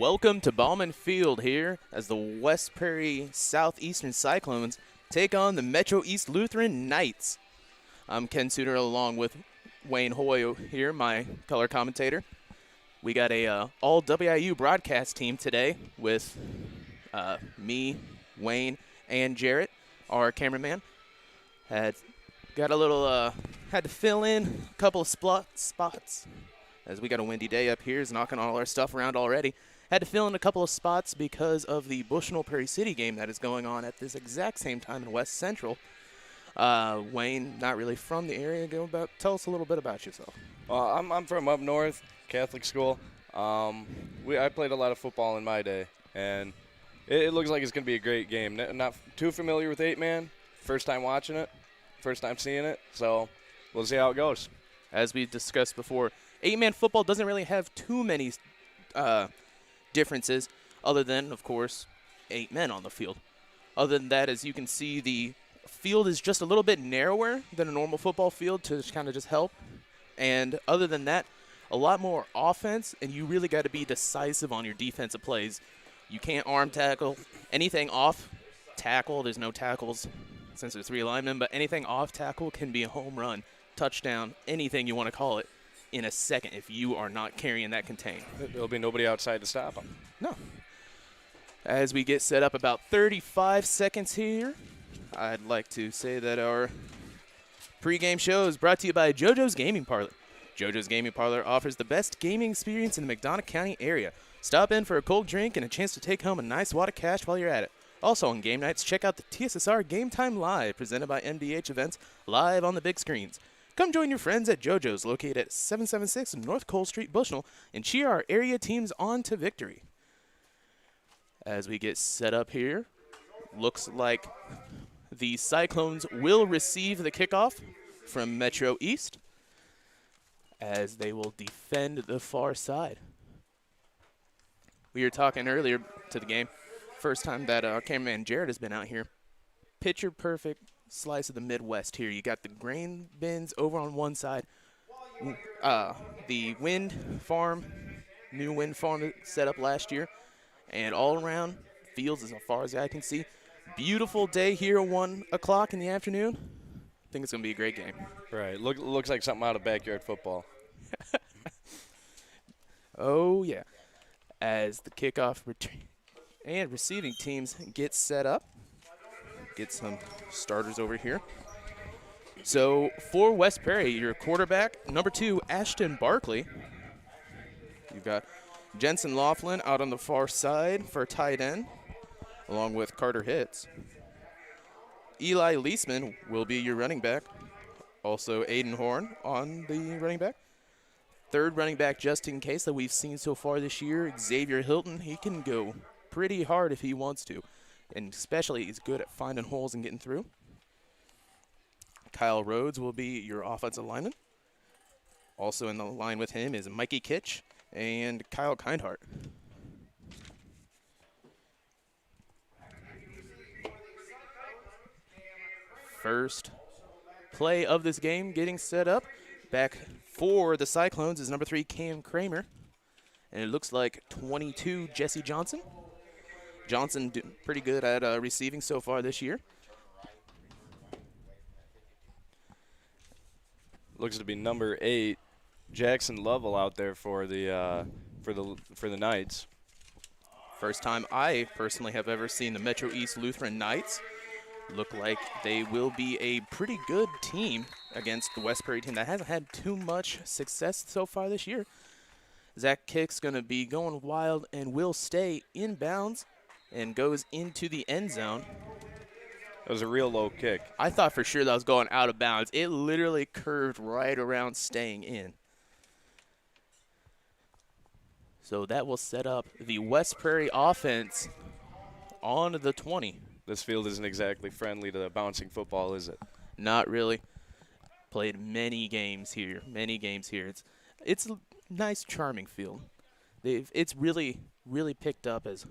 Welcome to Bauman Field here as the West Prairie Southeastern Cyclones take on the Metro East Lutheran Knights. I'm Ken Suter along with Wayne Hoy here, my color commentator. We got a all WIU broadcast team today with me, Wayne, and Jarrett, our cameraman. Had to fill in a couple of spots as we got a windy day up here. Is knocking all our stuff around already. Had to fill in a couple of spots because of the Bushnell Prairie City game that is going on at this exact same time in West Central. Wayne, not really from the area. Tell us a little bit about yourself. I'm from up north, Catholic school. I played a lot of football in my day, and it looks like it's going to be a great game. Not too familiar with 8-man, first time watching it, first time seeing it, so we'll see how it goes. As we discussed before, 8-man football doesn't really have too many differences other than, of course, 8 men on the field. Other than that, as you can see, the field is just a little bit narrower than a normal football field to kind of just help. And other than that, a lot more offense, and you really got to be decisive on your defensive plays. You can't arm tackle. Anything off tackle, there's no tackles since there's 3 linemen, but anything off tackle can be a home run, touchdown, anything you want to call it, in a second if you are not carrying that contain. There'll be nobody outside to stop them. No. As we get set up about 35 seconds here, I'd like to say that our pregame show is brought to you by JoJo's Gaming Parlor. JoJo's Gaming Parlor offers the best gaming experience in the McDonough County area. Stop in for a cold drink and a chance to take home a nice wad of cash while you're at it. Also on game nights, check out the TSSR Game Time Live, presented by MDH Events, live on the big screens. Come join your friends at JoJo's, located at 776 North Cole Street, Bushnell, and cheer our area teams on to victory. As we get set up here, looks like the Cyclones will receive the kickoff from Metro East as they will defend the far side. We were talking earlier to the game, first time that our cameraman Jared has been out here. Picture perfect slice of the Midwest here. You got the grain bins over on one side, the wind farm, new wind farm set up last year, and all around fields as far as I can see. Beautiful day here at 1 o'clock in the afternoon. I think it's going to be a great game. Right. Looks like something out of backyard football. Oh, yeah. As the kickoff and receiving teams get set up. Get some starters over here. So for West Prairie, your quarterback, number 2, Ashton Barkley. You've got Jensen Laughlin out on the far side for tight end, along with Carter Hitz. Eli Leisman will be your running back. Also Aiden Horn on the running back. Third running back, just in case, that we've seen so far this year, Xavier Hilton. He can go pretty hard if he wants to. And especially he's good at finding holes and getting through. Kyle Rhodes will be your offensive lineman. Also in the line with him is Mikey Kitch and Kyle Kindhart. First play of this game getting set up. Back for the Cyclones is number 3, Cam Kramer. And it looks like 22, Jesse Johnson. Johnson pretty good at receiving so far this year. Looks to be number 8, Jackson Lovell out there for the Knights. First time I personally have ever seen the Metro East Lutheran Knights. Look like they will be a pretty good team against the West Prairie team that hasn't had too much success so far this year. Zach Kick's going to be going wild and will stay inbounds and goes into the end zone. That was a real low kick. I thought for sure that was going out of bounds. It literally curved right around staying in. So that will set up the West Prairie offense on the 20. This field isn't exactly friendly to bouncing football, is it? Not really. Played many games here. It's a nice, charming field. It's really picked up as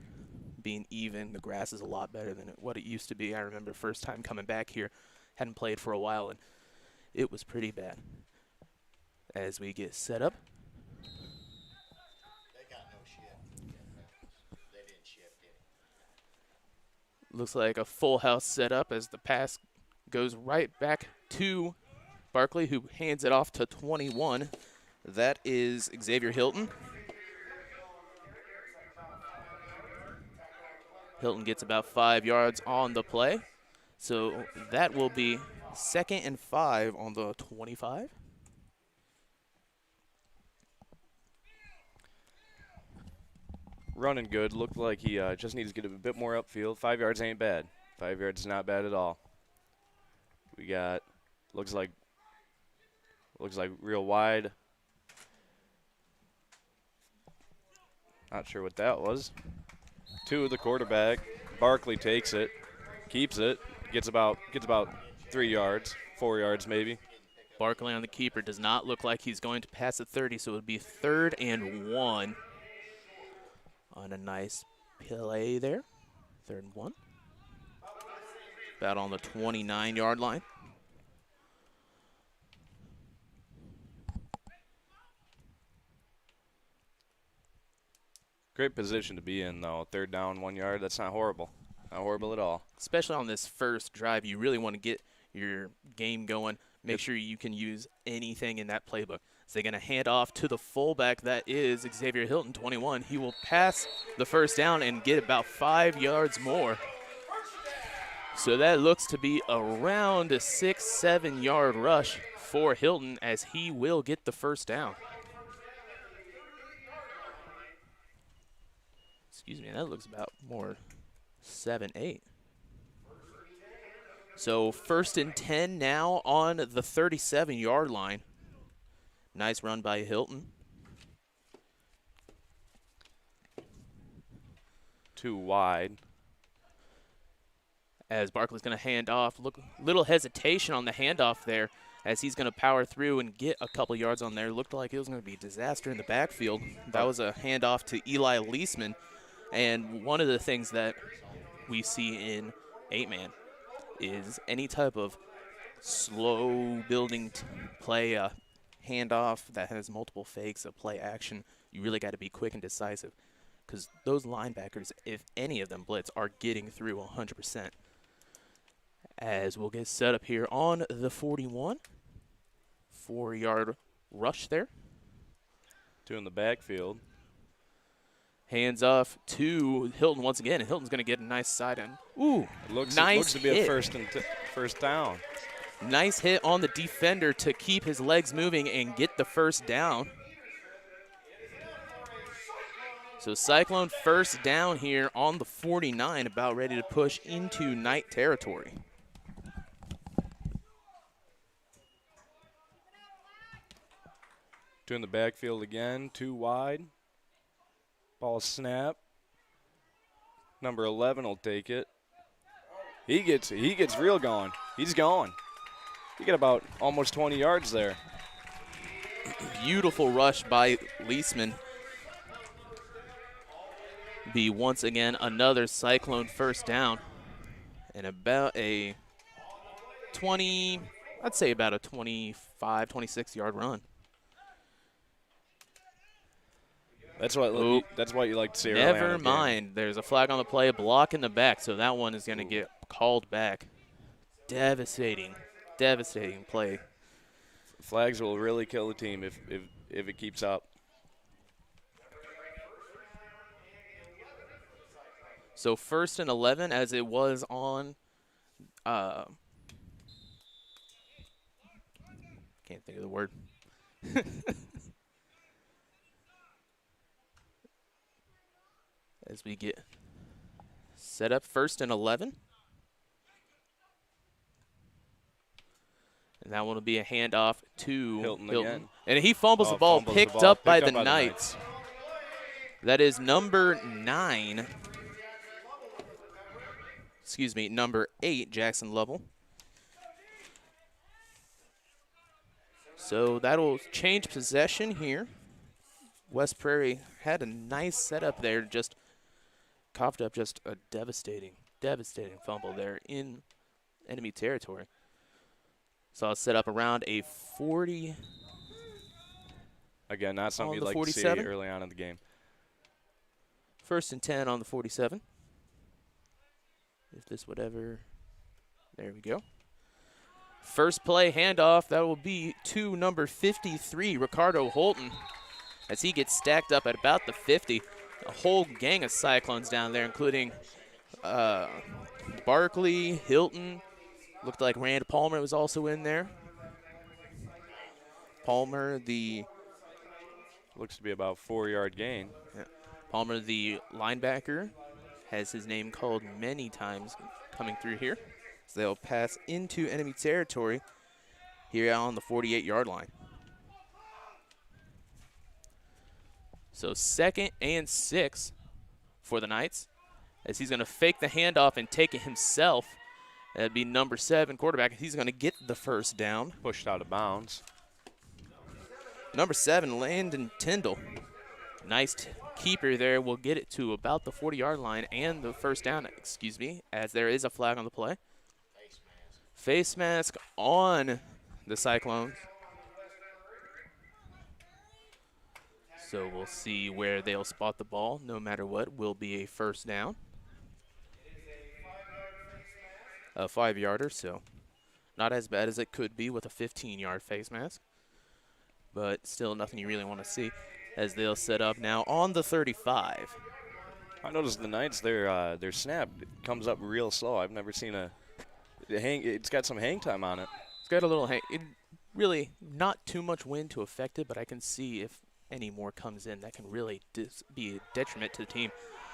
being even. The grass is a lot better than what it used to be. I remember first time coming back here, hadn't played for a while, and it was pretty bad. As we get set up, Looks like a full house setup as the pass goes right back to Barkley, who hands it off to 21. That is Xavier Hilton. Hilton gets about 5 yards on the play. So that will be 2nd and 5 on the 25. Running good. Looked like he just needs to get a bit more upfield. 5 yards ain't bad. 5 yards is not bad at all. We got looks like real wide. Not sure what that was. To the quarterback. Barkley takes it, keeps it, gets about 3 yards, 4 yards maybe. Barkley on the keeper does not look like he's going to pass the 30, so it would be 3rd and 1 on a nice play there. 3rd and 1. About on the 29-yard line. Great position to be in, though. 3rd down, 1 yard. That's not horrible. Not horrible at all. Especially on this first drive, you really want to get your game going. Make sure you can use anything in that playbook. So they're going to hand off to the fullback. That is Xavier Hilton, 21. He will pass the first down and get about 5 yards more. So that looks to be around a 6-7 yard rush for Hilton as he will get the first down. Excuse me, that looks about more 7-8. So 1st and 10 now on the 37-yard line. Nice run by Hilton. Too wide. As Barkley's going to hand off. Look, little hesitation on the handoff there as he's going to power through and get a couple yards on there. Looked like it was going to be a disaster in the backfield. That was a handoff to Eli Leisman. And one of the things that we see in 8-man is any type of slow building play, a handoff that has multiple fakes, a play action, you really got to be quick and decisive because those linebackers, if any of them blitz, are getting through 100%. As we'll get set up here on the 41. 4-yard rush there. 2 in the backfield. Hands off to Hilton once again, and Hilton's going to get a nice side end. Ooh, Looks nice to be hit. a first down. Nice hit on the defender to keep his legs moving and get the first down. So Cyclone first down here on the 49, about ready to push into night territory. Two in the backfield again, 2 wide. Ball snap. Number 11 will take it. He gets real going. He's going. He got about almost 20 yards there. Beautiful rush by Leisman. Be once again another Cyclone first down. And about a 20, I'd say about a 25, 26-yard run. That's what you like to see. Never mind. There's a flag on the play, a block in the back, so that one is going to get called back. Devastating play. Flags will really kill the team if it keeps up. So 1st and 11 as it was on can't think of the word. As we get set up 1st and 11. And that one will be a handoff to Hilton again. And he fumbles the ball, picked up by the Knights. That is number 9. Excuse me, number 8, Jackson Lovell. So that'll change possession here. West Prairie had a nice setup there, just coughed up just a devastating fumble there in enemy territory. So I'll set up around a 40. Again, not something you'd like 47. to see early on in the game. 1st and 10 on the 47. If this would ever, there we go. First play handoff, that will be to number 53, Ricardo Holton, as he gets stacked up at about the 50. A whole gang of Cyclones down there, including Barkley, Hilton. Looked like Rand Palmer was also in there. Palmer, the Looks to be about 4-yard gain. yeah, Palmer, the linebacker, has his name called many times coming through here. So they'll pass into enemy territory here on the 48-yard line. So 2nd and 6 for the Knights, as he's going to fake the handoff and take it himself. That'd be number 7 quarterback. He's going to get the first down. Pushed out of bounds. Number 7, Landon Tyndall. Nice keeper there. Will get it to about the 40-yard line and the first down, as there is a flag on the play. Face mask on the Cyclones. So we'll see where they'll spot the ball. No matter what, will be a first down. A 5-yarder, so not as bad as it could be with a 15-yard face mask. But still nothing you really want to see, as they'll set up now on the 35. I noticed the Knights, their snap comes up real slow. I've never seen it's got some hang time on it. It's got a little hang. Really not too much wind to affect it, but I can see if any more comes in, that can really be a detriment to the team.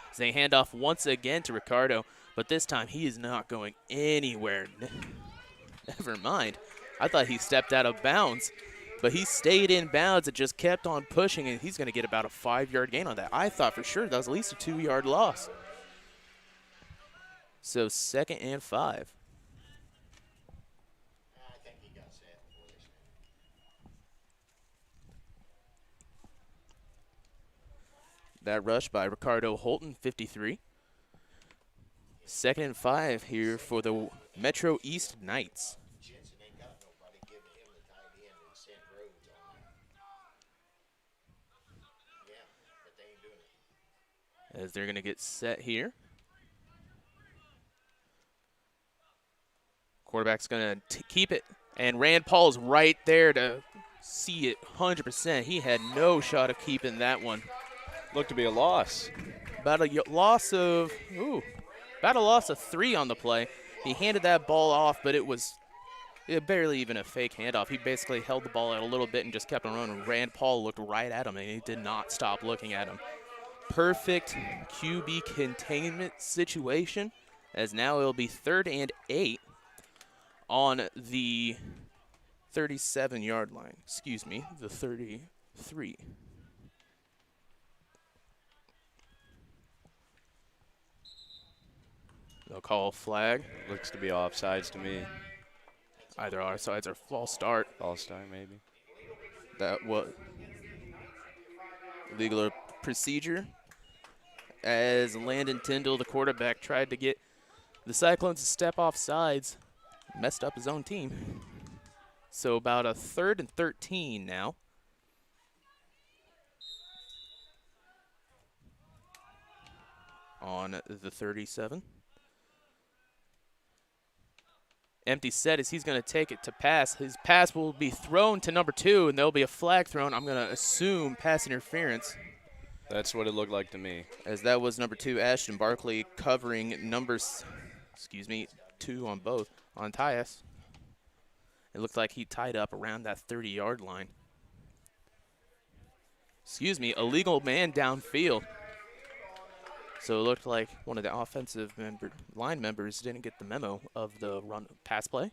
As they hand off once again to Ricardo, but this time he is not going anywhere. Never mind. I thought he stepped out of bounds, but he stayed in bounds and just kept on pushing, and he's going to get about a 5-yard gain on that. I thought for sure that was at least a 2-yard loss. So 2nd and 5. That rush by Ricardo Holton, 53. 2nd and 5 here for the Metro East Knights. As they're going to get set here. Quarterback's going to keep it, and Rand Paul's right there to see it 100%. He had no shot of keeping that one. Looked to be a loss. About a loss of 3 on the play. He handed that ball off, but it was barely even a fake handoff. He basically held the ball out a little bit and just kept on running. Rand Paul looked right at him, and he did not stop looking at him. Perfect QB containment situation, as now it'll be 3rd and 8 on the 37-yard line. The 33. They'll call a flag. Looks to be offsides to me. Either offsides or false start. False start, maybe. That was legal procedure, as Landon Tyndall, the quarterback, tried to get the Cyclones to step off sides, messed up his own team. So about a 3rd and 13 now. On the 37. Empty set as he's going to take it to pass. His pass will be thrown to number 2, and there'll be a flag thrown. I'm going to assume pass interference. That's what it looked like to me. As that was number 2, Ashton Barkley, covering numbers, 2 on both, on Tyus. It looked like he tied up around that 30-yard line. Illegal man downfield. So it looked like one of the offensive line members didn't get the memo of the pass play.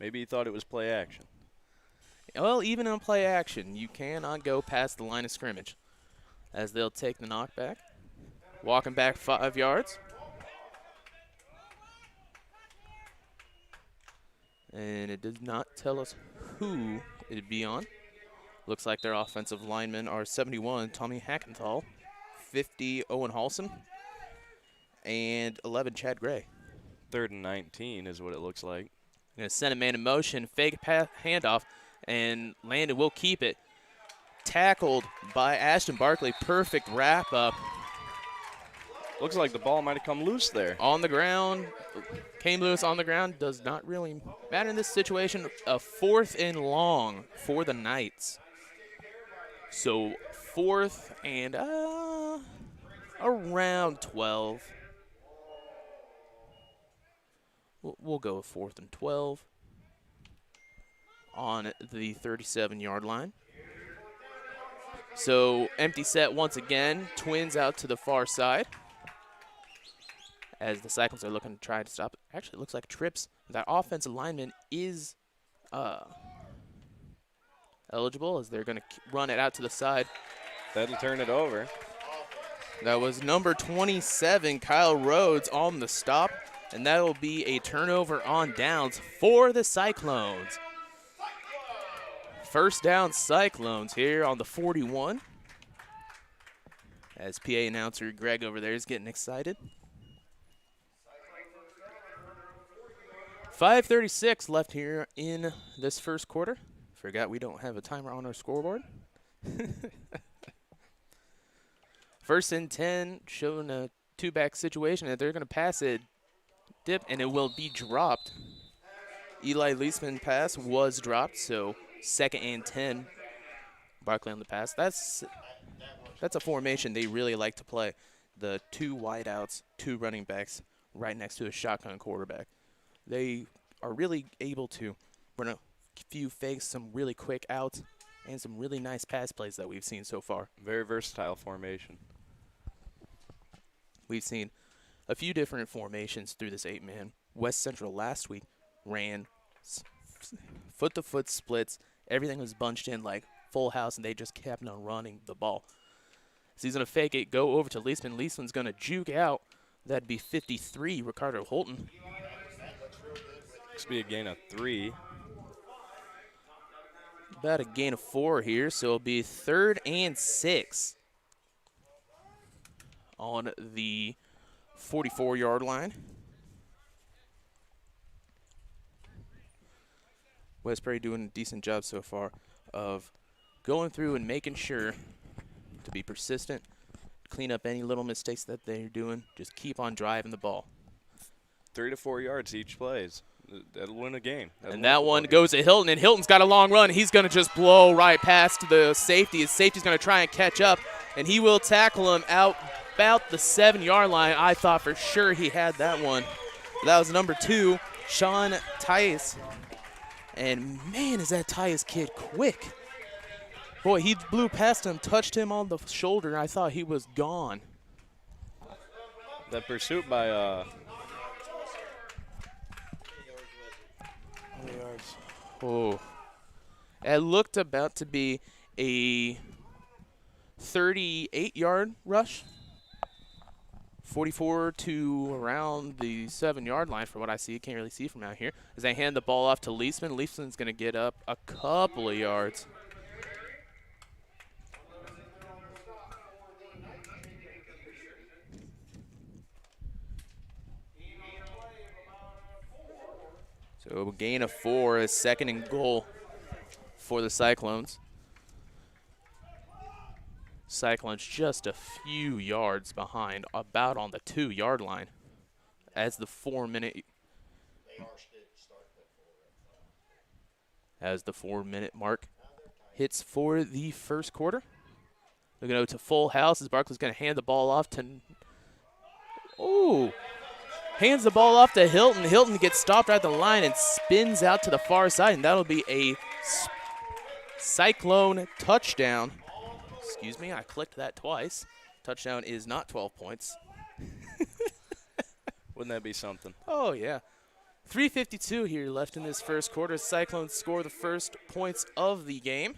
Maybe he thought it was play action. Well, even in play action, you cannot go past the line of scrimmage, as they'll take the knockback. Walking back 5 yards. And it does not tell us who it'd be on. Looks like their offensive linemen are 71, Tommy Hackenthal, 50, Owen Halson, and 11, Chad Gray. 3rd and 19 is what it looks like. Going to send a man in motion, fake handoff, and Landon will keep it. Tackled by Ashton Barkley. Perfect wrap up Looks like the ball might have come loose there. On the ground, came loose on the ground. Does not really matter in this situation. A 4th and long for the Knights. So 4th and around 12. We'll go with 4th and 12 on the 37-yard line. So empty set once again. Twins out to the far side as the Cyclones are looking to try to stop it. Actually, it looks like trips. That offensive lineman is eligible as they're going to run it out to the side. That'll turn it over. That was number 27, Kyle Rhodes, on the stop, and that will be a turnover on downs for the Cyclones. First down Cyclones here on the 41. As PA announcer Greg over there is getting excited. 5:36 left here in this first quarter. Forgot we don't have a timer on our scoreboard. First and 10, showing a two-back situation that they're going to pass it, dip, and it will be dropped. Eli Leisman pass was dropped, so 2nd and 10. Barkley on the pass. That's a formation they really like to play. The 2 wideouts, 2 running backs right next to a shotgun quarterback. They are really able to run a few fakes, some really quick outs, and some really nice pass plays that we've seen so far. Very versatile formation. We've seen a few different formations through this 8-man. West Central last week ran foot-to-foot splits. Everything was bunched in like full house, and they just kept on running the ball. So he's going to fake it, go over to Leisman. Leisman's going to juke out. That'd be 53, Ricardo Holton. This will be a gain of 3. About a gain of 4 here, so it'll be 3rd and 6 on the 44-yard line. West Prairie doing a decent job so far of going through and making sure to be persistent, clean up any little mistakes that they're doing, just keep on driving the ball. 3 to 4 yards each plays. That'll win a game. And that one goes to Hilton, and Hilton's got a long run. He's going to just blow right past the safety. His safety's going to try and catch up, and he will tackle him out about the 7-yard line. I thought for sure he had that one. That was number 2, Sean Tias. And, man, is that Tias kid quick. Boy, he blew past him, touched him on the shoulder, and I thought he was gone. That pursuit by Oh, it looked about to be a 38-yard rush, 44 to around the 7-yard line from what I see. Can't really see from out here. As they hand the ball off to Leisman, Leisman's going to get up a couple of yards. So a gain of 4, a 2nd and goal for the Cyclones. Cyclones just a few yards behind, about on the 2-yard line, as the 4-minute mark hits for the first quarter. They're going to go to full house as Barkley's going to hand the ball off to. Hands the ball off to Hilton. Hilton gets stopped right at the line and spins out to the far side, and that'll be a Cyclone touchdown. Excuse me, I clicked that twice. Touchdown is not 12 points. Wouldn't that be something? Oh, yeah. 3:52 here left in this first quarter. Cyclones score the first points of the game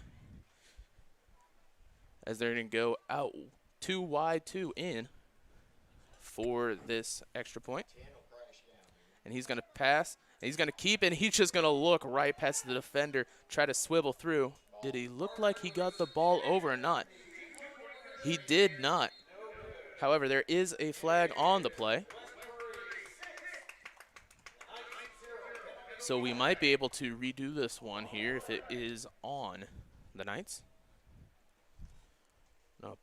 as they're going to go out 2 wide, 2 in for this extra point. And he's going to pass, and he's going to keep it, and he's just going to look right past the defender, try to swivel through. Did he look like he got the ball over or not? He did not. However, there is a flag on the play. So we might be able to redo this one here if it is on the Knights. No,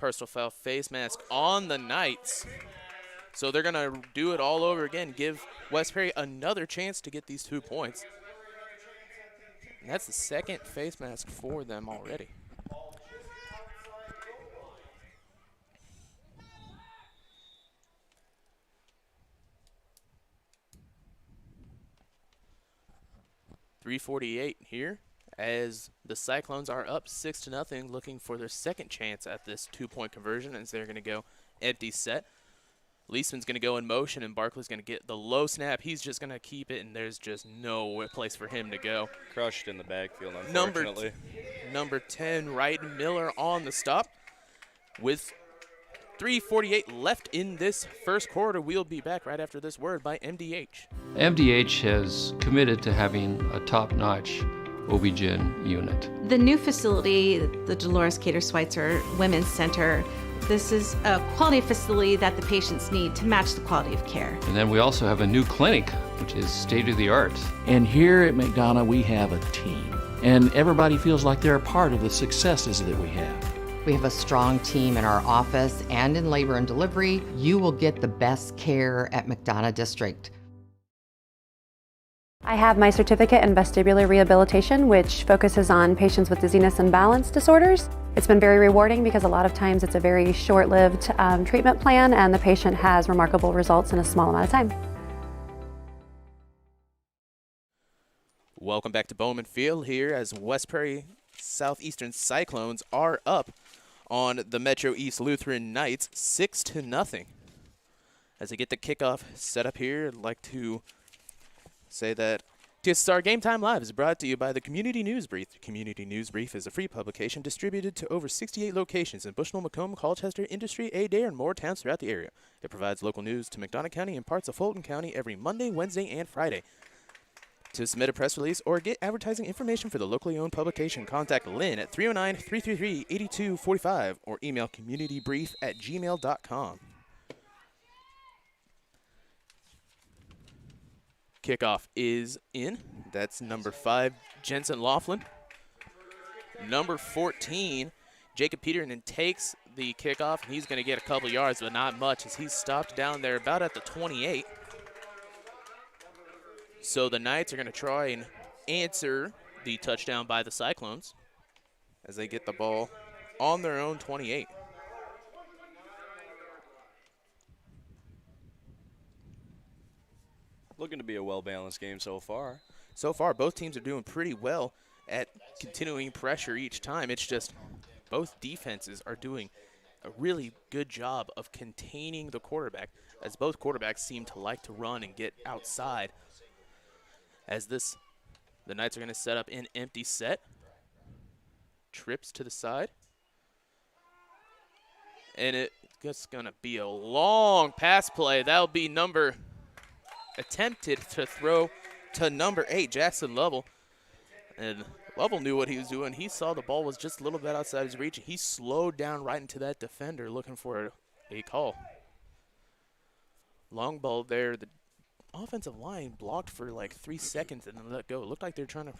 Personal foul face mask on the Knights. So they're going to do it all over again, give West Prairie another chance to get these 2 points. And that's the second face mask for them already. .348 here as the Cyclones are up 6-0, looking for their second chance at this 2-point conversion as they're going to go empty set. Leisman's going to go in motion, and Barkley's going to get the low snap. He's just going to keep it, and there's just no place for him to go. Crushed in the backfield, unfortunately. Number 10, Wright Miller on the stop. With 3:48 left in this first quarter, we'll be back right after this word by MDH. MDH has committed to having a top-notch OB-GYN unit. The new facility, the Dolores Cater Schweitzer Women's Center, this is a quality facility that the patients need to match the quality of care. And then we also have a new clinic, which is state-of-the-art. And here at McDonough, we have a team. And everybody feels like they're a part of the successes that we have. We have a strong team in our office and in labor and delivery. You will get the best care at McDonough District. I have my certificate in vestibular rehabilitation, which focuses on patients with dizziness and balance disorders. It's been very rewarding because a lot of times it's a very short-lived treatment plan and the patient has remarkable results in a small amount of time. Welcome back to Bowman Field here as West Prairie Southeastern Cyclones are up on the Metro East Lutheran Knights 6-0. As they get the kickoff set up here, I'd like to say that TSR Game Time Live is brought to you by the Community News Brief. The Community News Brief is a free publication distributed to over 68 locations in Bushnell, Macomb, Colchester, Industry, Adair, and more towns throughout the area. It provides local news to McDonough County and parts of Fulton County every Monday, Wednesday, and Friday. To submit a press release or get advertising information for the locally owned publication, contact Lynn at 309-333-8245 or email communitybrief@gmail.com. Kickoff is in. That's number 5, Jensen Laughlin. Number 14, Jacob Peterson takes the kickoff. He's going to get a couple yards, but not much as he's stopped down there about at the 28. So the Knights are going to try and answer the touchdown by the Cyclones as they get the ball on their own 28. Looking to be a well-balanced game so far. So far, both teams are doing pretty well at continuing pressure each time. It's just both defenses are doing a really good job of containing the quarterback, as both quarterbacks seem to like to run and get outside. As the Knights are going to set up an empty set. Trips to the side. And it's going to be a long pass play. That'll be attempted to throw to number 8, Jackson Lovell. And Lovell knew what he was doing. He saw the ball was just a little bit outside his reach. He slowed down right into that defender looking for a call. Long ball there. The offensive line blocked for like 3 seconds and then let go. It looked like they're trying to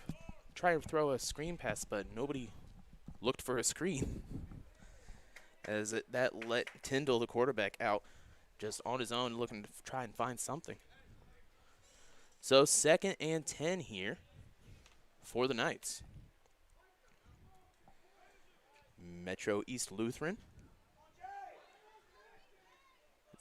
throw a screen pass, but nobody looked for a screen. As that let Tyndall, the quarterback, out just on his own looking to try and find something. So 2nd and 10 here for the Knights. Metro East Lutheran.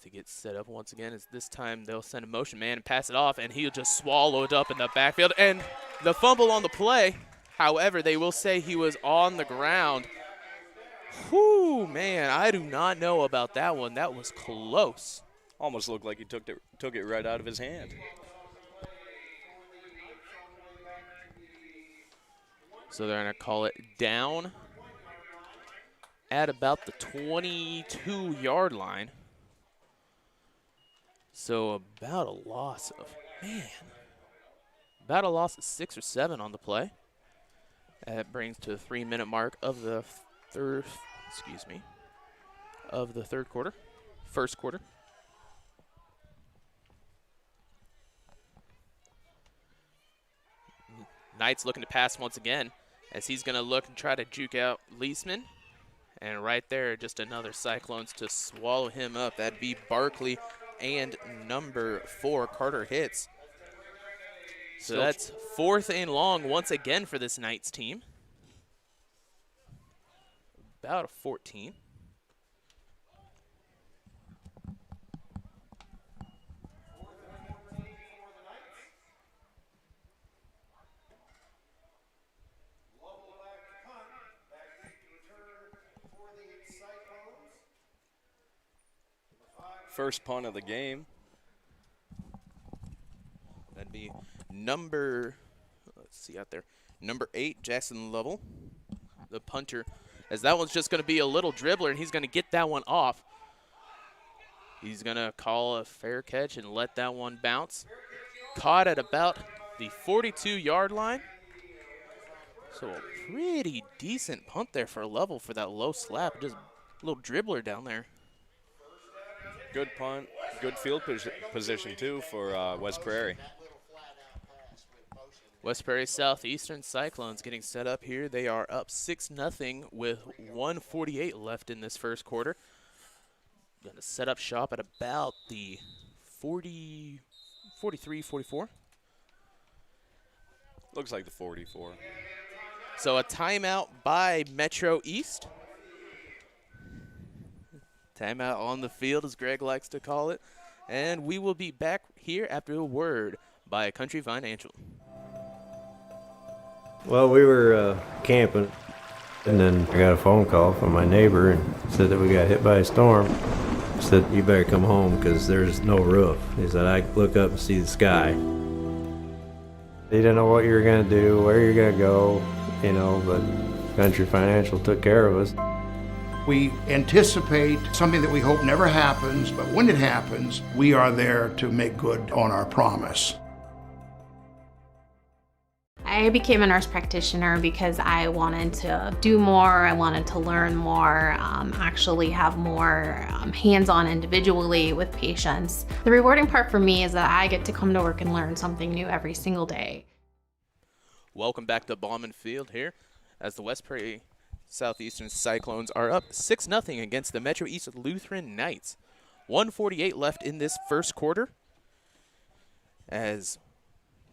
To get set up once again, as this time they'll send a motion man and pass it off, and he'll just swallow it up in the backfield. And the fumble on the play, however, they will say he was on the ground. Whew, man, I do not know about that one. That was close. Almost looked like he took it right out of his hand. So they're going to call it down at about the 22-yard line. So about a loss of 6 or 7 on the play. That brings to the 3-minute mark of the third quarter, first quarter. Knights looking to pass once again as he's going to look and try to juke out Leisman And right there, just another Cyclones to swallow him up. That'd be Barkley and number 4, Carter Hitz. So that's 4th and long once again for this Knights team. About a 14. First punt of the game. That'd be number, let's see out there, number 8, Jackson Lovell, the punter, as that one's just going to be a little dribbler, and he's going to get that one off. He's going to call a fair catch and let that one bounce. Caught at about the 42-yard line. So a pretty decent punt there for Lovell for that low slap, just a little dribbler down there. Good punt, good field position too for West Prairie. West Prairie Southeastern Cyclones getting set up here. They are up 6-0 with 1:48 left in this first quarter. Going to set up shop at about the 43, 44. Looks like the 44. So a timeout by Metro East. Timeout on the field, as Greg likes to call it. And we will be back here after a word by Country Financial. Well, we were camping, and then I got a phone call from my neighbor and said that we got hit by a storm. He said, you better come home because there's no roof. He said, I look up and see the sky. He didn't know what you were going to do, where you're going to go, you know, but Country Financial took care of us. We anticipate something that we hope never happens, but when it happens, we are there to make good on our promise. I became a nurse practitioner because I wanted to do more, I wanted to learn more, actually have more hands-on individually with patients. The rewarding part for me is that I get to come to work and learn something new every single day. Welcome back to Bauman Field here as the West Prairie Southeastern Cyclones are up 6-0 against the Metro East Lutheran Knights. 1:48 left in this first quarter as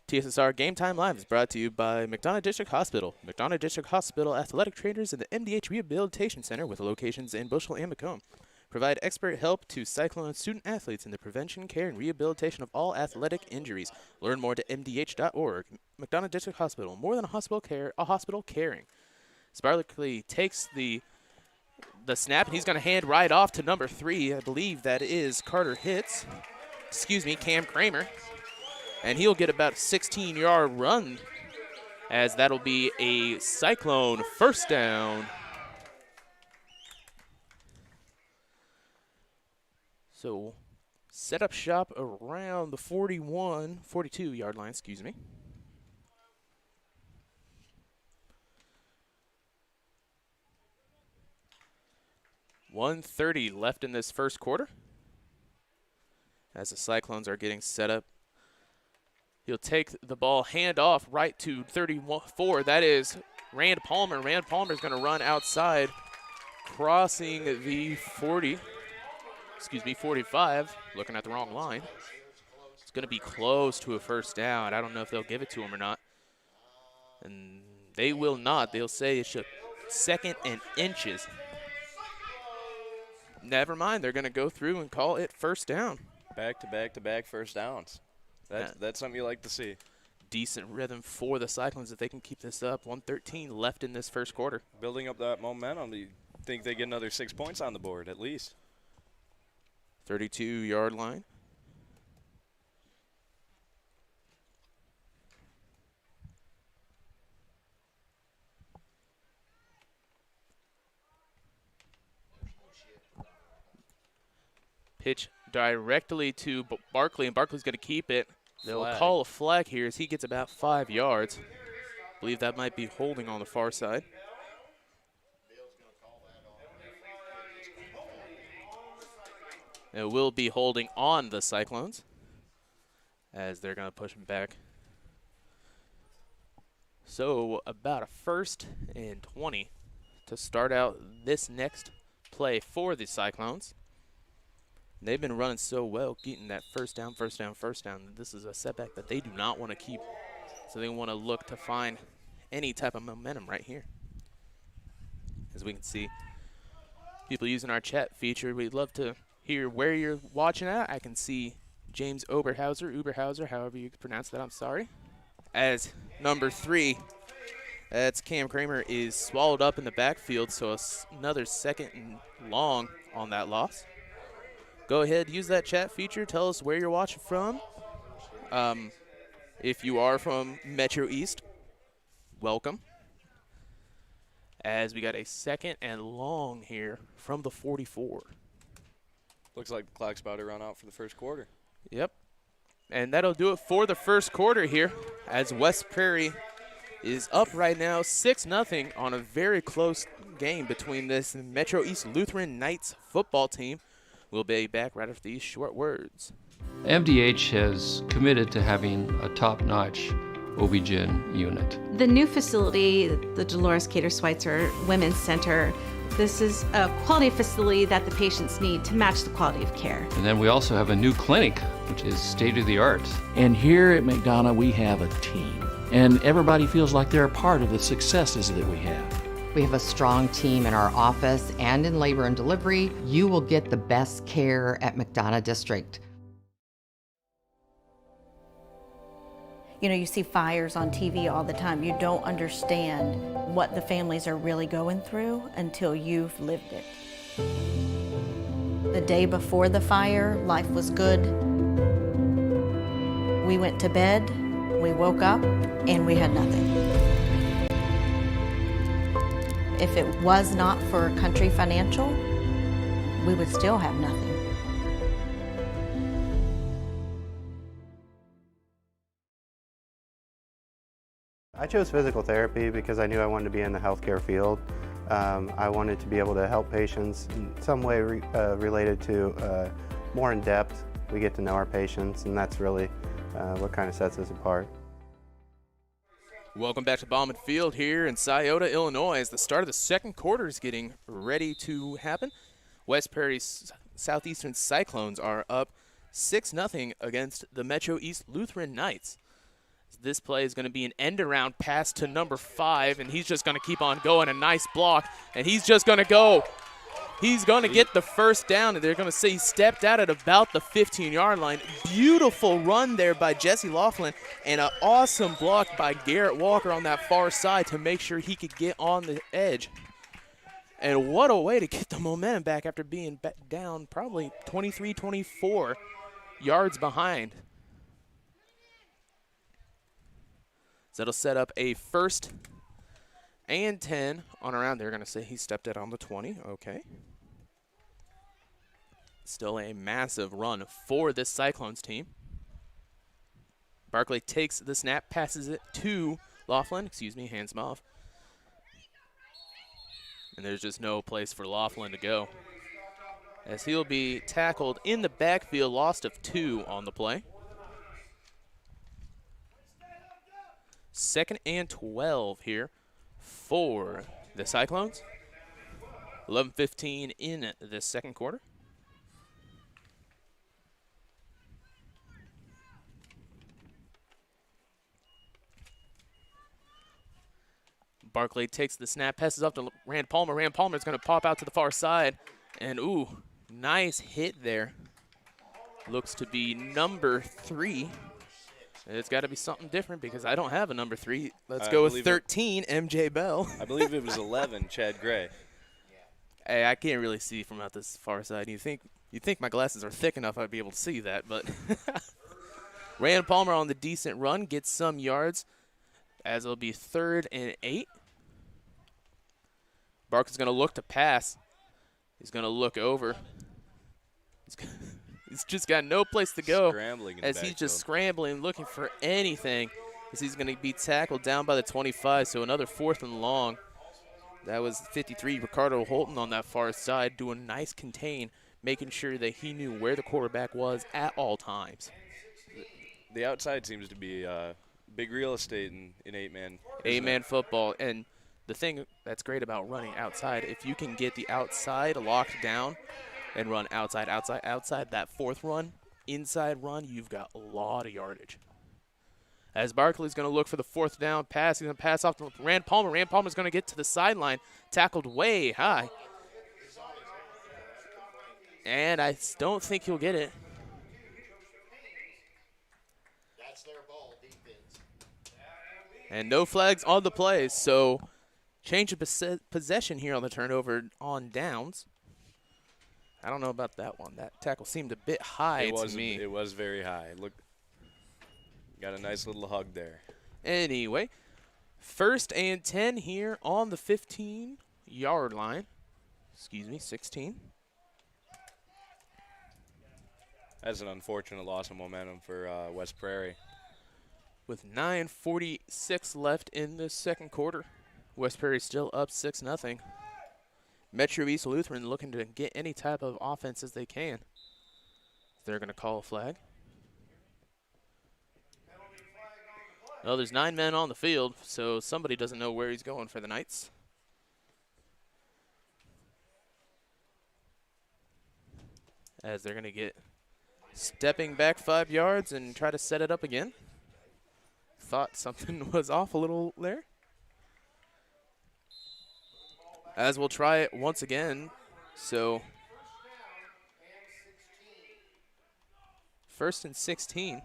TSSR Game Time Live is brought to you by McDonough District Hospital. McDonough District Hospital athletic trainers in the MDH Rehabilitation Center with locations in Bushel and Macomb provide expert help to Cyclone student athletes in the prevention, care, and rehabilitation of all athletic injuries. Learn more at mdh.org. McDonough District Hospital, more than a hospital caring. Barkley takes the snap, and he's going to hand right off to number 3. I believe that is Cam Kramer. And he'll get about a 16-yard run, as that'll be a Cyclone first down. So set up shop around the 42-yard line, excuse me. .130 left in this first quarter as the Cyclones are getting set up. He'll take the ball, hand off right to 34. That is Rand Palmer. Rand Palmer's going to run outside, crossing the 45. Looking at the wrong line. It's going to be close to a first down. I don't know if they'll give it to him or not. And they will not. They'll say it's a 2nd and inches. Never mind. They're going to go through and call it first down. Back-to-back-to-back first downs. That's something you like to see. Decent rhythm for the Cyclones if they can keep this up. 1:13 left in this first quarter. Building up that momentum, do you think they get another 6 points on the board at least? 32-yard line. Pitch directly to Barkley, and Barkley's going to keep it. They'll call a flag here as he gets about 5 yards. I believe that might be holding on the far side. It will be holding on the Cyclones as they're going to push him back. So about a 1st and 20 to start out this next play for the Cyclones. They've been running so well, getting that first down. This is a setback that they do not want to keep. So they want to look to find any type of momentum right here. As we can see, people using our chat feature, we'd love to hear where you're watching at. I can see James Uberhauser, however you pronounce that, I'm sorry. As number 3, that's Cam Kramer, is swallowed up in the backfield, so another 2nd and long on that loss. Go ahead, use that chat feature. Tell us where you're watching from. If you are from Metro East, welcome. As we got a 2nd and long here from the 44. Looks like the clock's about to run out for the first quarter. Yep. And that'll do it for the first quarter here, as West Prairie is up right now 6-0 on a very close game between this Metro East Lutheran Knights football team. We'll be back right after these short words. MDH has committed to having a top-notch OB-GYN unit. The new facility, the Dolores Cater Schweitzer Women's Center, this is a quality facility that the patients need to match the quality of care. And then we also have a new clinic, which is state-of-the-art. And here at McDonough, we have a team. And everybody feels like they're a part of the successes that we have. We have a strong team in our office and in labor and delivery. You will get the best care at McDonough District. You know, you see fires on TV all the time. You don't understand what the families are really going through until you've lived it. The day before the fire, life was good. We went to bed, we woke up, and we had nothing. If it was not for Country Financial, we would still have nothing. I chose physical therapy because I knew I wanted to be in the healthcare field. I wanted to be able to help patients in some way related to more in depth. We get to know our patients, and that's really what kind of sets us apart. Welcome back to Bauman Field here in Scioto, Illinois, as the start of the second quarter is getting ready to happen. West Prairie's Southeastern Cyclones are up 6-0 against the Metro East Lutheran Knights. This play is going to be an end-around pass to number 5, and he's just going to keep on going. A nice block, and he's just going to go. He's going to get the first down, and they're going to say he stepped out at about the 15-yard line. Beautiful run there by Jesse Laughlin, and an awesome block by Garrett Walker on that far side to make sure he could get on the edge. And what a way to get the momentum back after being down probably 23, 24 yards behind. So that'll set up a 1st and 10 on around. They're going to say he stepped out on the 20. Okay. Still a massive run for this Cyclones team. Barkley takes the snap, passes it to Laughlin. Hands him off. And there's just no place for Laughlin to go, as he'll be tackled in the backfield, loss of 2 on the play. 2nd and 12 here for the Cyclones. 11:15 in the second quarter. Barkley takes the snap, passes up to Rand Palmer. Rand Palmer is going to pop out to the far side. And, ooh, nice hit there. Looks to be number 3. It's got to be something different because I don't have a number 3. Let's go with 13, MJ Bell. I believe it was 11, Chad Gray. Hey, I can't really see from out this far side. You think my glasses are thick enough I'd be able to see that, but Rand Palmer on the decent run gets some yards, as it'll be 3rd and 8. Barker's going to look to pass. He's going to look over. He's just got no place to go, as he's just scrambling, looking for anything, as he's going to be tackled down by the 25, so another 4th and long. That was 53, Ricardo Holton on that far side, doing nice contain, making sure that he knew where the quarterback was at all times. The outside seems to be big real estate in 8-man. 8-man football, and the thing that's great about running outside, if you can get the outside locked down and run outside, outside, outside, that fourth run, inside run, you've got a lot of yardage. As Barkley's going to look for the fourth down pass, he's going to pass off to Rand Palmer. Rand Palmer's going to get to the sideline, tackled way high. And I don't think he'll get it. That's their ball, defense. And no flags on the play, so change of possession here on the turnover on downs. I don't know about that one. That tackle seemed a bit high to me. It was very high. Look, got a nice little hug there. Anyway, 1st and 10 here on the 15-yard line. 16. That's an unfortunate loss of momentum for West Prairie. With 9:46 left in the second quarter, West Prairie still up 6-0. Metro East Lutheran looking to get any type of offense as they can. They're going to call a flag. Well, there's 9 men on the field, so somebody doesn't know where he's going for the Knights. As they're going to get stepping back 5 yards and try to set it up again. Thought something was off a little there. As we'll try it once again. So 1st and 16.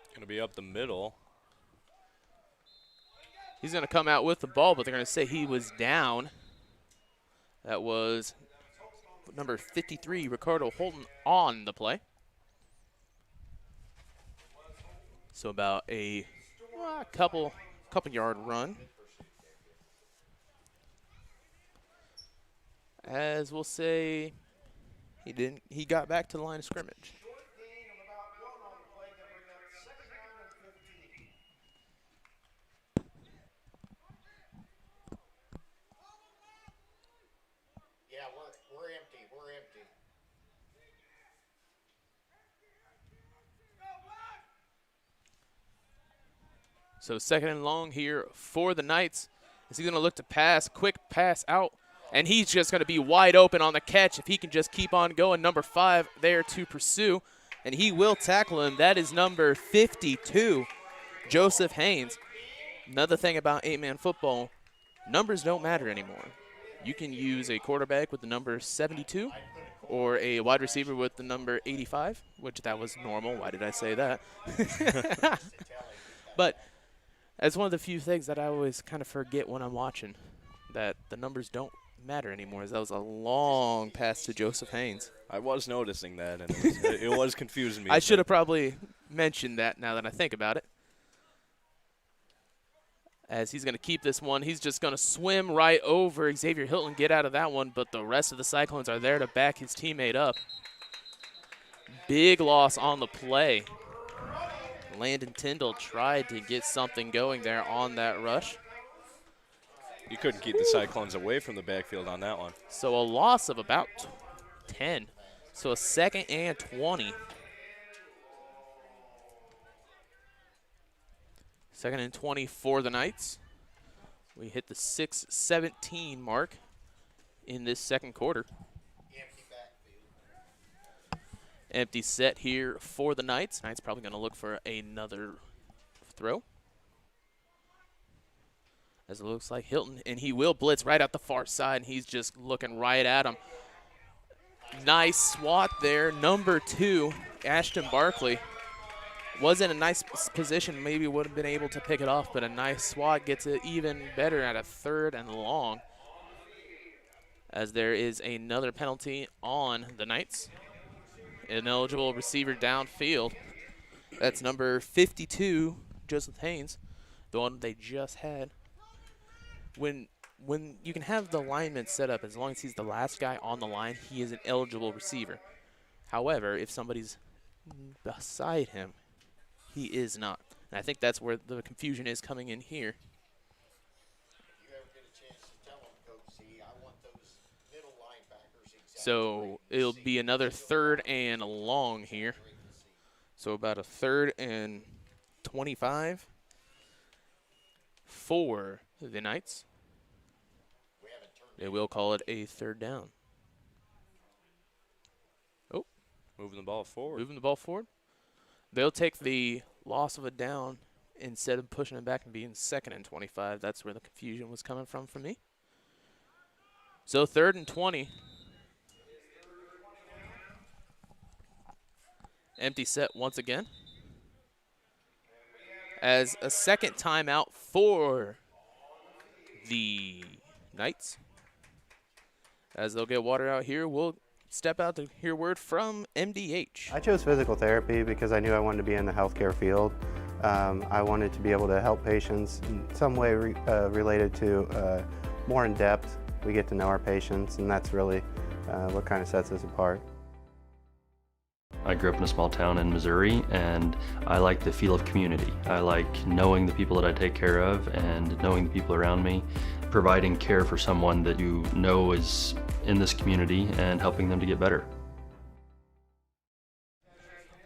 Going to be up the middle. He's going to come out with the ball, but they're going to say he was down. That was number 53, Ricardo Holton, on the play. So about a couple yard run. As we'll say, he got back to the line of scrimmage. Yeah, we're empty. We're empty. So 2nd and long here for the Knights. Is he going to look to pass? Quick pass out. And he's just going to be wide open on the catch if he can just keep on going. Number 5 there to pursue. And he will tackle him. That is number 52, Joseph Haynes. Another thing about 8-man football, numbers don't matter anymore. You can use a quarterback with the number 72 or a wide receiver with the number 85, which that was normal. Why did I say that? But that's one of the few things that I always kind of forget when I'm watching, that the numbers don't matter anymore. That was a long pass to Joseph Haynes. I was noticing that, and it was confusing me. I should have probably mentioned that now that I think about it. As he's going to keep this one, he's just going to swim right over Xavier Hilton, get out of that one, but the rest of the Cyclones are there to back his teammate up. Big loss on the play. Landon Tyndall tried to get something going there on that rush. You couldn't keep the Cyclones away from the backfield on that one. So a loss of about 10. So a 2nd and 20. 2nd and 20 for the Knights. We hit the 6:17 mark in this second quarter. Empty set here for the Knights. Knights probably going to look for another throw. As it looks like Hilton, and he will blitz right out the far side, and he's just looking right at him. Nice swat there. Number 2, Ashton Barkley. Was in a nice position, maybe would have been able to pick it off, but a nice swat gets it even better at a 3rd and long. As there is another penalty on the Knights. Ineligible receiver downfield. That's number 52, Joseph Haynes, the one they just had. When you can have the lineman set up, as long as he's the last guy on the line, he is an eligible receiver. However, if somebody's beside him, he is not. And I think that's where the confusion is coming in here. So it'll be another 3rd and long here. So about a 3rd and 25 for the Knights. They will call it a third down. Oh. Moving the ball forward. Moving the ball forward. They'll take the loss of a down instead of pushing it back and being 2nd and 25. That's where the confusion was coming from for me. So 3rd and 20. Empty set once again. As a second timeout for the Knights. As they'll get water out here, we'll step out to hear word from MDH. I chose physical therapy because I knew I wanted to be in the healthcare field. I wanted to be able to help patients in some way related to more in depth. We get to know our patients, and that's really what kind of sets us apart. I grew up in a small town in Missouri, and I like the feel of community. I like knowing the people that I take care of and knowing the people around me, providing care for someone that you know is in this community and helping them to get better.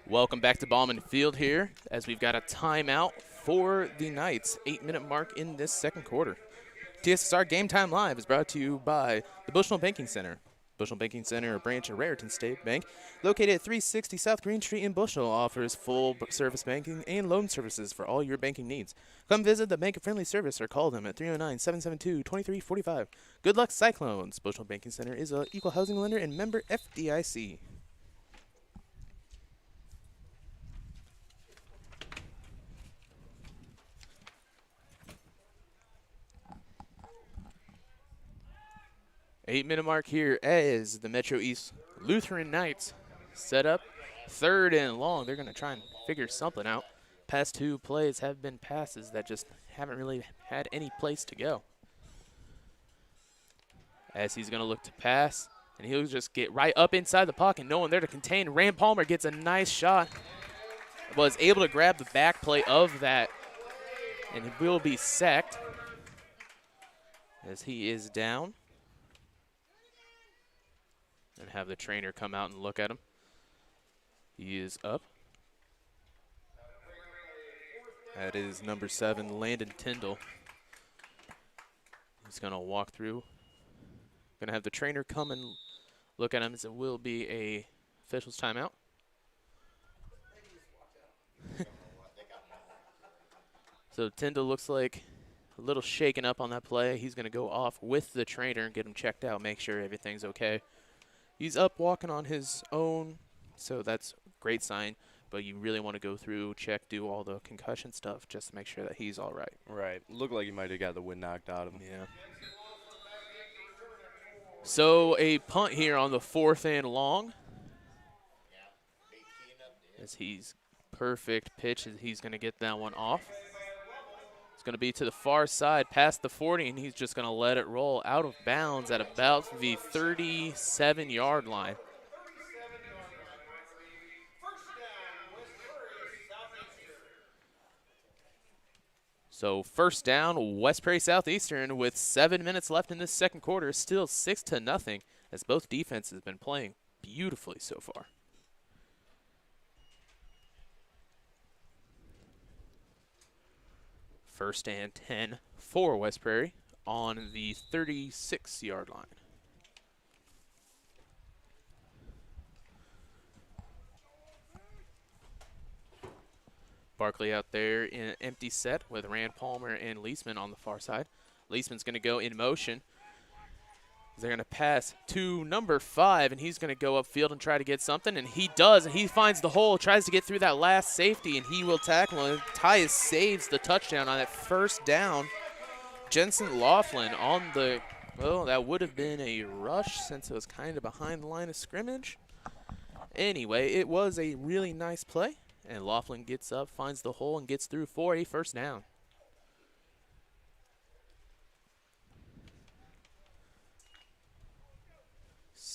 Welcome back to Bauman Field here as we've got a timeout for the Knights. 8-minute mark in this second quarter. TSSR Game Time Live is brought to you by the Bushnell Banking Center. Bushnell Banking Center, a branch of Raritan State Bank, located at 360 South Green Street in Bushnell, offers full service banking and loan services for all your banking needs. Come visit the bank-friendly service or call them at 309-772-2345. Good luck, Cyclones. Bushnell Banking Center is an equal housing lender and member FDIC. Eight-minute mark here as the Metro East Lutheran Knights set up 3rd and long. They're going to try and figure something out. Past 2 plays have been passes that just haven't really had any place to go. As he's going to look to pass, and he'll just get right up inside the pocket. No one there to contain. Rand Palmer gets a nice shot. Was able to grab the back play of that, and he will be sacked as he is down. And have the trainer come out and look at him. He is up. That is number 7, Landon Tyndall. He's going to walk through. Going to have the trainer come and look at him as it will be a official's timeout. So Tyndall looks like a little shaken up on that play. He's going to go off with the trainer and get him checked out, make sure everything's okay. He's up walking on his own, so that's a great sign. But you really want to go through, check, do all the concussion stuff just to make sure that he's all right. Right. Looked like he might have got the wind knocked out of him. Yeah. So a punt here on the 4th and long. As he's perfect pitch, as he's going to get that one off. It's going to be to the far side, past the 40, and he's just going to let it roll out of bounds at about the 37-yard line. So first down, West Prairie Southeastern with 7 minutes left in this second quarter, still 6-0, as both defenses have been playing beautifully so far. First and 10 for West Prairie on the 36-yard line. Barkley out there in an empty set with Rand Palmer and Leisman on the far side. Leisman's going to go in motion. They're going to pass to number 5, and he's going to go upfield and try to get something, and he does, and he finds the hole, tries to get through that last safety, and he will tackle him. Tyus saves the touchdown on that first down. Jensen Laughlin on the, well, that would have been a rush since it was kind of behind the line of scrimmage. Anyway, it was a really nice play, and Laughlin gets up, finds the hole, and gets through for a first down.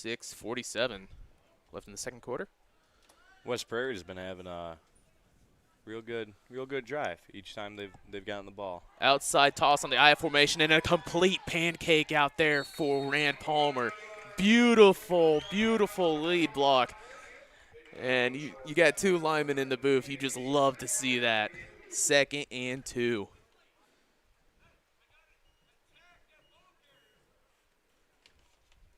.47 left in the second quarter. West Prairie's been having a real good drive each time they've gotten the ball. Outside toss on the I formation and a complete pancake out there for Rand Palmer. Beautiful, beautiful lead block. And you got 2 linemen in the booth. You just love to see that. 2nd and 2.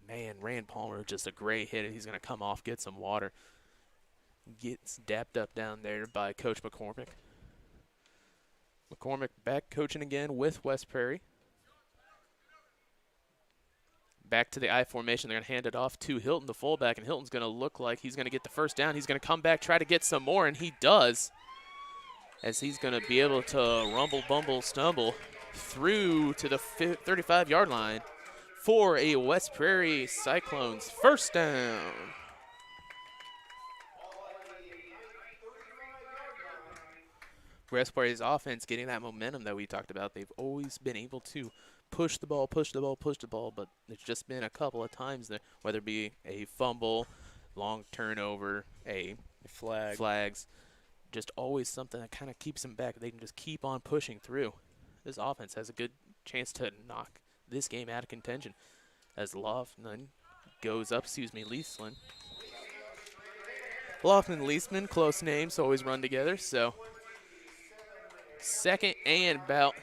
Man, Rand Palmer, just a great hit. He's going to come off, get some water. Gets dapped up down there by Coach McCormick. McCormick back coaching again with West Prairie. Back to the I formation. They're going to hand it off to Hilton, the fullback, and Hilton's going to look like he's going to get the first down. He's going to come back, try to get some more, and he does, as he's going to be able to rumble, bumble, stumble through to the 35-yard line for a West Prairie Cyclones first down. West Prairie's offense getting that momentum that we talked about. They've always been able to push the ball, but there's just been a couple of times there, whether it be a fumble, long turnover, a flags, just always something that kind of keeps them back. They can just keep on pushing through. This offense has a good chance to knock this game out of contention as Laughlin goes up, Leisman. Laughlin and Leisman, close names, always run together, so 2nd and about,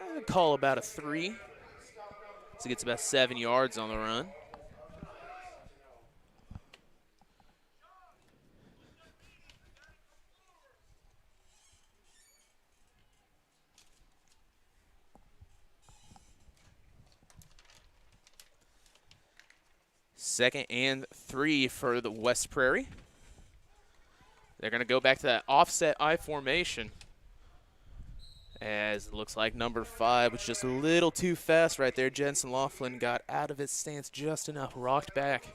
I would call about a 3. So he gets about 7 yards on the run. Second and 3 for the West Prairie. They're going to go back to that offset I formation, as it looks like number 5 was just a little too fast right there. Jensen Laughlin got out of his stance just enough, rocked back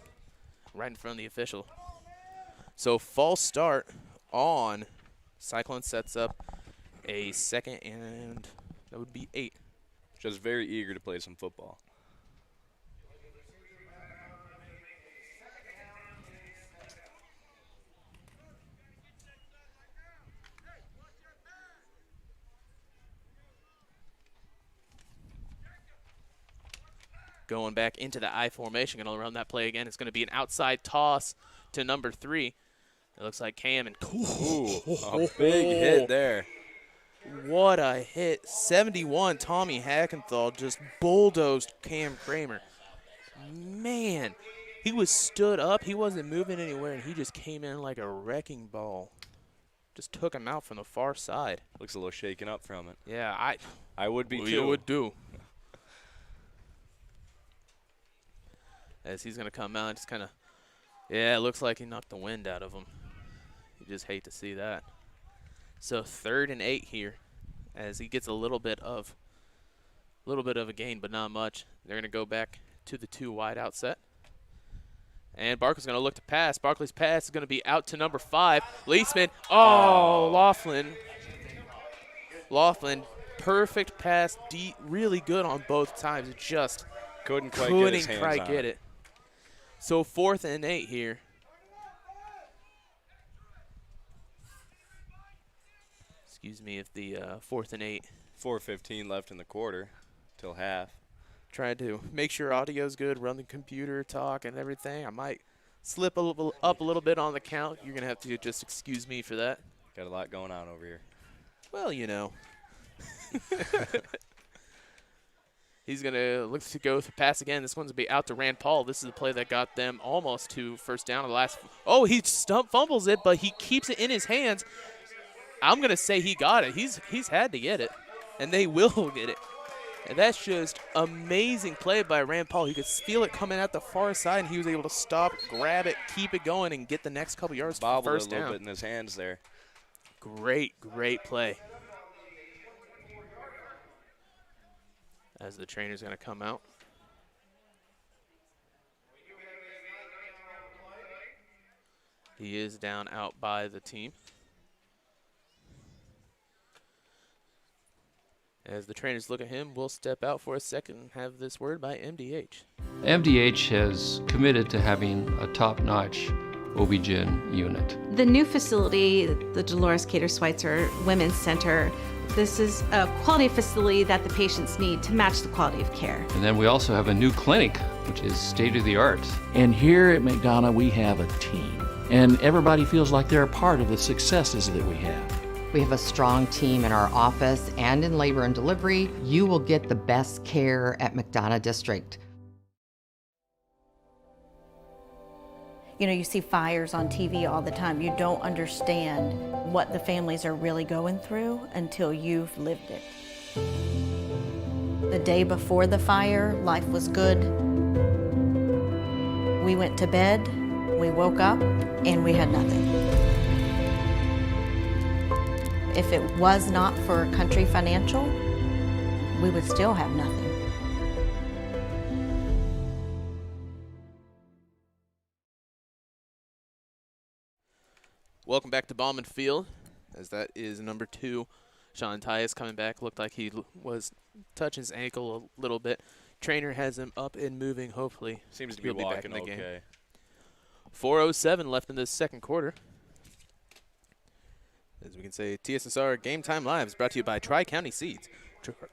right in front of the official. So false start on Cyclone sets up a 2nd and that would be 8. Just very eager to play some football. Going back into the I formation, going to run that play again. It's going to be an outside toss to number 3. It looks like Cam and a big hit there. What a hit. 71, Tommy Hackenthal just bulldozed Cam Kramer. Man, he was stood up. He wasn't moving anywhere, and he just came in like a wrecking ball. Just took him out from the far side. Looks a little shaken up from it. Yeah, I would be too. You would do. As he's going to come out and just kind of, yeah, it looks like he knocked the wind out of him. You just hate to see that. So 3rd and 8 here, as he gets a little bit of a gain, but not much. They're going to go back to the 2 wide out set. And Barkley's going to look to pass. Barkley's pass is going to be out to number 5. Leisman, Laughlin, perfect pass, deep, really good on both times. It just couldn't quite get it. So 4th and 8 here. Excuse me if the 4th and 8. 4:15 left in the quarter till half. Trying to make sure audio's good, run the computer, talk, and everything. I might slip up a little bit on the count. You're going to have to just excuse me for that. Got a lot going on over here. Well, you know. He's going to look to go to pass again. This one's going to be out to Rand Paul. This is the play that got them almost to first down. Oh, he fumbles it, but he keeps it in his hands. I'm going to say he got it. He's had to get it, and they will get it. And that's just amazing play by Rand Paul. He could feel it coming out the far side, and he was able to stop, grab it, keep it going, and get the next couple yards for first down. Bobbled a little bit in his hands there. Great play. As the trainer's going to come out. He is down out by the team. As the trainers look at him, we'll step out for a second and have this word by MDH. MDH has committed to having a top-notch OB-GYN unit. The new facility, the Dolores Cater Schweitzer Women's Center, this is a quality facility that the patients need to match the quality of care. And then we also have a new clinic, which is state-of-the-art. And here at McDonough, we have a team. And everybody feels like they're a part of the successes that we have. We have a strong team in our office and in labor and delivery. You will get the best care at McDonough District. You know, you see fires on TV all the time. You don't understand what the families are really going through until you've lived it. The day before the fire, life was good. We went to bed, we woke up, and we had nothing. If it was not for Country Financial, we would still have nothing. Welcome back to Bauman Field, as that is number 2. Sean Tyus coming back. Looked like he was touching his ankle a little bit. Trainer has him up and moving. Hopefully, seems to be he'll be back walking in the game. okay. 4:07 left in the second quarter. As we can say, TSSR Game Time Live is brought to you by Tri-County Seeds.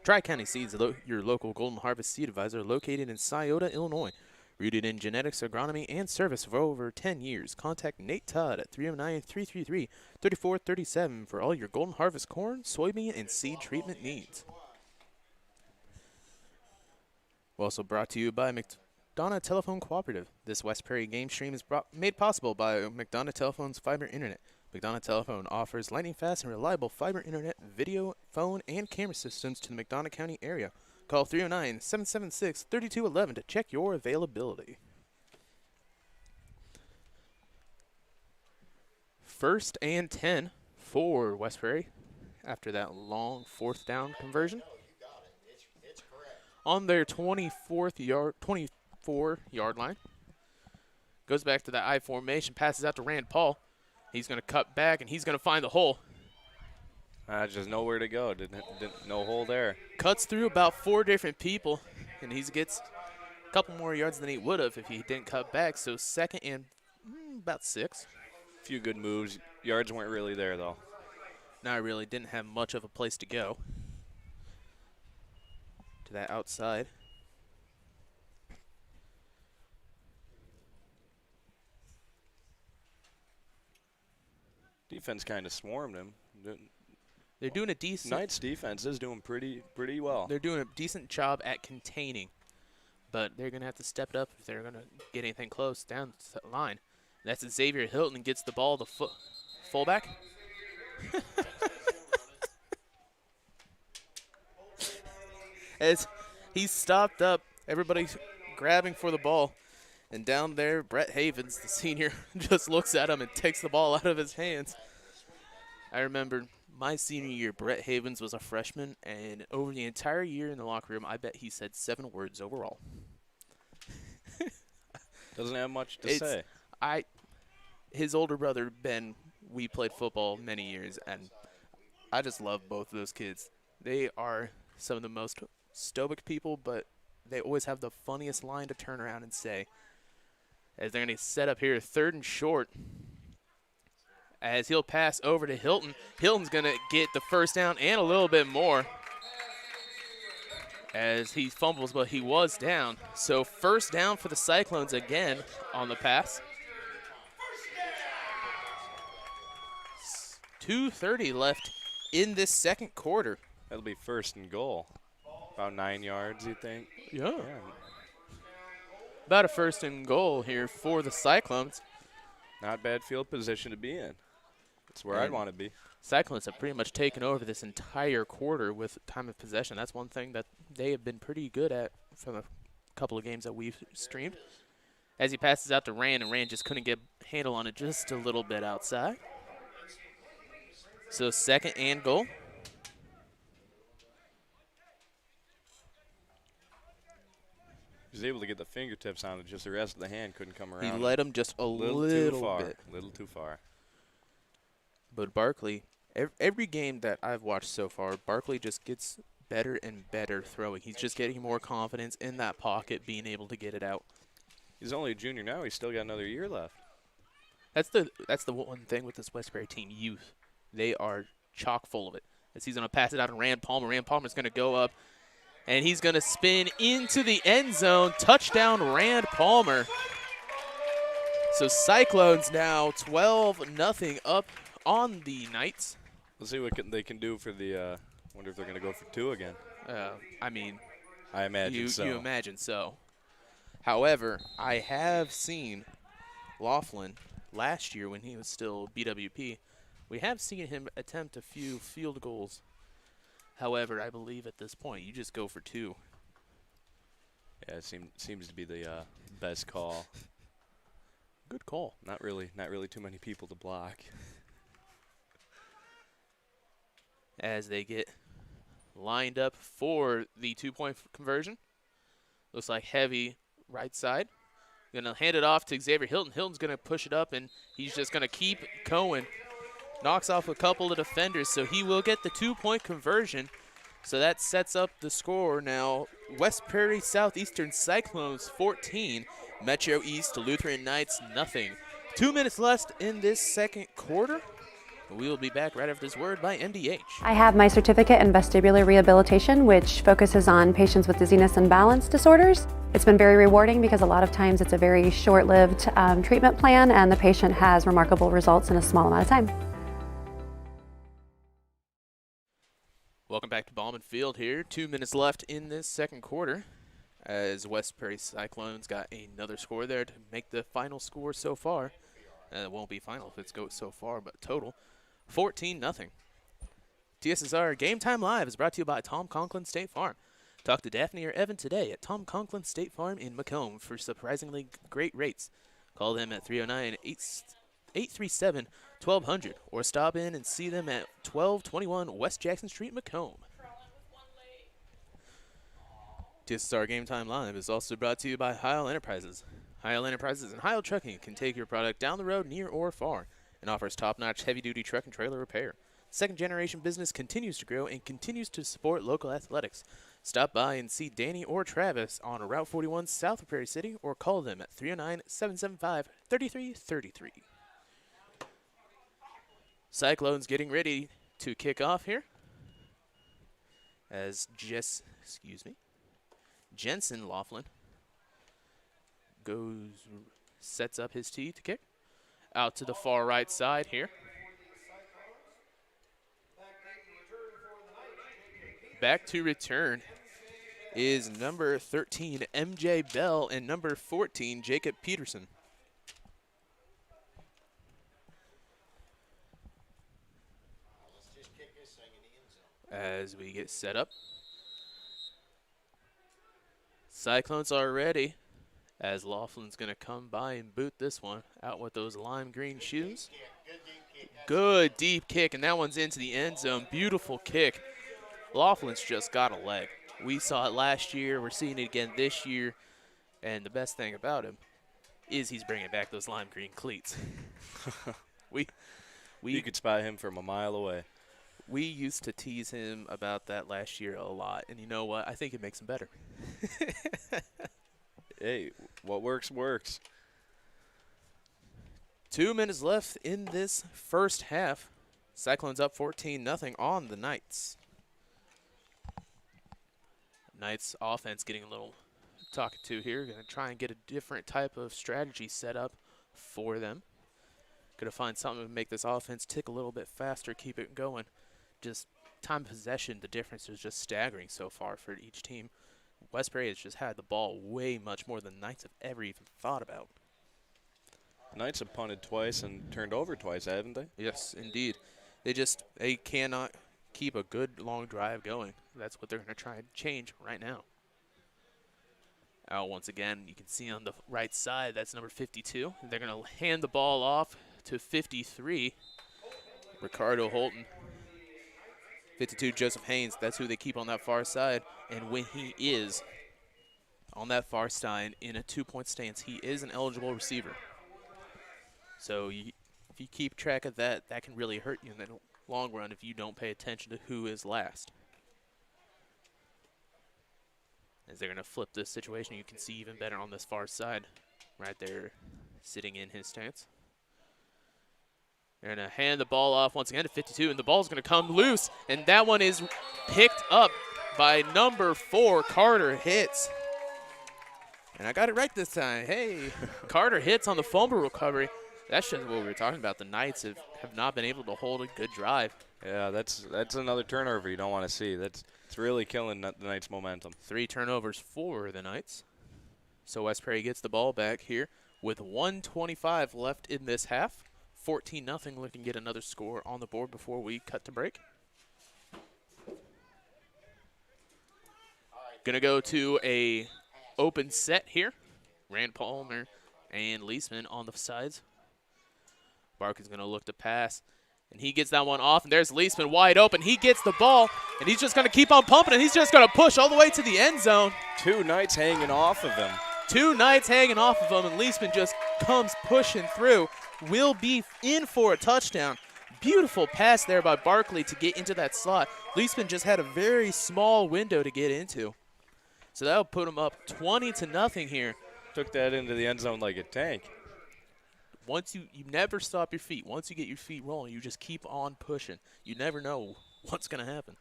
Tri-County Seeds, your local Golden Harvest seed advisor, located in Scioto, Illinois. Rooted in genetics, agronomy, and service for over 10 years. Contact Nate Todd at 309-333-3437 for all your Golden Harvest corn, soybean, and seed treatment needs. We're also brought to you by McDonough Telephone Cooperative. This West Prairie game stream is made possible by McDonough Telephone's fiber internet. McDonough Telephone offers lightning-fast and reliable fiber internet, video, phone, and camera systems to the McDonough County area. Call 309-776-3211 to check your availability. First and 10 for West Prairie after that long 4th down conversion. On their 24-yard line. Goes back to that I formation, passes out to Rand Paul. He's going to cut back, and he's going to find the hole. Just nowhere to go. No hole there. Cuts through about 4 different people, and he gets a couple more yards than he would have if he didn't cut back. So second and about 6. A few good moves. Yards weren't really there, though. Not really. Didn't have much of a place to go. To that outside. Defense kind of swarmed him. They're doing a decent. Knight's defense is doing pretty well. They're doing a decent job at containing, but they're going to have to step it up if they're going to get anything close down the line. That's Xavier Hilton gets the ball, the fullback. As he's stopped up, everybody's grabbing for the ball. And down there, Brett Havens, the senior, just looks at him and takes the ball out of his hands. I remember my senior year, Brett Havens was a freshman, and over the entire year in the locker room, I bet he said 7 words overall. Doesn't have much to say. His older brother, Ben, we played football many years, and I just love both of those kids. They are some of the most stoic people, but they always have the funniest line to turn around and say. As they're going to set up here 3rd and short. As he'll pass over to Hilton. Hilton's going to get the first down and a little bit more. As he fumbles, but he was down. So first down for the Cyclones again on the pass. 2:30 left in this second quarter. That'll be 1st and goal. About 9 yards, you think? Yeah. About a 1st and goal here for the Cyclones. Not bad field position to be in. That's where I'd want to be. Cyclones have pretty much taken over this entire quarter with time of possession. That's one thing that they have been pretty good at from a couple of games that we've streamed. As he passes out to Rand, and Rand just couldn't get a handle on it just a little bit outside. So 2nd and goal. He was able to get the fingertips on it, just the rest of the hand couldn't come around. He let him just a little too far. bit. A little too far. But Barkley, every game that I've watched so far, Barkley just gets better and better throwing. He's just getting more confidence in that pocket, being able to get it out. He's only a junior now. He's still got another year left. That's the one thing with this West Prairie team, youth. They are chock full of it. As he's going to pass it out to Rand Palmer. Rand Palmer's going to go up. And he's going to spin into the end zone. Touchdown, Rand Palmer. So Cyclones now 12-0 up on the Knights. Let's see what they can do for the. Wonder if they're going to go for 2 again. I mean, I imagine so. You imagine so. However, I have seen Laughlin last year when he was still BWP. We have seen him attempt a few field goals. However, I believe at this point you just go for 2. Yeah, it seems to be the best call. Good call. Not really too many people to block. As they get lined up for the 2-point conversion. Looks like heavy right side. Gonna hand it off to Xavier Hilton. Hilton's gonna push it up, and he's just gonna keep going. Knocks off a couple of defenders, so he will get the 2-point conversion. So that sets up the score now. West Prairie Southeastern Cyclones 14, Metro East Lutheran Knights nothing. 2 minutes left in this second quarter. We will be back right after this word by MDH. I have my certificate in vestibular rehabilitation, which focuses on patients with dizziness and balance disorders. It's been very rewarding because a lot of times it's a very short-lived treatment plan, and the patient has remarkable results in a small amount of time. Welcome back to Ballman Field here. 2 minutes left in this second quarter as West Prairie Cyclones got another score there to make the final score so far. It won't be final if it goes so far, but total 14-0. TSSR Game Time Live is brought to you by Tom Conklin State Farm. Talk to Daphne or Evan today at Tom Conklin State Farm in Macomb for surprisingly great rates. Call them at 309-837-1200 or stop in and see them at 1221 West Jackson Street, Macomb. TSSR Game Time Live is also brought to you by Heil Enterprises. Heil Enterprises and Heil Trucking can take your product down the road near or far and offers top-notch heavy-duty truck and trailer repair. Second-generation business continues to grow and continues to support local athletics. Stop by and see Danny or Travis on Route 41 south of Prairie City or call them at 309-775-3333. Cyclones getting ready to kick off here as Jensen Laughlin sets up his tee to kick. Out to the far right side here. Back to return is number 13, MJ Bell, and number 14, Jacob Peterson. As we get set up. Cyclones are ready. As Laughlin's going to come by and boot this one out with those lime green shoes. Good deep kick, and that one's into the end zone. Beautiful kick. Laughlin's just got a leg. We saw it last year. We're seeing it again this year. And the best thing about him is he's bringing back those lime green cleats. You could spot him from a mile away. We used to tease him about that last year a lot. And you know what? I think it makes him better. Hey, what works, works. 2 minutes left in this first half. Cyclones up 14-0 on the Knights. Knights offense getting a little talked to here. Going to try and get a different type of strategy set up for them. Going to find something to make this offense tick a little bit faster, keep it going. Just time possession, the difference is just staggering so far for each team. West Prairie has just had the ball way much more than Knights have ever even thought about. Knights have punted twice and turned over twice, haven't they? Yes, indeed. They cannot keep a good long drive going. That's what they're going to try and change right now. Out once again, you can see on the right side, that's number 52. They're going to hand the ball off to 53, Ricardo Holton. 52, Joseph Haynes, that's who they keep on that far side. And when he is on that far side in a two-point stance, he is an eligible receiver. So if you keep track of that, that can really hurt you in the long run if you don't pay attention to who is last. As they're going to flip this situation, you can see even better on this far side, right there, sitting in his stance. They're going to hand the ball off once again to 52, and the ball's going to come loose, and that one is picked up by number 4, Carter Hitz. And I got it right this time. Hey, Carter Hitz on the fumble recovery. That's just what we were talking about. The Knights have not been able to hold a good drive. Yeah, that's another turnover you don't want to see. It's really killing the Knights' momentum. 3 turnovers for the Knights. So West Prairie gets the ball back here with 1:25 left in this half. 14-0, looking to get another score on the board before we cut to break. Gonna go to a open set here. Rand Palmer and Leisman on the sides. Barker's gonna look to pass, and he gets that one off, and there's Leisman wide open. He gets the ball, and he's just gonna keep on pumping, and he's just gonna push all the way to the end zone. 2 Knights hanging off of him. 2 Knights hanging off of him, and Leisman just comes pushing through. Will be in for a touchdown. Beautiful pass there by Barkley to get into that slot. Leisman just had a very small window to get into. So that'll put him up 20-0 here. Took that into the end zone like a tank. Once you never stop your feet. Once you get your feet rolling, you just keep on pushing. You never know what's going to happen.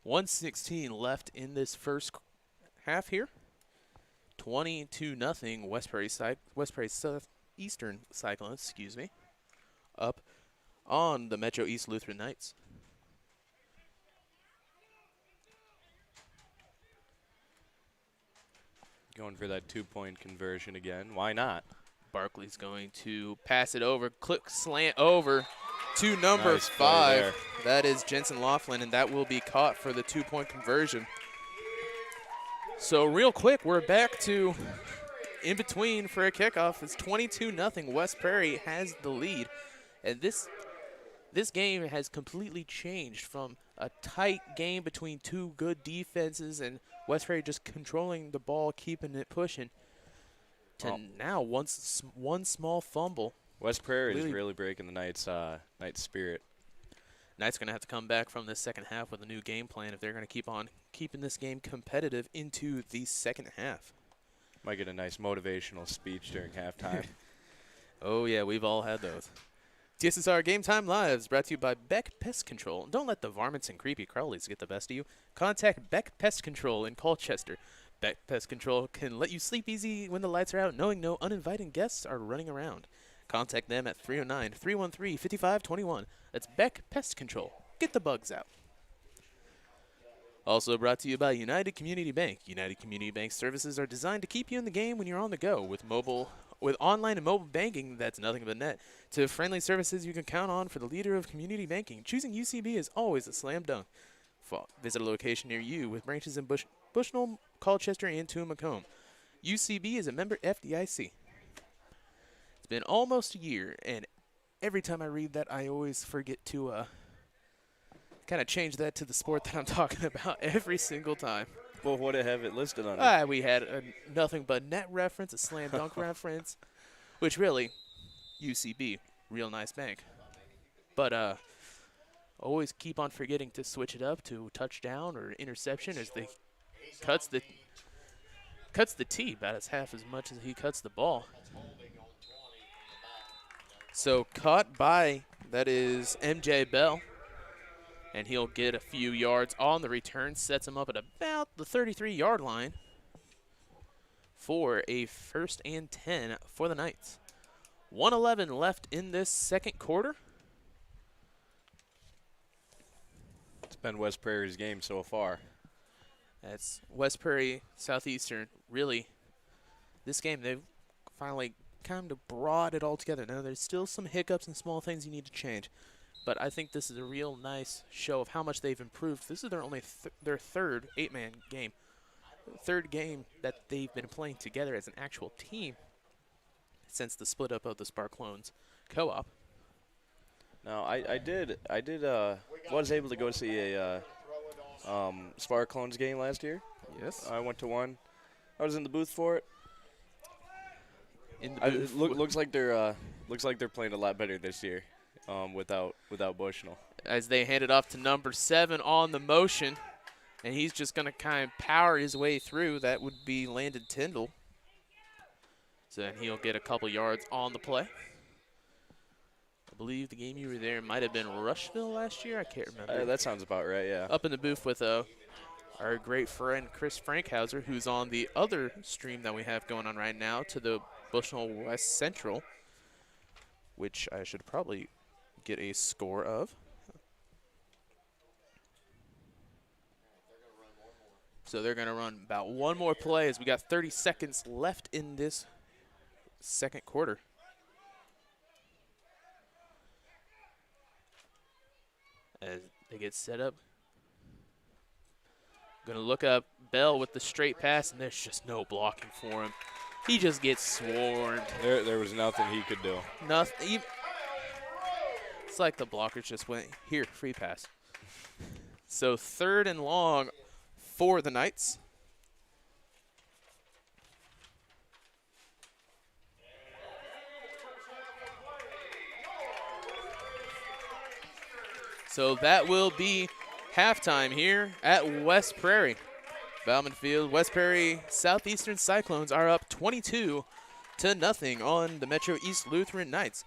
1:16 left in this first half here. 22-0 West Prairie Southeastern Cyclones, up on the Metro East Lutheran Knights. Going for that 2-point conversion again. Why not? Barkley's going to pass it over, click slant over to number Nice 5. That is Jensen Laughlin, and that will be caught for the 2-point conversion. So real quick, we're back to in between for a kickoff. It's 22-0. West Prairie has the lead, and this game has completely changed from a tight game between 2 good defenses and West Prairie just controlling the ball, keeping it pushing, to now one small fumble. West Prairie is really breaking the Knights' spirit. Knights going to have to come back from this second half with a new game plan if they're going to keep on keeping this game competitive into the second half. Might get a nice motivational speech during halftime. Oh, yeah, we've all had those. TSSR Game Time Live is brought to you by Beck Pest Control. Don't let the varmints and creepy crawlies get the best of you. Contact Beck Pest Control in Colchester. Beck Pest Control can let you sleep easy when the lights are out, knowing no uninvited guests are running around. Contact them at 309-313-5521. That's Beck Pest Control. Get the bugs out. Also brought to you by United Community Bank. United Community Bank services are designed to keep you in the game when you're on the go. With online and mobile banking, that's nothing but net. To friendly services you can count on for the leader of community banking. Choosing UCB is always a slam dunk. Visit a location near you with branches in Bushnell, Colchester, and Macomb. UCB is a member FDIC. It's been almost a year, and every time I read that, I always forget to kind of change that to the sport that I'm talking about every single time. Well, what do you have it listed on? We had nothing but net reference, a slam dunk reference, which really, UCB, real nice bank. But always keep on forgetting to switch it up to touchdown or interception as they cuts the tee about as half as much as he cuts the ball. So caught by, that is MJ Bell. And he'll get a few yards on the return, sets him up at about the 33-yard line for a 1st and 10 for the Knights. 1:11 left in this second quarter. It's been West Prairie's game so far. That's West Prairie Southeastern. Really, this game, they've finally kind of brought it all together. Now, there's still some hiccups and small things you need to change. But I think this is a real nice show of how much they've improved. This is their only their third 8-man game. Third game that they've been playing together as an actual team since the split up of the Sparklones co-op. No, I was able to go see a Sparklones game last year. Yes. I went to one. I was in the booth for it. In the booth. Looks like they're playing a lot better this year. Without Bushnell. As they hand it off to number 7 on the motion, and he's just going to kind of power his way through. That would be Landon Tyndall. So then he'll get a couple yards on the play. I believe the game you were there might have been Rushville last year. I can't remember. That sounds about right, yeah. Up in the booth with our great friend Chris Frankhauser, who's on the other stream that we have going on right now to the Bushnell West Central. which I should probably get a score of. So they're going to run about one more play as we got 30 seconds left in this second quarter. As they get set up. Going to look up Bell with the straight pass, and there's just no blocking for him. He just gets swarmed. There was nothing he could do. Nothing. It's like the blockers just went, here, free pass. So 3rd and long for the Knights. So that will be halftime here at West Prairie. Bauman Field, West Prairie Southeastern Cyclones are up 22-0 on the Metro East Lutheran Knights.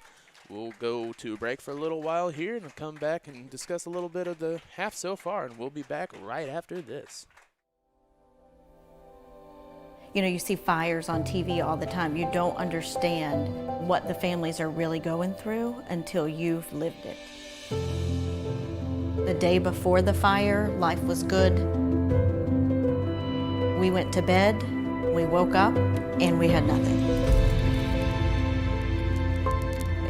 We'll go to break for a little while here and come back and discuss a little bit of the half so far, and we'll be back right after this. You know, you see fires on TV all the time. You don't understand what the families are really going through until you've lived it. The day before the fire, life was good. We went to bed, we woke up, and we had nothing.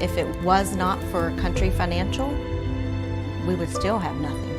If it was not for Country Financial, we would still have nothing.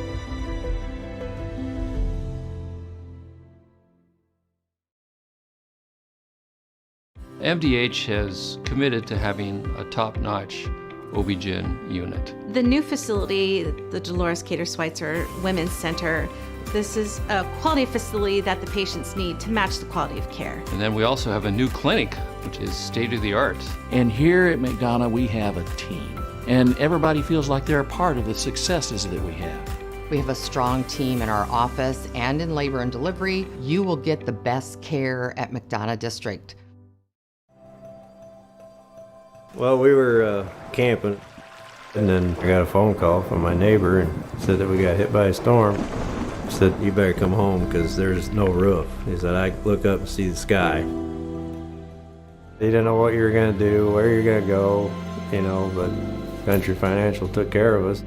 MDH has committed to having a top-notch OB-GYN unit. The new facility, the Dolores Cater Schweitzer Women's Center, this is a quality facility that the patients need to match the quality of care. And then we also have a new clinic, which is state-of-the-art. And here at McDonough, we have a team. And everybody feels like they're a part of the successes that we have. We have a strong team in our office and in labor and delivery. You will get the best care at McDonough District. Well, we were camping, and then I got a phone call from my neighbor and said that we got hit by a storm. He said, you better come home because there's no roof. He said, I look up and see the sky. He didn't know what you were going to do, where you're going to go, you know, but Country Financial took care of us.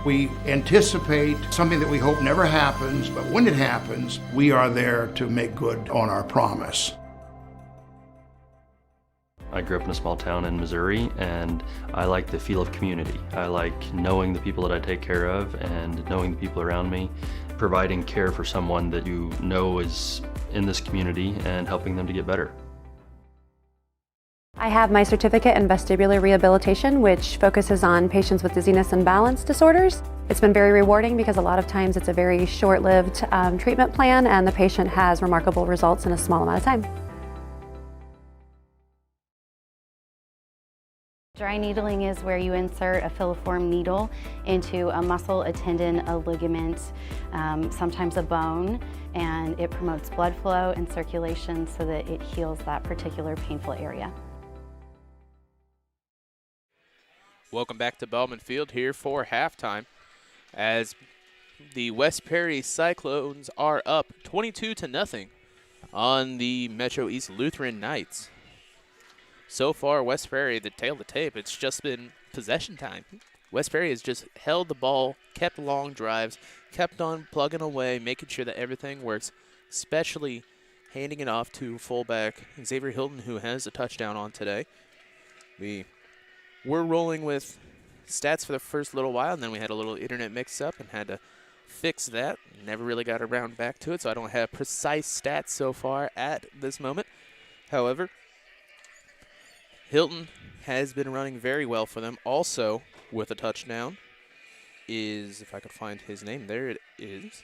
We anticipate something that we hope never happens, but when it happens, we are there to make good on our promise. I grew up in a small town in Missouri, and I like the feel of community. I like knowing the people that I take care of and knowing the people around me, providing care for someone that you know is in this community and helping them to get better. I have my certificate in vestibular rehabilitation, which focuses on patients with dizziness and balance disorders. It's been very rewarding because a lot of times it's a very short-lived treatment plan, and the patient has remarkable results in a small amount of time. Dry needling is where you insert a filiform needle into a muscle, a tendon, a ligament, sometimes a bone, and it promotes blood flow and circulation so that it heals that particular painful area. Welcome back to Bauman Field here for halftime as the West Prairie Cyclones are up 22-0 on the Metro East Lutheran Knights. So far, West Prairie, the tail of the tape, it's just been possession time. West Prairie has just held the ball, kept long drives, kept on plugging away, making sure that everything works, especially handing it off to fullback Xavier Hilton, who has a touchdown on today. We're rolling with stats for the first little while, and then we had a little internet mix-up and had to fix that. Never really got around back to it, so I don't have precise stats so far at this moment. However, Hilton has been running very well for them. Also, with a touchdown is, if I could find his name, there it is,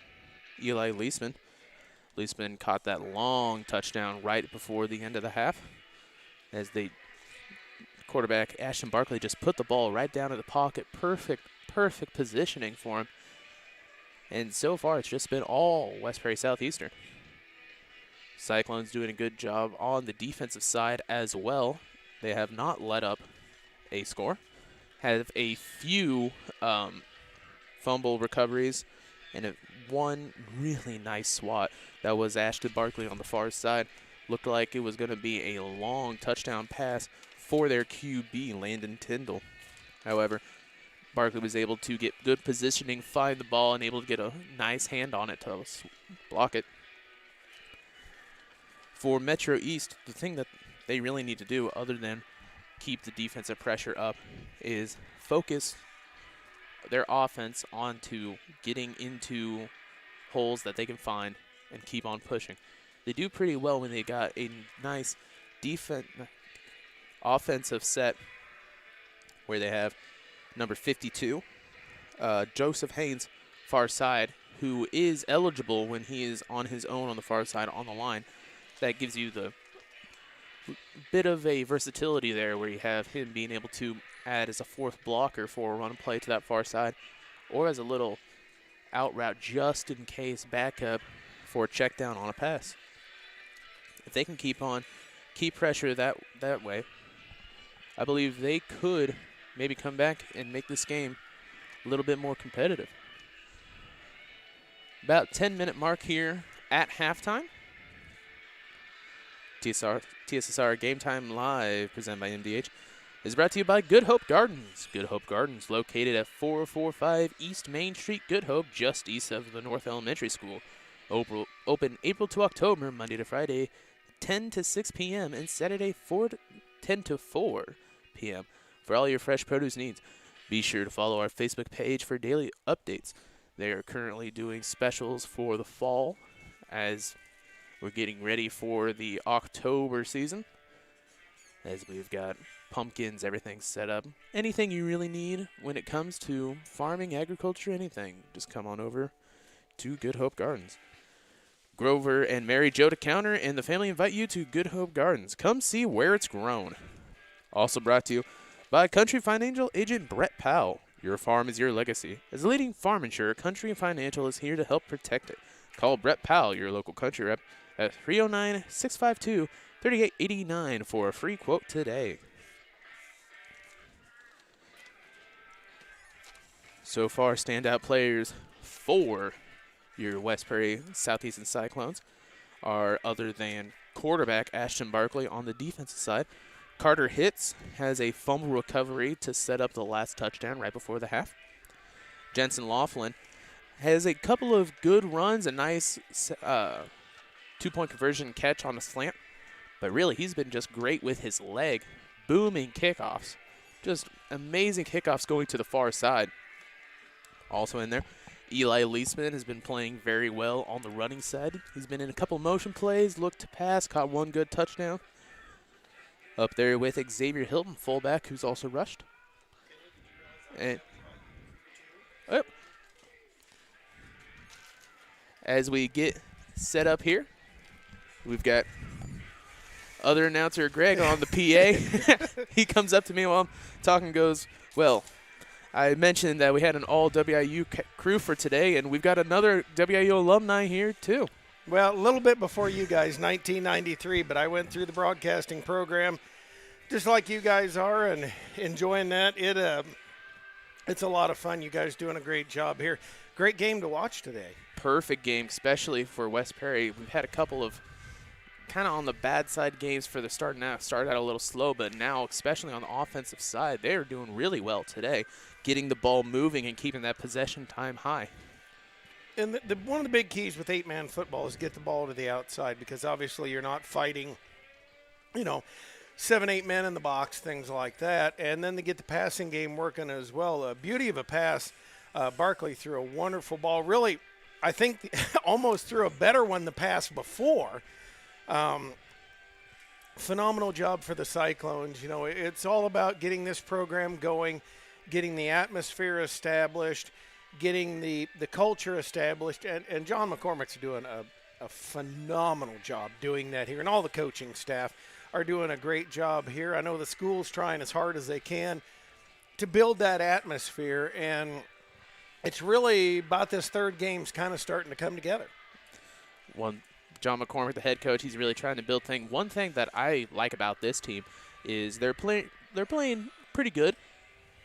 Eli Leisman. Leisman caught that long touchdown right before the end of the half as the quarterback, Ashton Barkley, just put the ball right down in the pocket. Perfect positioning for him. And so far, it's just been all West Prairie Southeastern. Cyclones doing a good job on the defensive side as well. They have not let up a score. Have a few fumble recoveries and one really nice swat. That was Ashton Barkley on the far side. Looked like it was going to be a long touchdown pass for their QB, Landon Tyndall. However, Barkley was able to get good positioning, find the ball, and able to get a nice hand on it to block it. For Metro East, the thing that they really need to do, other than keep the defensive pressure up, is focus their offense onto getting into holes that they can find and keep on pushing. They do pretty well when they got a nice offensive set where they have number 52, Joseph Haynes, far side, who is eligible when he is on his own on the far side on the line. That gives you the bit of a versatility there where you have him being able to add as a fourth blocker for a run play to that far side, or as a little out route just in case backup for a check down on a pass. If they can keep pressure that way, I believe they could maybe come back and make this game a little bit more competitive. About 10-minute mark here at halftime. TSSR Game Time Live, presented by MDH, is brought to you by Good Hope Gardens. Good Hope Gardens, located at 445 East Main Street, Good Hope, just east of the North Elementary School. Open April to October, Monday to Friday, 10 to 6 p.m., and Saturday 10 to 4 p.m. for all your fresh produce needs. Be sure to follow our Facebook page for daily updates. They are currently doing specials for the fall as we're getting ready for the October season, as we've got pumpkins, everything set up. Anything you really need when it comes to farming, agriculture, anything, just come on over to Good Hope Gardens. Grover and Mary Jo DeCounter and the family invite you to Good Hope Gardens. Come see where it's grown. Also brought to you by Country Financial agent Brett Powell. Your farm is your legacy. As a leading farm insurer, Country Financial is here to help protect it. Call Brett Powell, your local country rep, at 309-652-3889 for a free quote today. So far, standout players for your West Prairie Southeastern Cyclones are, other than quarterback Ashton Barkley on the defensive side, Carter Hitz has a fumble recovery to set up the last touchdown right before the half. Jensen Laughlin has a couple of good runs, a nice two-point conversion catch on a slant. But really, he's been just great with his leg. Booming kickoffs. Just amazing kickoffs going to the far side. Also in there, Eli Leisman has been playing very well on the running side. He's been in a couple motion plays, looked to pass, caught one good touchdown. Up there with Xavier Hilton, fullback, who's also rushed. And as we get set up here, we've got other announcer Greg on the PA. He comes up to me while I'm talking and goes, well, I mentioned that we had an all WIU crew for today, and we've got another WIU alumni here too. Well, a little bit before you guys, 1993, but I went through the broadcasting program just like you guys are and enjoying that. It's a lot of fun. You guys doing a great job here. Great game to watch today. Perfect game, especially for West Prairie. We've had a couple of kind of on the bad side games for the start now. Started out a little slow, but now, especially on the offensive side, they're doing really well today, getting the ball moving and keeping that possession time high. And one of the big keys with 8-man football is get the ball to the outside, because obviously you're not fighting, 7-8 men in the box, things like that. And then to get the passing game working as well. Beauty of a pass. Barkley threw a wonderful ball. Really, I think almost threw a better one the pass before. Phenomenal job for the Cyclones. It's all about getting this program going, getting the atmosphere established, getting the culture established, and John McCormick's doing a phenomenal job doing that here, and all the coaching staff are doing a great job here. I know the school's trying as hard as they can to build that atmosphere, and it's really about this third game's kind of starting to come together. John McCormick, the head coach, he's really trying to build things. One thing that I like about this team is they're playing pretty good,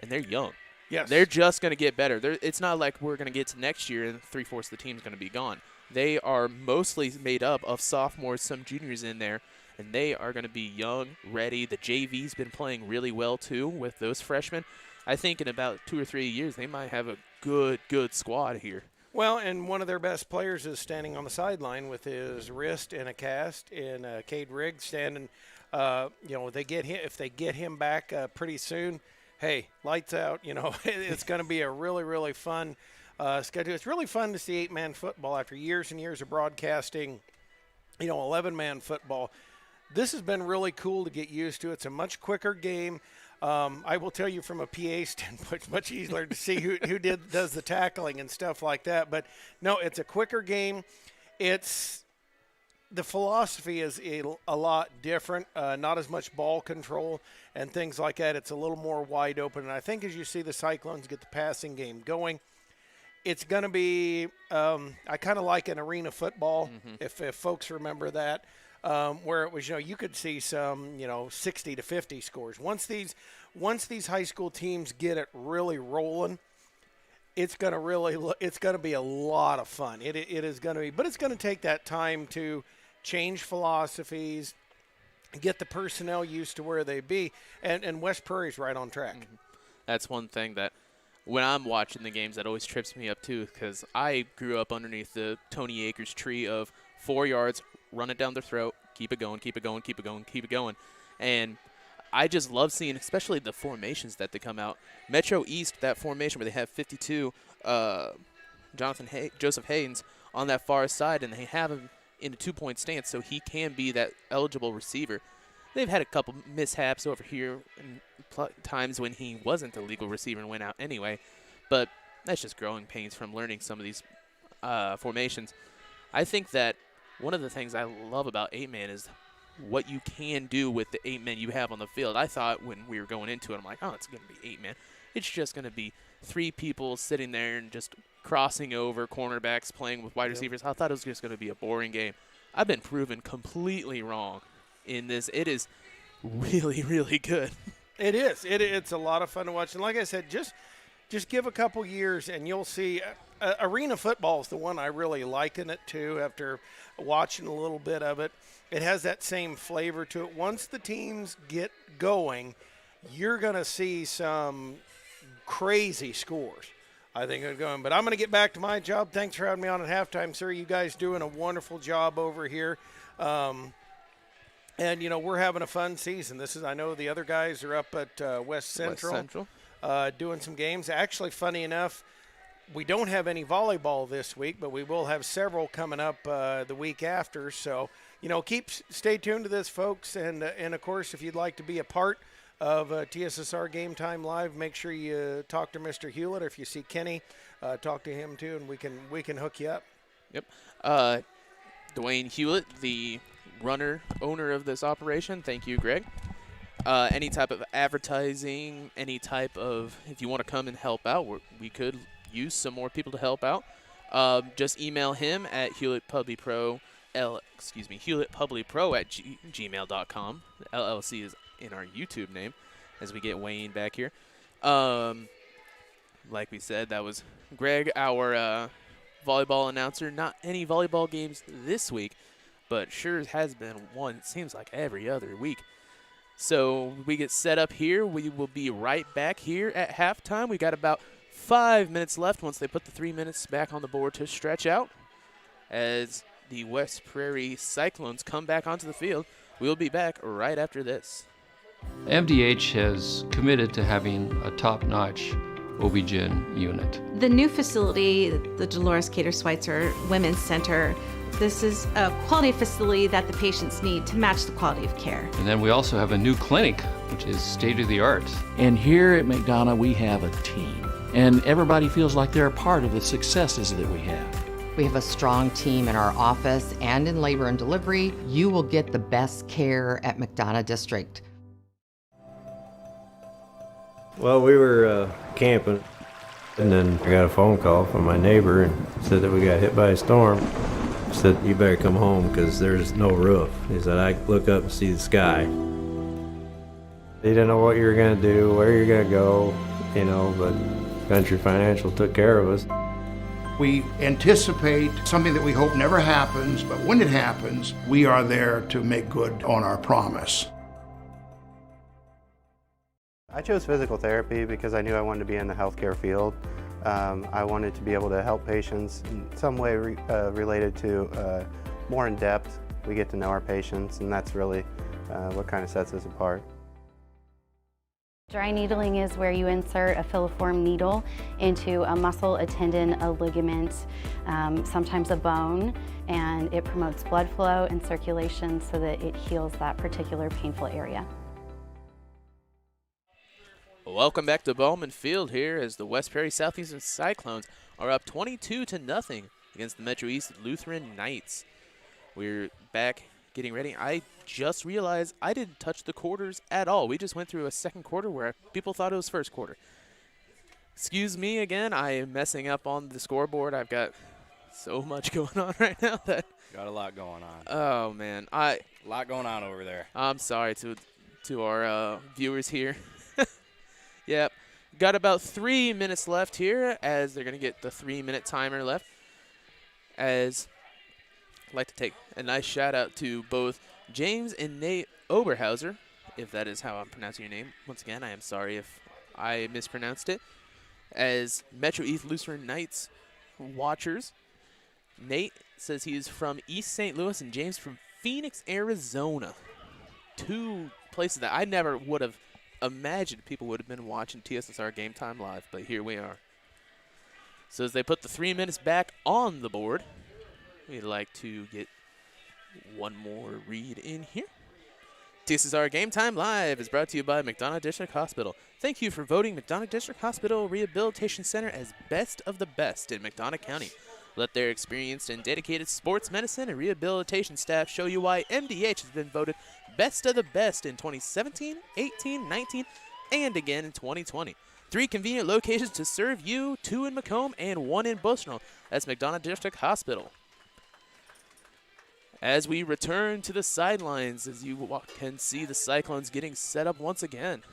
and they're young. Yes. They're just going to get better. It's not like we're going to get to next year and 3/4 of the team's going to be gone. They are mostly made up of sophomores, some juniors in there, and they are going to be young, ready. The JV's been playing really well, too, with those freshmen. I think in about 2 or 3 years, they might have a good squad here. Well, and one of their best players is standing on the sideline with his wrist in a cast, and Cade Riggs standing. They get him, if they get him back pretty soon, hey, lights out. It's going to be a really fun schedule. It's really fun to see 8-man football after years and years of broadcasting. 11-man football. This has been really cool to get used to. It's a much quicker game. I will tell you from a PA standpoint, it's much easier to see who does the tackling and stuff like that. But no, it's a quicker game. The philosophy is a lot different, not as much ball control and things like that. It's a little more wide open. And I think as you see the Cyclones get the passing game going, it's going to be I kind of like an arena football, if folks remember that, where it was, you could see some, 60 to 50 scores. Once these high school teams get it really rolling, it's going to be a lot of fun. It is going to be, but it's going to take that time to change philosophies, get the personnel used to where they be, and West Prairie's right on track. That's one thing that when I'm watching the games that always trips me up too, because I grew up underneath the Tony Akers tree of 4 yards, run it down their throat, keep it going, keep it going, keep it going, keep it going. And I just love seeing, especially the formations that they come out. Metro East, that formation where they have 52, Joseph Haynes on that far side, and they have him in a 2-point stance, so he can be that eligible receiver. They've had a couple mishaps over here in times when he wasn't the legal receiver and went out anyway, but that's just growing pains from learning some of these formations. I think that one of the things I love about 8-man is what you can do with the 8-men you have on the field. I thought when we were going into it, I'm like, oh, it's going to be 8-man. It's just going to be 3 people sitting there and just crossing over cornerbacks playing with wide receivers. I thought it was just going to be a boring game. I've been proven completely wrong in this. It is really good. It is. It's a lot of fun to watch. And like I said, just give a couple years and you'll see. Arena football is the one I really liken it to after watching a little bit of it. It has that same flavor to it. Once the teams get going, you're going to see some crazy scores. I think it's going. But I'm going to get back to my job. Thanks for having me on at halftime, sir. You guys doing a wonderful job over here. And, we're having a fun season. I know the other guys are up at West Central. Doing some games. Actually, funny enough, we don't have any volleyball this week, but we will have several coming up the week after. So, stay tuned to this, folks. And of course, if you'd like to be a part of TSSR Game Time Live, make sure you talk to Mr. Hewlett. Or if you see Kenny, talk to him too, and we can hook you up. Yep. Dwayne Hewlett, the owner of this operation. Thank you, Greg. Any type of advertising, if you want to come and help out, we could use some more people to help out. Just email him at hewlettpublipro at gmail.com. The LLC is in our YouTube name as we get Wayne back here. Like we said, that was Greg, our volleyball announcer. Not any volleyball games this week, but sure has been one, it seems like every other week. So we get set up here. We will be right back here at halftime. We got about 5 minutes left once they put the 3 minutes back on the board to stretch out. As the West Prairie Cyclones come back onto the field, we'll be back right after this. MDH has committed to having a top-notch OB-GYN unit. The new facility, the Dolores Cater Schweitzer Women's Center, this is a quality facility that the patients need to match the quality of care. And then we also have a new clinic, which is state-of-the-art. And here at McDonough, we have a team. And everybody feels like they're a part of the successes that we have. We have a strong team in our office and in labor and delivery. You will get the best care at McDonough District. Well, we were camping, and then I got a phone call from my neighbor and said that we got hit by a storm. He said, you better come home because there's no roof. He said, I look up and see the sky. He didn't know what you were going to do, where you're going to go, but Country Financial took care of us. We anticipate something that we hope never happens, but when it happens, we are there to make good on our promise. I chose physical therapy because I knew I wanted to be in the healthcare field. I wanted to be able to help patients in some way related to more in depth. We get to know our patients, and that's really what kind of sets us apart. Dry needling is where you insert a filiform needle into a muscle, a tendon, a ligament, sometimes a bone, and it promotes blood flow and circulation so that it heals that particular painful area. Welcome back to Bowman Field here as the West Prairie Southeastern Cyclones are up 22-0 against the Metro East Lutheran Knights. We're back getting ready. I just realized I didn't touch the quarters at all. We just went through a second quarter where people thought it was first quarter. Excuse me again. I am messing up on the scoreboard. I've got so much going on right now that Got a lot going on. Oh man, A lot going on over there. I'm sorry to our viewers here. Yep, got about 3 minutes left here as they're gonna get the 3-minute timer left. As I'd like to take a nice shout out to both James and Nate Oberhauser, if that is how I'm pronouncing your name. Once again, I am sorry if I mispronounced it. As Metro East Lutheran Knights watchers, Nate says he is from East St. Louis and James from Phoenix, Arizona. Two places that I never would have imagined people would have been watching TSSR Game Time Live, but here we are. So as they put the 3 minutes back on the board, we'd like to get one more read in here. TSSR Game Time Live is brought to you by McDonough District Hospital. Thank you for voting McDonough District Hospital Rehabilitation Center as best of the best in McDonough County. Let their experienced and dedicated sports medicine and rehabilitation staff show you why MDH has been voted best of the best in 2017, 18, 19, and again in 2020. 3 convenient locations to serve you, 2 in Macomb and 1 in Bushnell. That's McDonough District Hospital. As we return to the sidelines, as you can see the Cyclones getting set up once again.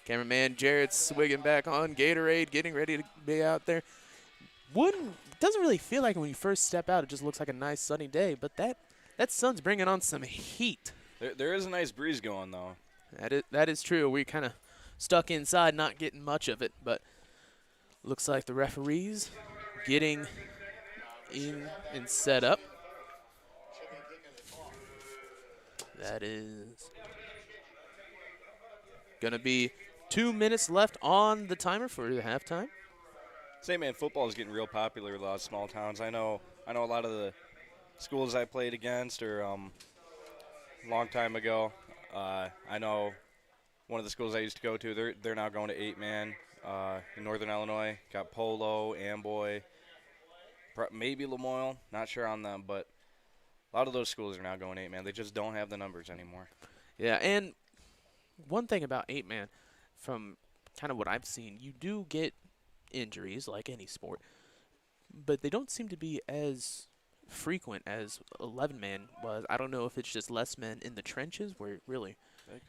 Cameraman Jared swigging back on Gatorade, getting ready to be out there. Doesn't really feel like when you first step out, it just looks like a nice sunny day, but that sun's bringing on some heat. There is a nice breeze going, though. That is true. We're kind of stuck inside, not getting much of it, but looks like the referees getting in and set up. That is going to be 2 minutes left on the timer for the halftime. Say, man, football is getting real popular with a lot of small towns. I know a lot of the schools I played against or a long time ago. I know one of the schools I used to go to, they're now going to 8-man in Northern Illinois. Got Polo, Amboy, maybe Lamoille, not sure on them, but a lot of those schools are now going 8-man. They just don't have the numbers anymore. Yeah, and one thing about 8-man, from kind of what I've seen, you do get injuries like any sport, but they don't seem to be as frequent as 11-man was. I don't know if it's just less men in the trenches where really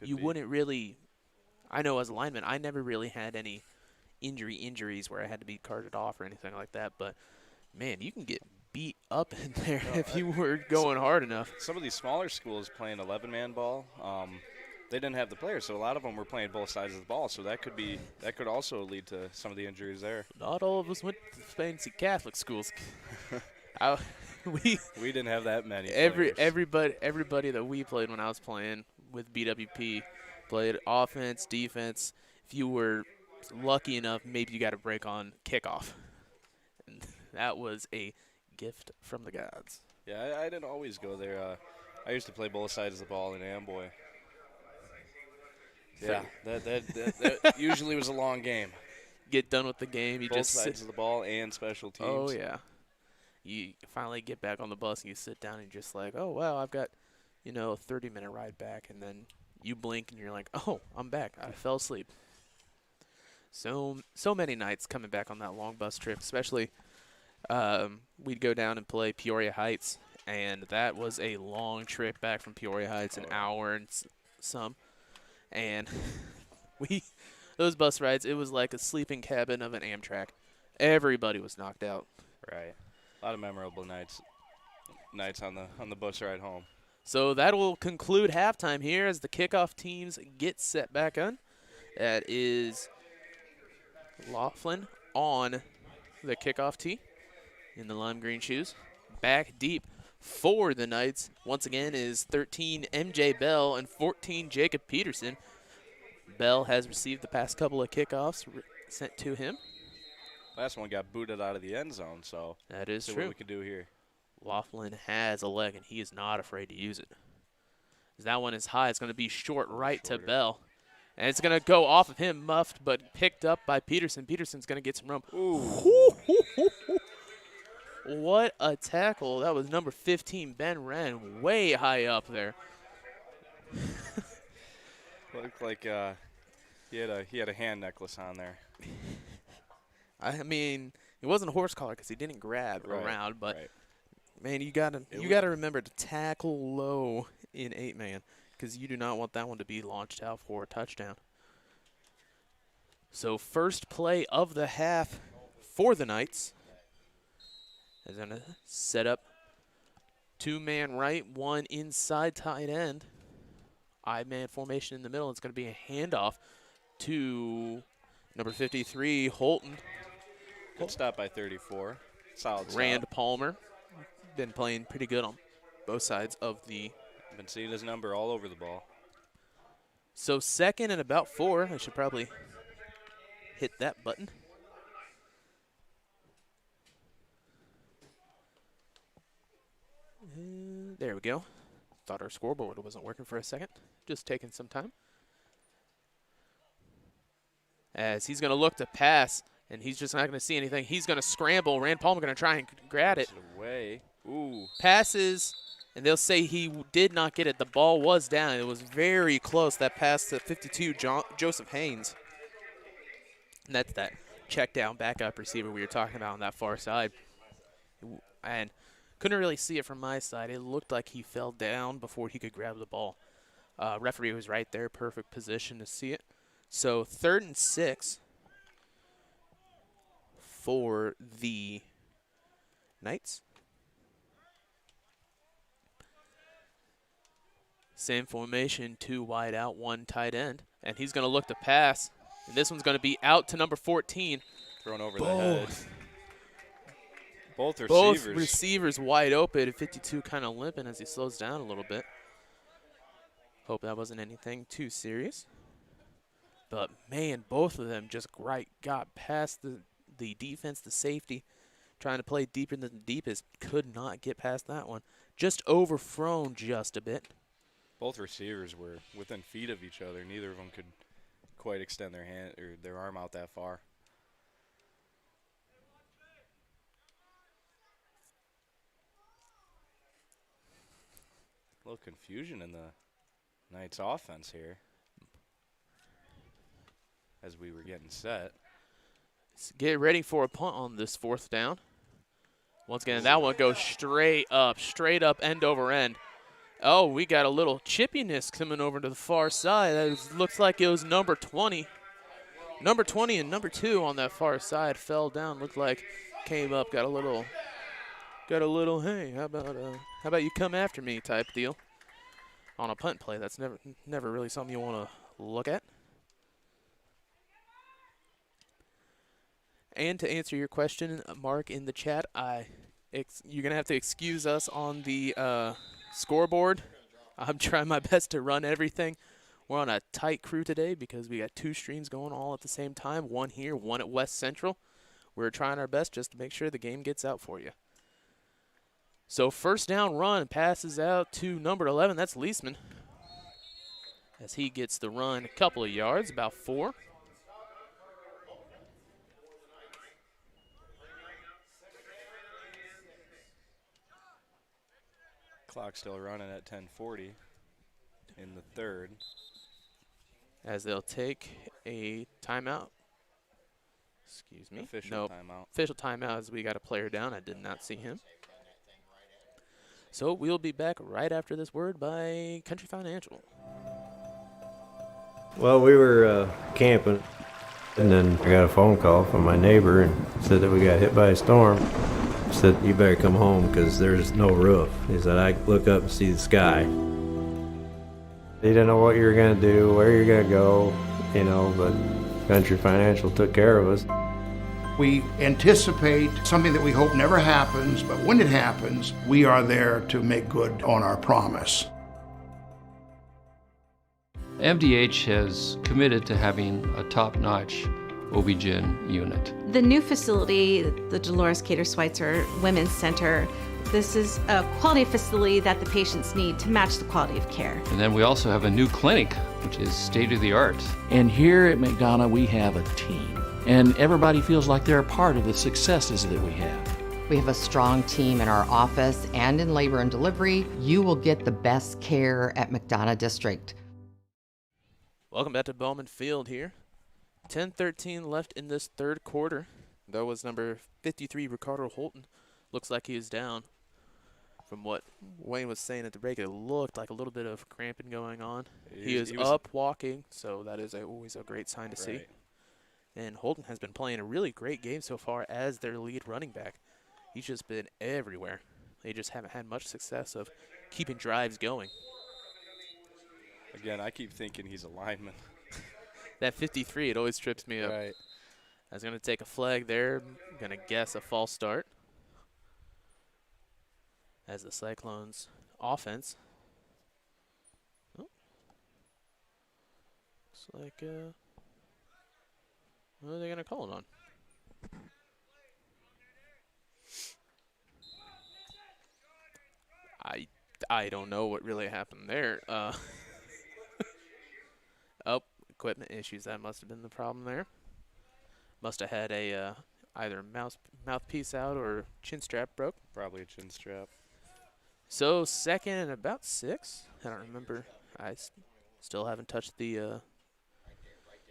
you wouldn't really. I know as a lineman, I never really had any injuries where I had to be carted off or anything like that, but man, you can get beat up in there if you were going hard enough. Some of these smaller schools playing 11-man ball, they didn't have the players, so a lot of them were playing both sides of the ball. So that could also lead to some of the injuries there. Not all of us went to fancy Catholic schools. We didn't have that many. Everybody that we played when I was playing with BWP played offense, defense. If you were lucky enough, maybe you got a break on kickoff. And that was a gift from the gods. Yeah, I didn't always go there. I used to play both sides of the ball in Amboy. Yeah, that usually was a long game. Get done with the game. You both just sides of the ball and special teams. Oh, yeah. You finally get back on the bus and you sit down and you're just like, oh, wow, I've got, a 30-minute ride back. And then you blink and you're like, oh, I'm back. I fell asleep. So many nights coming back on that long bus trip, especially we'd go down and play Peoria Heights. And that was a long trip back from Peoria Heights, an hour and some. And those bus rides, it was like a sleeping cabin of an Amtrak. Everybody was knocked out. Right. A lot of memorable nights on the bus ride home. So that will conclude halftime here as the kickoff teams get set back on. That is Laughlin on the kickoff tee in the lime green shoes. Back deep for the Knights, once again, is 13 MJ Bell and 14 Jacob Peterson. Bell has received the past couple of kickoffs sent to him. Last one got booted out of the end zone, so that is see true. What we can do here. Laughlin has a leg, and he is not afraid to use it. As that one is high, it's going to be short right to Bell. And it's going to go off of him, muffed, but picked up by Peterson. Peterson's going to get some room. Ooh. What a tackle. That was number 15, Ben Wren, way high up there. Looked like he had a hand necklace on there. I mean, it wasn't a horse collar because he didn't grab around, but man, you gotta remember to tackle low in 8-man because you do not want that one to be launched out for a touchdown. So first play of the half for the Knights. They're gonna set up 2-man right, 1 inside tight end. I-man formation in the middle. It's gonna be a handoff to number 53, Holton. Good stop by 34. Solid stop. Rand Palmer. Been playing pretty good on both sides of the. Been seeing his number all over the ball. So second and about 4. I should probably hit that button. And there we go. Thought our scoreboard wasn't working for a second. Just taking some time. As he's going to look to pass. And he's just not going to see anything. He's going to scramble. Rand Palmer going to try and grab it. Away. Ooh. Passes, and they'll say he did not get it. The ball was down. It was very close. That pass to 52, Joseph Haynes. And that's that check down backup receiver we were talking about on that far side. And couldn't really see it from my side. It looked like he fell down before he could grab the ball. Referee was right there, perfect position to see it. So 3rd and 6. For the Knights. Same formation, 2 wide out, 1 tight end. And he's going to look to pass. And this one's going to be out to number 14. Thrown over the head. Both receivers wide open. 52 kind of limping as he slows down a little bit. Hope that wasn't anything too serious. But, man, both of them just got past the defense, the safety, trying to play deeper than the deepest, could not get past that one. Just overthrown just a bit. Both receivers were within feet of each other. Neither of them could quite extend their hand or their arm out that far. A little confusion in the Knights offense here as we were getting set. Get ready for a punt on this 4th down. Once again, that one goes straight up, end over end. Oh, we got a little chippiness coming over to the far side. That looks like it was number 20. Number 20 and number 2 on that far side fell down. Looked like came up, got a little, hey, how about you come after me type deal on a punt play. That's never really something you want to look at. And to answer your question, Mark, in the chat, you're going to have to excuse us on the scoreboard. I'm trying my best to run everything. We're on a tight crew today because we got 2 streams going all at the same time, 1 here, 1 at West Central. We're trying our best just to make sure the game gets out for you. So 1st down run passes out to number 11. That's Leisman. As he gets the run a couple of yards, about 4. Clock still running at 10:40 in the 3rd. As they'll take a timeout. Excuse me. Official timeout. Official timeout as we got a player down. I did not see him. So we'll be back right after this word by Country Financial. Well, we were camping, And then I got a phone call from my neighbor and said that we got hit by a storm. Said, you better come home because there's no roof. He said, I look up and see the sky. He didn't know what you were going to do, where you're going to go, but Country Financial took care of us. We anticipate something that we hope never happens, but when it happens, we are there to make good on our promise. MDH has committed to having a top-notch OB-GYN unit. The new facility, the Dolores Cater Schweitzer Women's Center, this is a quality facility that the patients need to match the quality of care. And then we also have a new clinic, which is state-of-the-art. And here at McDonough, we have a team. And everybody feels like they're a part of the successes that we have. We have a strong team in our office and in labor and delivery. You will get the best care at McDonough District. Welcome back to Bowman Field here. 10:13 left in this third quarter. That was number 53, Ricardo Holton. Looks like he is down. From what Wayne was saying at the break, it looked like a little bit of cramping going on. He was up walking, so that is always a great sign to see. And Holton has been playing a really great game so far as their lead running back. He's just been everywhere. They just haven't had much success of keeping drives going. Again, I keep thinking he's a lineman. That 53, it always trips me up. Right. I was going to take a flag there. I'm going to guess a false start. As the Cyclones offense. Oh. Looks like, what are they going to call it on? I don't know what really happened there. Oh, equipment issues. That must have been the problem there. Must have had a either mouthpiece out or chin strap broke. Probably a chin strap. So second and about 6. I don't remember. I still haven't touched the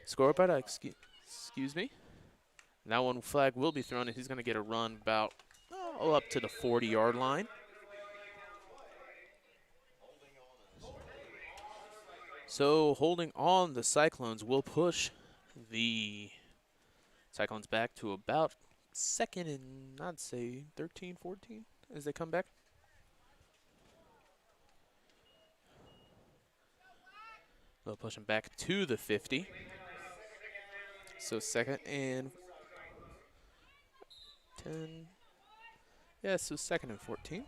scoreboard. Excuse me. That one flag will be thrown, and he's going to get a run about up to the 40-yard line. So holding on, the Cyclones will push the Cyclones back to about second and I'd say 13, 14 as they come back. They'll push them back to the 50. So second and 10. Yeah, so second and 14.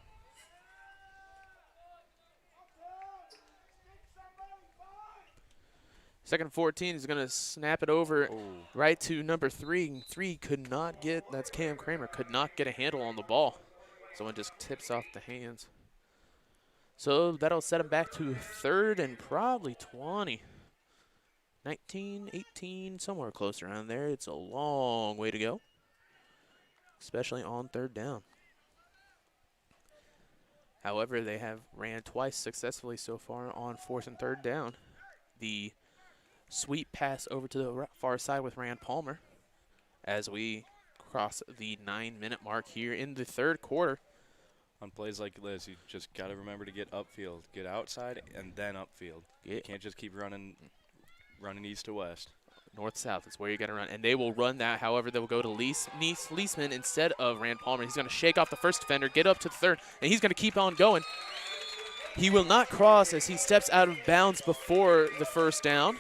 Second and 14 is going to snap it over right to number 3. 3 could not get, that's Cam Kramer, could not get a handle on the ball. So it just tips off the hands. So that'll set him back to third and probably 20. 19, 18, somewhere close around there. It's a long way to go, especially on third down. However, they have ran twice successfully so far on fourth and third down. The sweep pass over to the far side with Rand Palmer as we cross the 9-minute mark here in the third quarter. On plays like this, you just got to remember to get upfield. Get outside and then upfield. You can't just keep running east to west. North-south is where you got to run. And they will run that. However, they will go to Leisman instead of Rand Palmer. He's going to shake off the first defender, get up to the third, and he's going to keep on going. He will not cross as he steps out of bounds before the first down.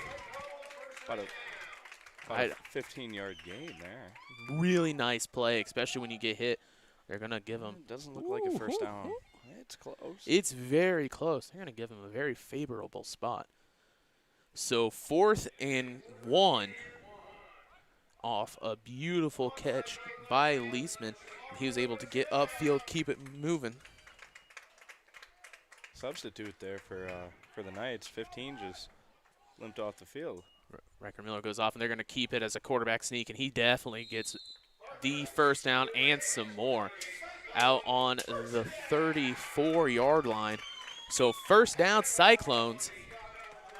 About a 15-yard gain there. Really nice play, especially when you get hit. They're going to give him. Doesn't look like a first down. It's close. It's very close. They're going to give him a very favorable spot. So 4th and 1 off a beautiful catch by Leisman. He was able to get upfield, keep it moving. Substitute there for the Knights. 15 just limped off the field. Riker Miller goes off, and they're going to keep it as a quarterback sneak, and he definitely gets the first down and some more out on the 34-yard line. So first down, Cyclones.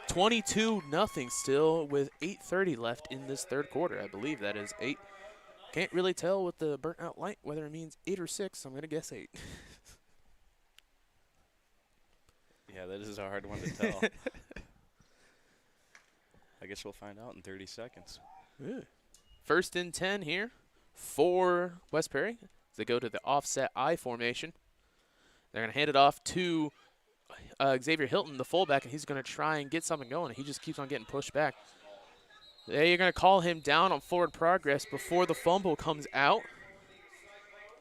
22-0 still with 8:30 left in this third quarter. I believe that is 8. Can't really tell with the burnt out light whether it means 8 or 6. I'm going to guess 8. Yeah, that is a hard one to tell. I guess we'll find out in 30 seconds. Yeah. First and 10 here for West Prairie as they go to the offset I formation. They're going to hand it off to Xavier Hilton, the fullback, and he's going to try and get something going. He just keeps on getting pushed back. They're going to call him down on forward progress before the fumble comes out.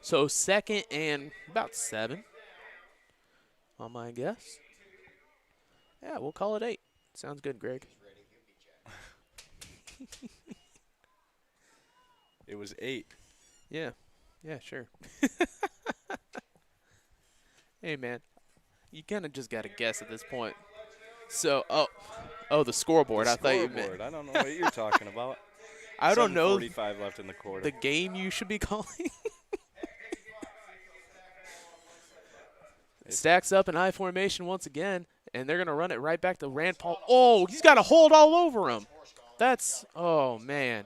So 2nd and about 7 on my guess. Yeah, we'll call it 8. Sounds good, Greg. It was 8. Yeah. Yeah, sure. Hey, man. You kind of just got to guess at this point. So, the scoreboard. I thought you meant. I don't know what you're talking about. I don't know. 45 left in the quarter. The game you should be calling. Stacks up in I formation once again, and they're going to run it right back to Rand Paul. Oh, he's got a hold all over him. Oh, man.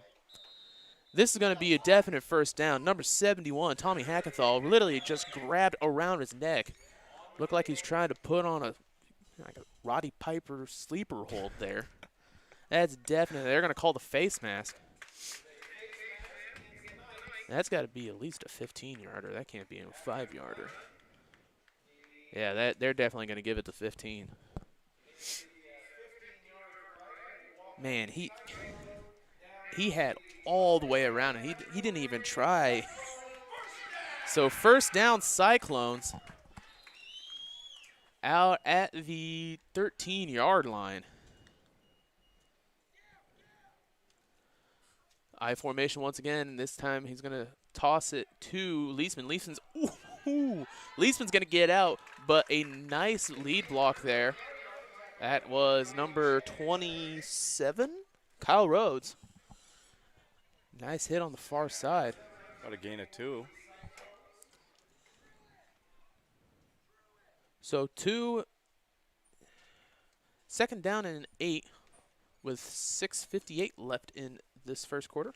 This is going to be a definite first down. Number 71, Tommy Hackenthal, literally just grabbed around his neck. Looked like he's trying to put on a Roddy Piper sleeper hold there. That's definitely, they're going to call the face mask. That's got to be at least a 15-yarder. That can't be a 5-yarder. Yeah, they're definitely going to give it to 15. Man, he had all the way around, and he didn't even try. So first down, Cyclones out at the 13-yard line. I formation once again. This time he's going to toss it to Leisman. Leisman's going to get out, but a nice lead block there. That was number 27, Kyle Rhodes. Nice hit on the far side. About a gain of 2. So 2nd down and 8 with 6:58 left in this third quarter.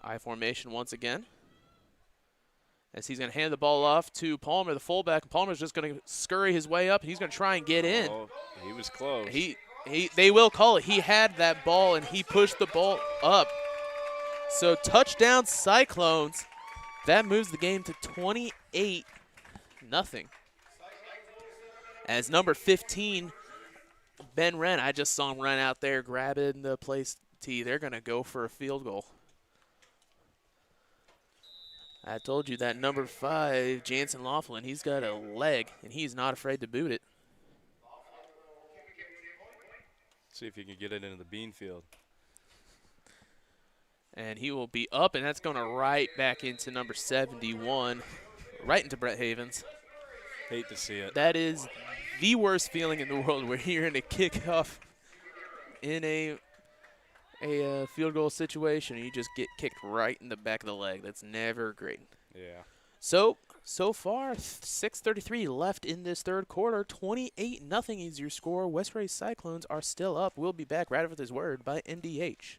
I formation once again. As he's going to hand the ball off to Palmer, the fullback. Palmer's just going to scurry his way up, and he's going to try and get in. Oh, he was close. They will call it. He had that ball, and he pushed the ball up. So touchdown Cyclones. That moves the game to 28-0. As number 15, Ben Wren, I just saw him run out there grabbing the place tee. They're going to go for a field goal. I told you that number 5, Jansen Laughlin, he's got a leg, and he's not afraid to boot it. See if you can get it into the bean field. And he will be up, and that's going to right back into number 71, right into Brett Havens. Hate to see it. That is the worst feeling in the world where you're in a kickoff in a field goal situation, and you just get kicked right in the back of the leg. That's never great. Yeah. So far, 6:33 left in this third quarter. 28-0 is your score. West Prairie Cyclones are still up. We'll be back right after this word by MDH.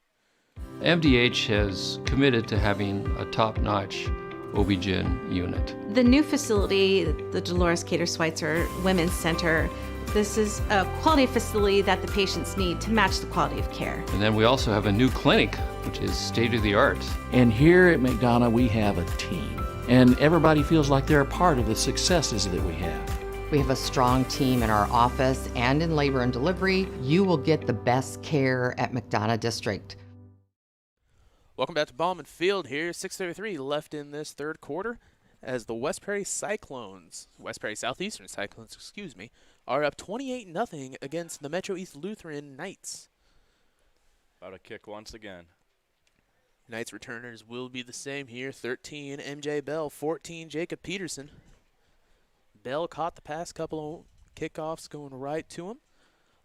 MDH has committed to having a top-notch OB-GYN unit. The new facility, the Dolores Cater Schweitzer Women's Center, this is a quality facility that the patients need to match the quality of care. And then we also have a new clinic, which is state-of-the-art. And here at McDonough, we have a team. And everybody feels like they're a part of the successes that we have. We have a strong team in our office and in labor and delivery. You will get the best care at McDonough District. Welcome back to Bauman Field here. 6:33 left in this third quarter as the West Prairie Southeastern Cyclones, are up 28-0 against the Metro East Lutheran Knights. About a kick once again. Knights returners will be the same here. 13, MJ Bell. 14, Jacob Peterson. Bell caught the past couple of kickoffs going right to him.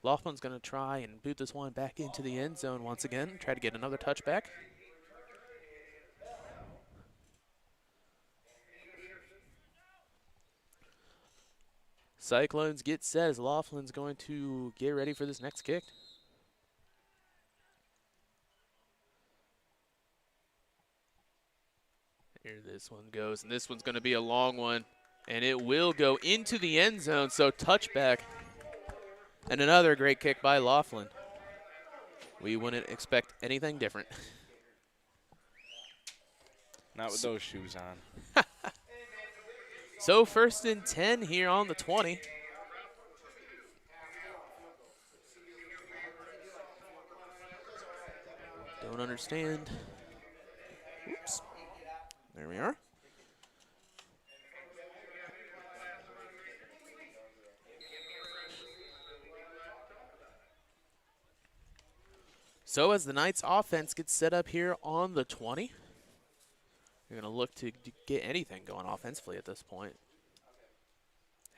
Laughlин's going to try and boot this one back into the end zone once again. Try to get another touchback. Cyclones get set as Laughlin's going to get ready for this next kick. Here this one goes, and this one's going to be a long one, and it will go into the end zone, so touchback. And another great kick by Laughlin. We wouldn't expect anything different. Not with those shoes on. So 1st and 10 here on the 20. Don't understand. Oops. There we are. So as the Knights offense gets set up here on the 20, you're going to look to get anything going offensively at this point.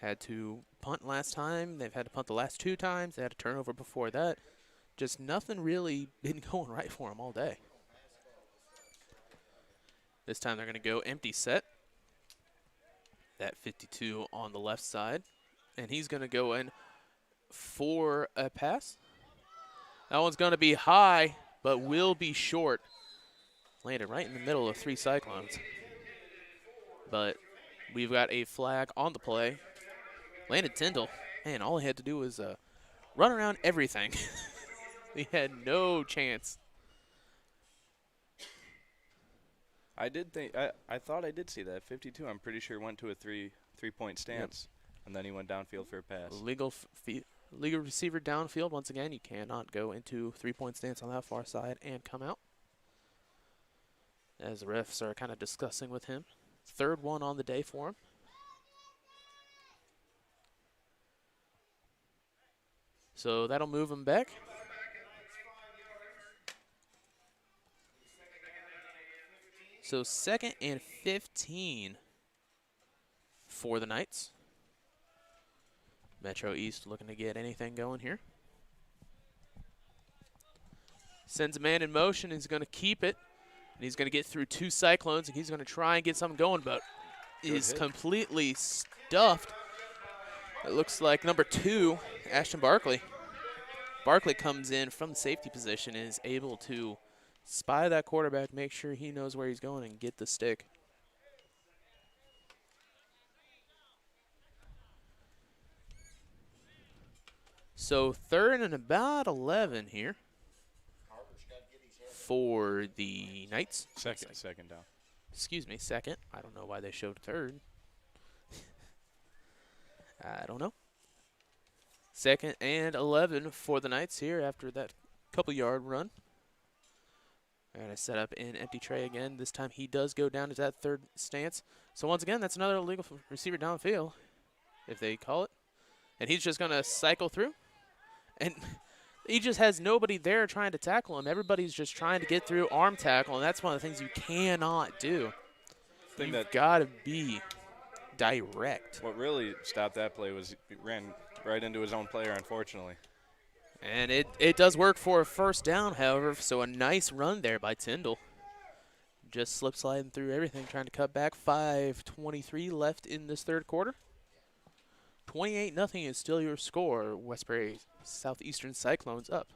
Had to punt last time. They've had to punt the last 2 times. They had a turnover before that. Just nothing really been going right for them all day. This time they're going to go empty set. That 52 on the left side. And he's going to go in for a pass. That one's going to be high, but will be short. Landed right in the middle of 3 Cyclones. But we've got a flag on the play. Landed Tyndall. Man, all he had to do was run around everything. He had no chance. I did think I thought I did see that 52. I'm pretty sure went to a three-point stance, and then he went downfield for a pass. Legal receiver downfield. Once again, you cannot go into 3-point stance on that far side and come out. As the refs are kind of discussing with him. 3rd one on the day for him. So that'll move him back. So 2nd and 15 for the Knights. Metro East looking to get anything going here. Sends a man in motion. He's going to keep it. And he's going to get through 2 Cyclones, and he's going to try and get something going, but is completely stuffed. It looks like number 2, Ashton Barkley. Barkley comes in from the safety position and is able to spy that quarterback, make sure he knows where he's going, and get the stick. So 3rd and about 11 here for the Knights. Second down. Excuse me, 2nd. I don't know why they showed 3rd. I don't know. 2nd and 11 for the Knights here after that couple-yard run. They're going to set up in empty tray again. This time he does go down to that 3rd stance. So once again, that's another illegal receiver downfield, if they call it. And he's just going to cycle through. And he just has nobody there trying to tackle him. Everybody's just trying to get through arm tackle, and that's one of the things you cannot do. You've got to be direct. What really stopped that play was he ran right into his own player, unfortunately. And it does work for a 1st down, however, so a nice run there by Tyndall. Just slip sliding through everything, trying to cut back. 5:23 left in this 3rd quarter. 28-0 is still your score. West Prairie Southeastern Cyclones up.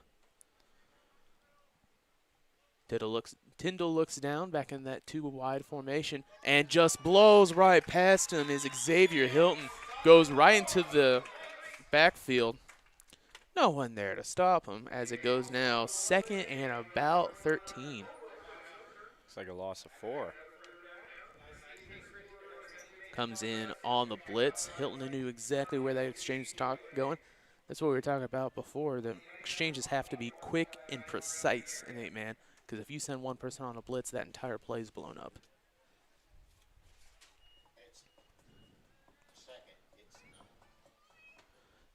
Tyndall looks down back in that 2-wide formation and just blows right past him as Xavier Hilton goes right into the backfield. No one there to stop him as it goes now 2nd and about 13. It's like a loss of 4. Comes in on the blitz. Hilton knew exactly where that exchange was going. That's what we were talking about before. The exchanges have to be quick and precise in 8-man, because if you send one person on a blitz, that entire play is blown up.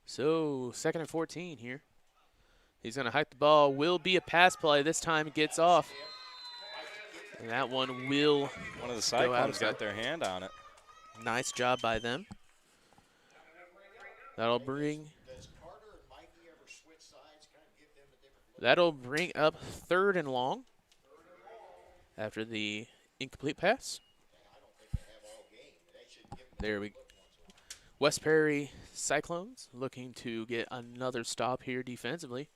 So 2nd and 14 here. He's going to hike the ball. Will be a pass play. This time it gets off. And that one will One of the Cyclones got their hand on it. Nice job by them. That'll bring up 3rd and long after the incomplete pass. There we go. West Prairie Cyclones looking to get another stop here defensively.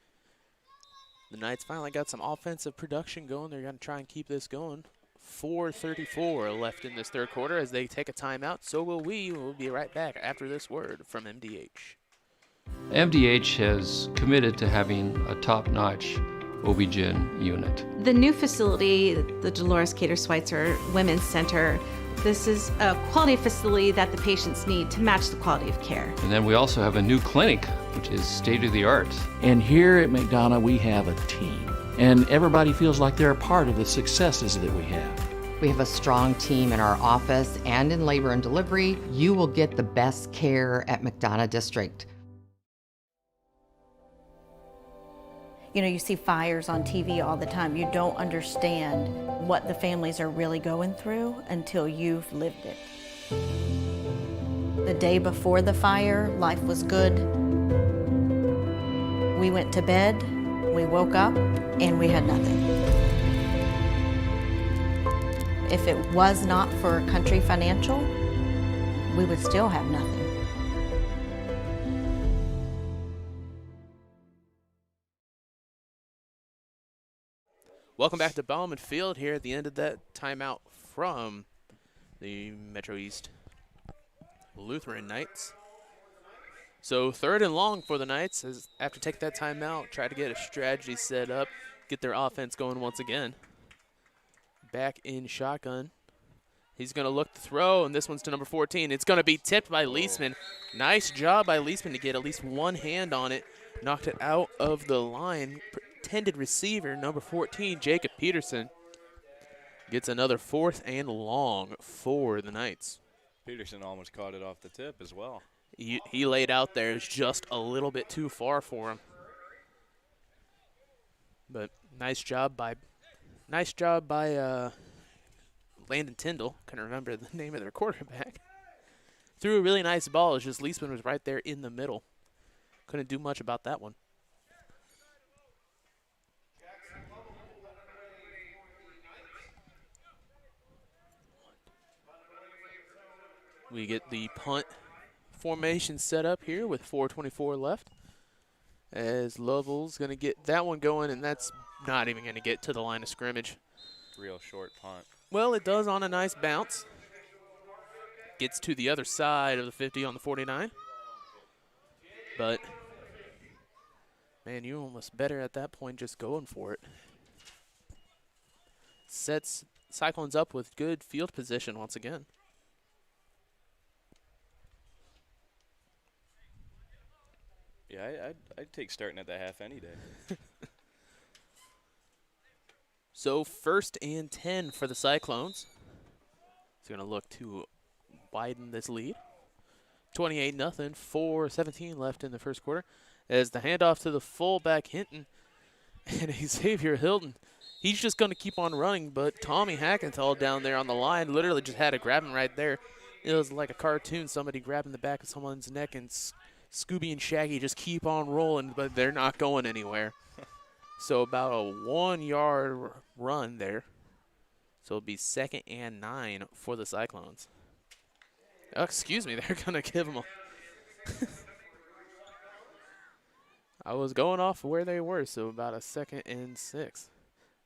The Knights finally got some offensive production going. They're going to try and keep this going. 4:34 left in this 3rd quarter as they take a timeout. So will we. We'll be right back after this word from MDH. MDH has committed to having a top-notch OB-GYN unit. The new facility, the Dolores Cater Schweitzer Women's Center, this is a quality facility that the patients need to match the quality of care. And then we also have a new clinic, which is state-of-the-art. And here at McDonough, we have a team. And everybody feels like they're a part of the successes that we have. We have a strong team in our office and in labor and delivery. You will get the best care at McDonough District. You know, you see fires on TV all the time. You don't understand what the families are really going through until you've lived it. The day before the fire, life was good. We went to bed, we woke up, and we had nothing. If it was not for Country Financial, we would still have nothing. Welcome back to Bauman Field here at the end of that timeout from the Metro East Lutheran Knights. So 3rd and long for the Knights as after taking that timeout, try to get a strategy set up, get their offense going once again. Back in shotgun. He's going to look to throw, and this one's to number 14. It's going to be tipped by Leisman. Nice job by Leisman to get at least one hand on it. Knocked it out of the line. Intended receiver, number 14, Jacob Peterson, gets another 4th and long for the Knights. Peterson almost caught it off the tip as well. He laid out there. It's just a little bit too far for him. But nice job by Landon Tyndall. Couldn't remember the name of their quarterback. Threw a really nice ball. It's just Leisman was right there in the middle. Couldn't do much about that one. We get the punt formation set up here with 4:24 left. As Lovell's going to get that one going, and that's not even going to get to the line of scrimmage. Real short punt. Well, it does on a nice bounce. Gets to the other side of the 50 on the 49. But, man, you're almost better at that point just going for it. Sets Cyclones up with good field position once again. Yeah, I'd take starting at the half any day. So 1st and 10 for the Cyclones. He's going to look to widen this lead. 28-0, 4:17 left in the first quarter. As the handoff to the fullback Hinton and Xavier Hilton. He's just going to keep on running, but Tommy Hackenthal down there on the line literally just had to grab him right there. It was like a cartoon, somebody grabbing the back of someone's neck, and Scooby and Shaggy just keep on rolling, but they're not going anywhere. So about a 1-yard run there. So it'll be 2nd and 9 for the Cyclones. Oh, excuse me, they're going to give them a I was going off of where they were, so about a 2nd and 6.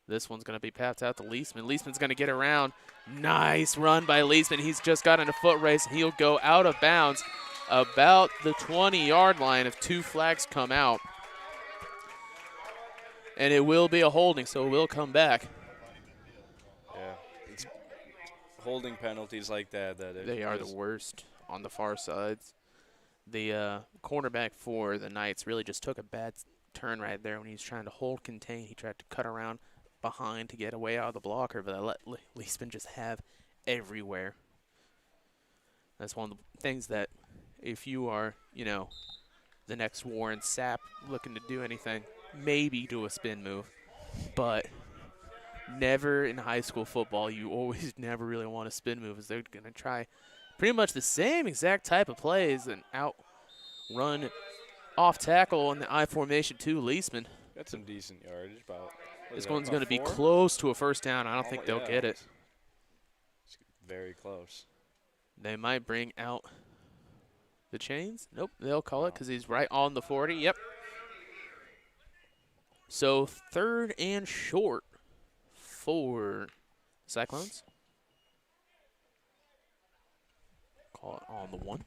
This one's going to be passed out to Leisman. Leisman's going to get around. Nice run by Leisman. He's just got in a foot race. He'll go out of bounds about the 20-yard line if 2 flags come out. And it will be a holding, so it will come back. Yeah, it's holding penalties like that. They are the worst on the far sides. The cornerback for the Knights really just took a bad turn right there when he was trying to hold contain. He tried to cut around behind to get away out of the blocker, but I let Leisman just have everywhere. That's one of the things that if you are, the next Warren Sapp looking to do anything, maybe do a spin move, but never in high school football. You always never really want a spin move, as they're going to try pretty much the same exact type of plays and outrun off tackle in the I formation to Leisman. That's some decent yardage. This one's going to be close to a first down. I don't think they'll get it. It's very close. They might bring out the chains. Nope, they'll call it because he's right on the 40. Yep. So 3rd and short for Cyclones. Call it on the 1.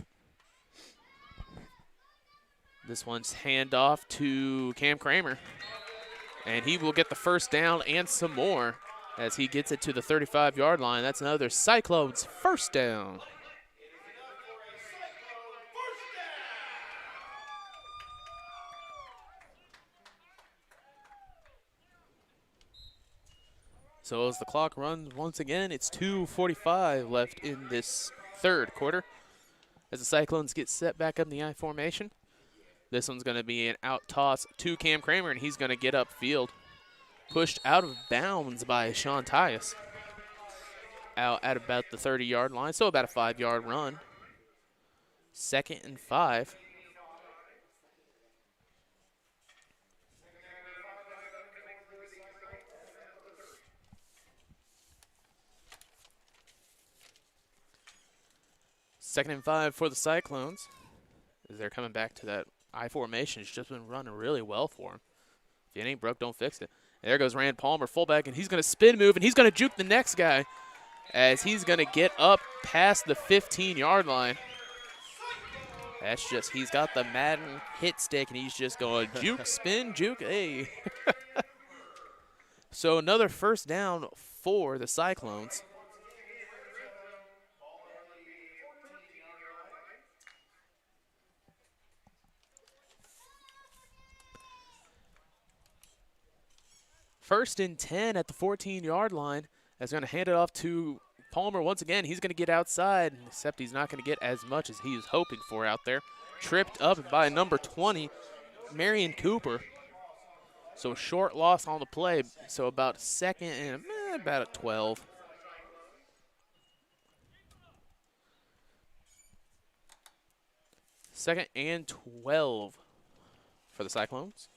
This one's handoff to Cam Kramer. And he will get the first down and some more as he gets it to the 35-yard line. That's another Cyclones first down. So as the clock runs once again, it's 2:45 left in this third quarter. As the Cyclones get set back up in the I formation, this one's going to be an out toss to Cam Kramer, and he's going to get upfield. Pushed out of bounds by Sean Tyus. Out at about the 30-yard line, so about a 5-yard run. 2nd and 5. Second and 5 for the Cyclones. As they're coming back to that I formation. It's just been running really well for them. If it ain't broke, don't fix it. There goes Rand Palmer, fullback, and he's going to spin move, and he's going to juke the next guy as he's going to get up past the 15-yard line. That's just, he's got the Madden hit stick, and he's just going juke, spin, juke, hey. So another first down for the Cyclones. First and 10 at the 14-yard line. That's going to hand it off to Palmer once again. He's going to get outside, except he's not going to get as much as he was hoping for out there. Tripped up by number 20, Marion Cooper. So a short loss on the play. So about second and about a 12. Second and 12 for the Cyclones.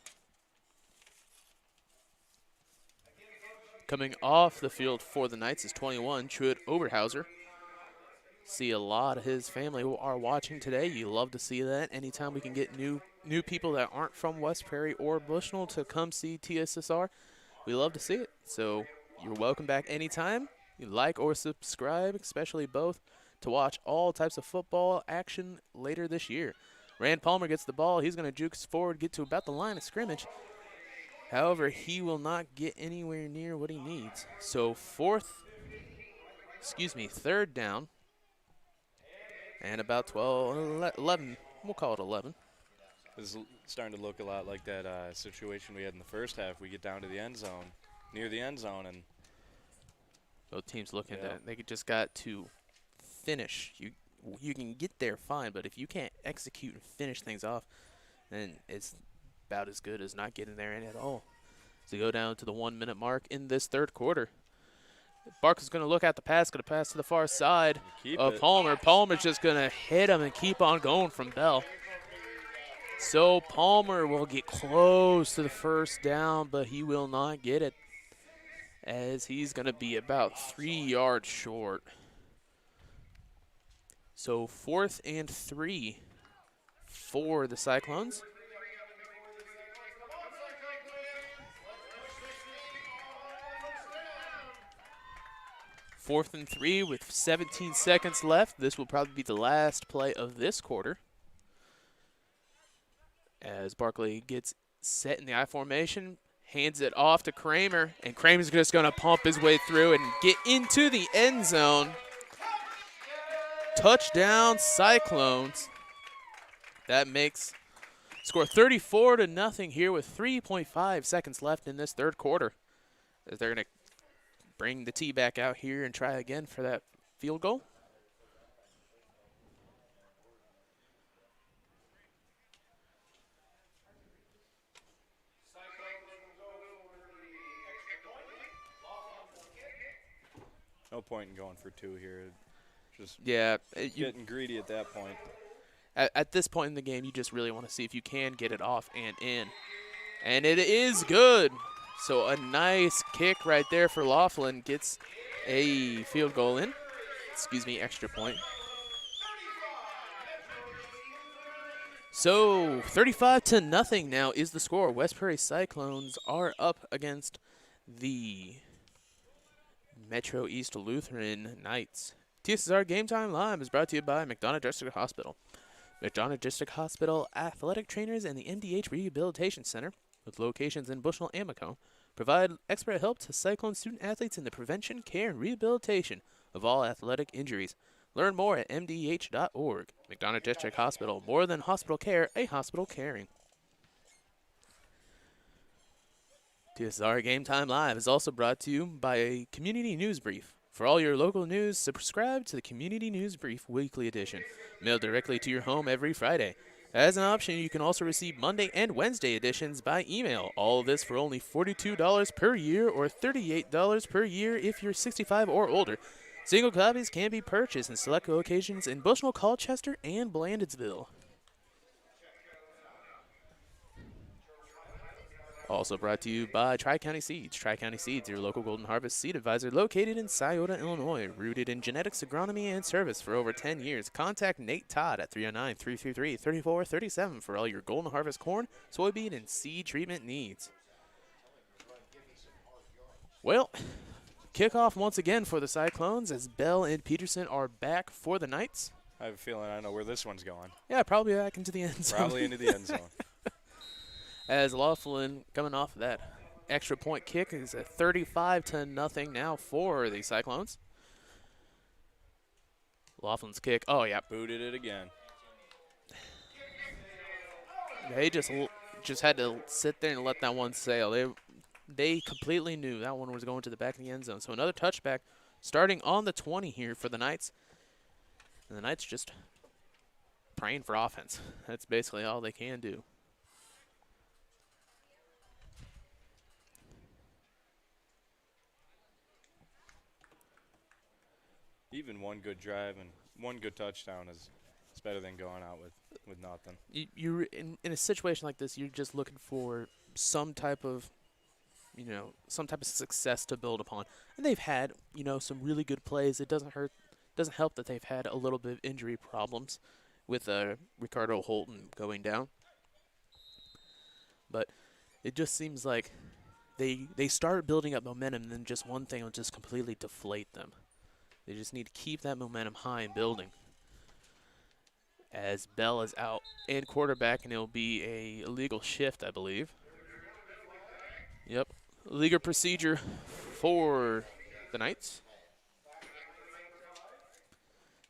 Coming off the field for the Knights is 21, Truett Oberhauser. See a lot of his family who are watching today. You love to see that. Anytime we can get new people that aren't from West Prairie or Bushnell to come see TSSR, we love to see it. So you're welcome back anytime. You like or subscribe, especially both, to watch all types of football action later this year. Rand Palmer gets the ball. He's going to juke forward, get to about the line of scrimmage. However, he will not get anywhere near what he needs. So third down. And about 11, we'll call it 11. This is starting to look a lot like that situation we had in the first half. We get down to the end zone, near the end zone, and both teams looking at it. They just got to finish. You can get there fine, but if you can't execute and finish things off, then it's about as good as not getting there in at all. So go down to the 1-minute mark in this third quarter. Barker's going to look at the pass, going to pass to the far side of Palmer. Palmer's just going to hit him and keep on going from Bell. So Palmer will get close to the first down, but he will not get it as he's going to be about 3 yards short. So 4th and 3 for the Cyclones. Fourth and 3 with 17 seconds left. This will probably be the last play of this quarter. As Barkley gets set in the I formation, hands it off to Kramer, and Kramer's just going to pump his way through and get into the end zone. Touchdown Cyclones. That makes score 34-0 here with 3.5 seconds left in this third quarter. As they're going to bring the tee back out here and try again for that field goal. No point in going for 2 here. Just getting greedy at that point. At this point in the game, you just really want to see if you can get it off and in. And it is good. So a nice kick right there for Laughlin gets a field goal in. Extra point. So 35-0 now is the score. West Prairie Cyclones are up against the Metro East Lutheran Knights. TSSR Game Time Live is brought to you by McDonough District Hospital. McDonough District Hospital athletic trainers and the MDH Rehabilitation Center, with locations in Bushnell and Macomb, provide expert help to Cyclone student athletes in the prevention, care, and rehabilitation of all athletic injuries. Learn more at mdh.org. McDonough District Hospital, more than hospital care, a hospital caring. TSR Game Time Live is also brought to you by a Community News Brief. For all your local news, subscribe to the Community News Brief Weekly Edition, mailed directly to your home every Friday. As an option, you can also receive Monday and Wednesday editions by email. All of this for only $42 per year or $38 per year if you're 65 or older. Single copies can be purchased in select locations in Bushnell, Colchester, and Blandonsville. Also brought to you by Tri-County Seeds. Tri-County Seeds, your local Golden Harvest seed advisor located in Scioto, Illinois. Rooted in genetics, agronomy, and service for over 10 years. Contact Nate Todd at 309-333-3437 for all your Golden Harvest corn, soybean, and seed treatment needs. Well, kickoff once again for the Cyclones as Bell and Peterson are back for the Knights. I have a feeling I know where this one's going. Yeah, probably back into the end zone. Probably into the end zone. As Laughlin coming off of that extra point kick is at 35-0 now for the Cyclones. Laughlin's kick, oh yeah, booted it again. They just had to sit there and let that one sail. They completely knew that one was going to the back of the end zone. So another touchback starting on the 20 here for the Knights. And the Knights just praying for offense. That's basically all they can do. Even one good drive and one good touchdown is better than going out with nothing. You're in a situation like this, you're just looking for some type of, some type of success to build upon. And they've had, some really good plays. It doesn't help that they've had a little bit of injury problems with Ricardo Holton going down. But it just seems like they start building up momentum, and then just one thing will just completely deflate them. They just need to keep that momentum high and building. As Bell is out and quarterback, and it'll be a illegal shift, I believe. Yep, legal procedure for the Knights.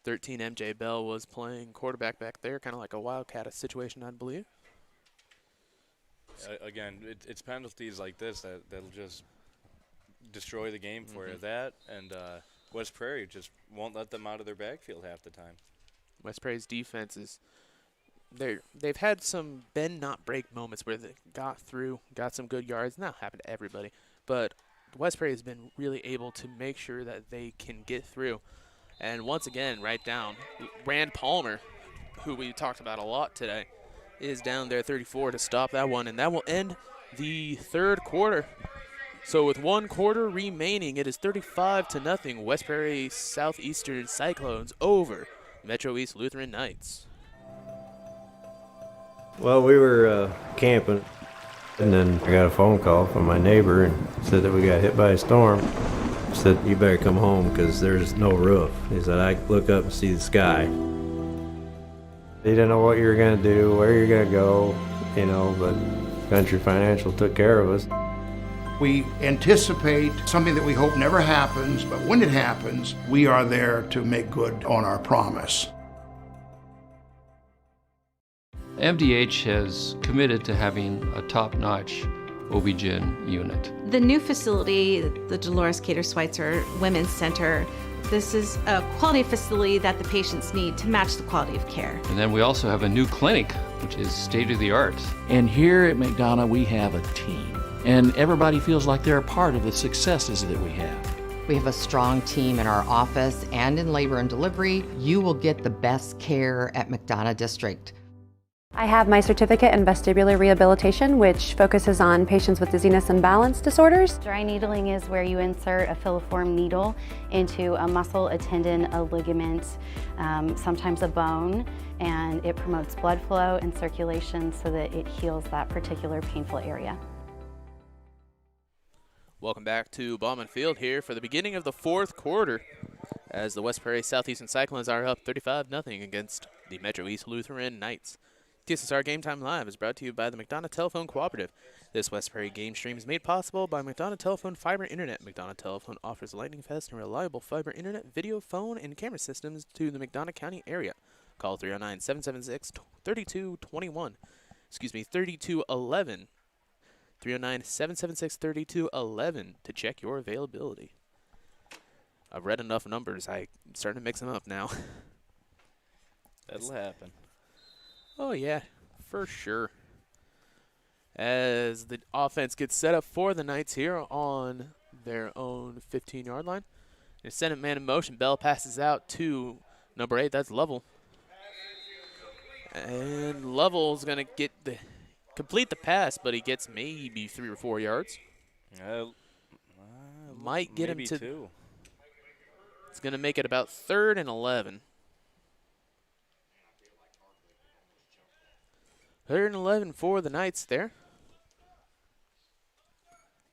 13 MJ Bell was playing quarterback back there, kind of like a Wildcat situation, I believe. Again, it's penalties like this that'll just destroy the game for you. That and West Prairie just won't let them out of their backfield half the time. West Prairie's defense is they've had some bend not break moments where they got through, got some good yards. Not happened to everybody, but West Prairie has been really able to make sure that they can get through. And once again, right down, Rand Palmer, who we talked about a lot today, is down there 34 to stop that one, and that will end the third quarter. So with one quarter remaining, it is 35-0 West Prairie Southeastern Cyclones over Metro East Lutheran Knights. Well, we were camping, and then I got a phone call from my neighbor and said that we got hit by a storm. He said, you better come home because there's no roof. He said, I look up and see the sky. He didn't know what you were going to do, where you're going to go, but Country Financial took care of us. We anticipate something that we hope never happens, but when it happens, we are there to make good on our promise. MDH has committed to having a top-notch OB-GYN unit. The new facility, the Dolores Cater Schweitzer Women's Center, this is a quality facility that the patients need to match the quality of care. And then we also have a new clinic, which is state-of-the-art. And here at McDonough, we have a team. And everybody feels like they're a part of the successes that we have. We have a strong team in our office and in labor and delivery. You will get the best care at McDonough District. I have my certificate in vestibular rehabilitation, which focuses on patients with dizziness and balance disorders. Dry needling is where you insert a filiform needle into a muscle, a tendon, a ligament, sometimes a bone, and it promotes blood flow and circulation so that it heals that particular painful area. Welcome back to Bauman Field here for the beginning of the fourth quarter. as the West Prairie Southeastern Cyclones are up 35-0 against the Metro East Lutheran Knights. TSSR Game Time Live is brought to you by the McDonough Telephone Cooperative. This West Prairie game stream is made possible by McDonough Telephone Fiber Internet. McDonough Telephone offers lightning fast and reliable fiber internet, video, phone, and camera systems to the McDonough County area. Call 309-776-3221. Excuse me, 3211. 309-776-3211 to check your availability. I've read enough numbers. I'm starting to mix them up now. That'll happen. Oh, yeah, for sure. As the offense gets set up for the Knights here on their own 15-yard line. They send a man in motion. Bell passes out to number 8. That's Lovell. And Lovell's going to complete the pass, but he gets maybe 3 or 4 yards. Might get him to 2. It's going to make it about 3rd and 11. 3rd and 11 for the Knights there.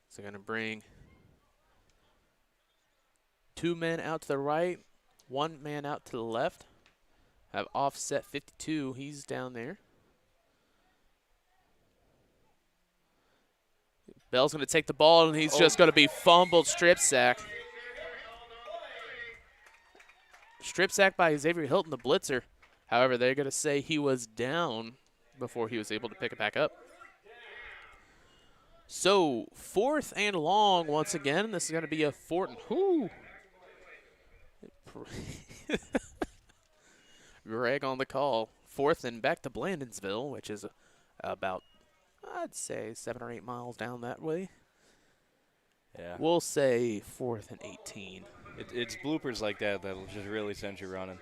So going to bring 2 men out to the right, 1 man out to the left. Have offset 52. He's down there. Bell's going to take the ball, and he's just going to be fumbled, strip sack. Strip sack by Xavier Hilton, the blitzer. However, they're going to say he was down before he was able to pick it back up. So 4th and long once again. This is going to be a Greg on the call. 4th and back to Blandonsville, which is about, I'd say, 7 or 8 miles down that way. Yeah. We'll say 4th and 18. It's bloopers like that that'll just really send you running.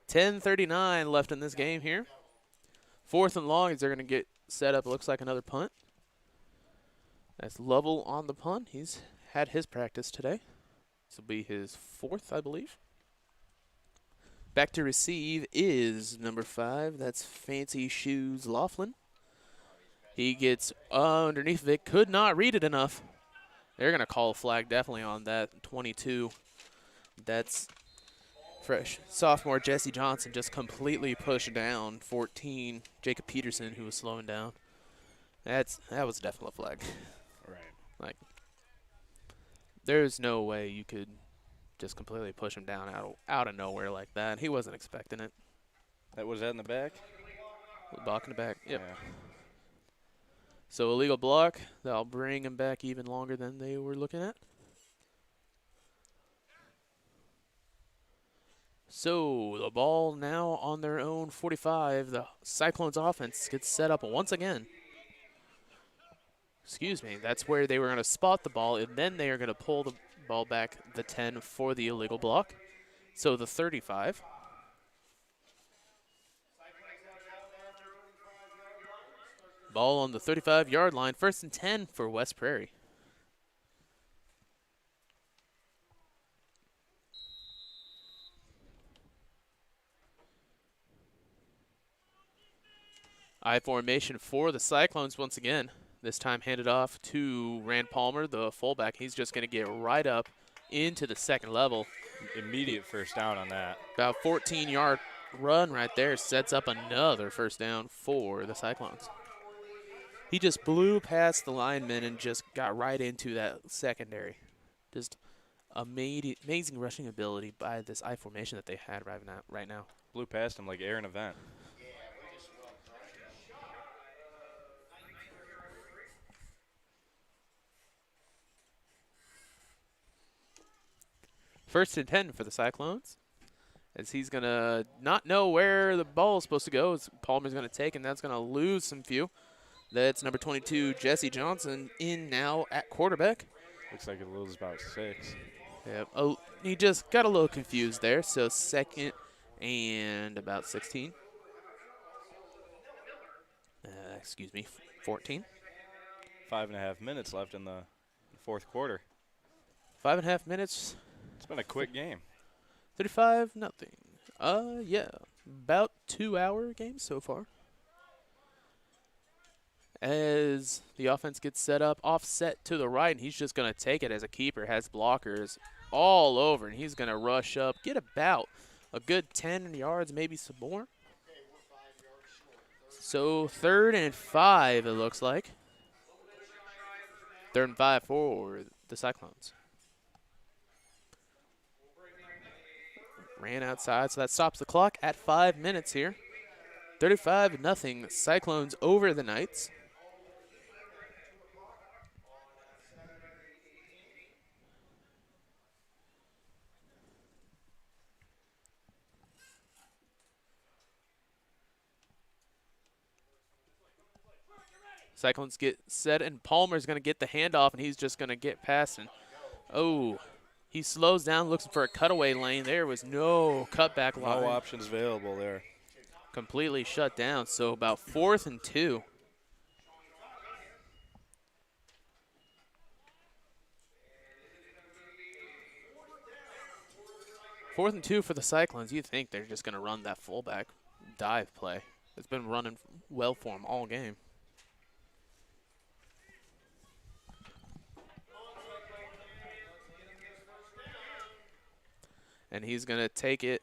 10:39 left in this game here. 4th and long as they're going to get set up. It looks like another punt. That's Lovell on the punt. He's had his practice today. This will be his 4th, I believe. Back to receive is number 5. That's Fancy Shoes Laughlin. He gets underneath of it. Could not read it enough. They're going to call a flag definitely on that 22. That's fresh sophomore Jesse Johnson just completely pushed down 14 Jacob Peterson, who was slowing down. That was definitely a flag. Right. Like, there's no way you could just completely push him down out of nowhere like that. He wasn't expecting it. Was that in the back? Block in the back. Yep. Yeah. So illegal block. That'll bring him back even longer than they were looking at. So the ball now on their own 45. The Cyclones offense gets set up once again. Excuse me. That's where they were going to spot the ball, and then they are going to pull the ball back the 10 for the illegal block. So the 35. Ball on the 35-yard line. 1st and 10 for West Prairie. I formation for the Cyclones once again. This time handed off to Rand Palmer, the fullback. He's just going to get right up into the 2nd level. Immediate first down on that. About 14-yard run right there sets up another first down for the Cyclones. He just blew past the linemen and just got right into that secondary. Just amazing rushing ability by this I formation that they had right now. Blew past him like air in a vent. 1st and 10 for the Cyclones, as he's going to not know where the ball is supposed to go. As Palmer's going to take, and that's going to lose some few. That's number 22, Jesse Johnson, in now at quarterback. Looks like it loses about 6. Yeah, he just got a little confused there. So 2nd and about 16. Excuse me, 14. 5.5 minutes left in the 4th quarter. 5.5 minutes. It's been a quick game. 35-0. Yeah, about 2-hour game so far. As the offense gets set up, offset to the right, and he's just going to take it as a keeper, has blockers all over, and he's going to rush up, get about a good 10 yards, maybe some more. So 3rd and 5, it looks like. 3rd and 5 for the Cyclones. Ran outside, so that stops the clock at 5 minutes here. 35-0, Cyclones over the Knights. Cyclones get set, and Palmer's going to get the handoff, and he's just going to get past. And, oh, he slows down, looks for a cutaway lane. There was no cutback line. No options available there. Completely shut down. So about 4th and 2. Fourth and 2 for the Cyclones. You think they're just going to run that fullback dive play. It's been running well for them all game. And he's going to take it.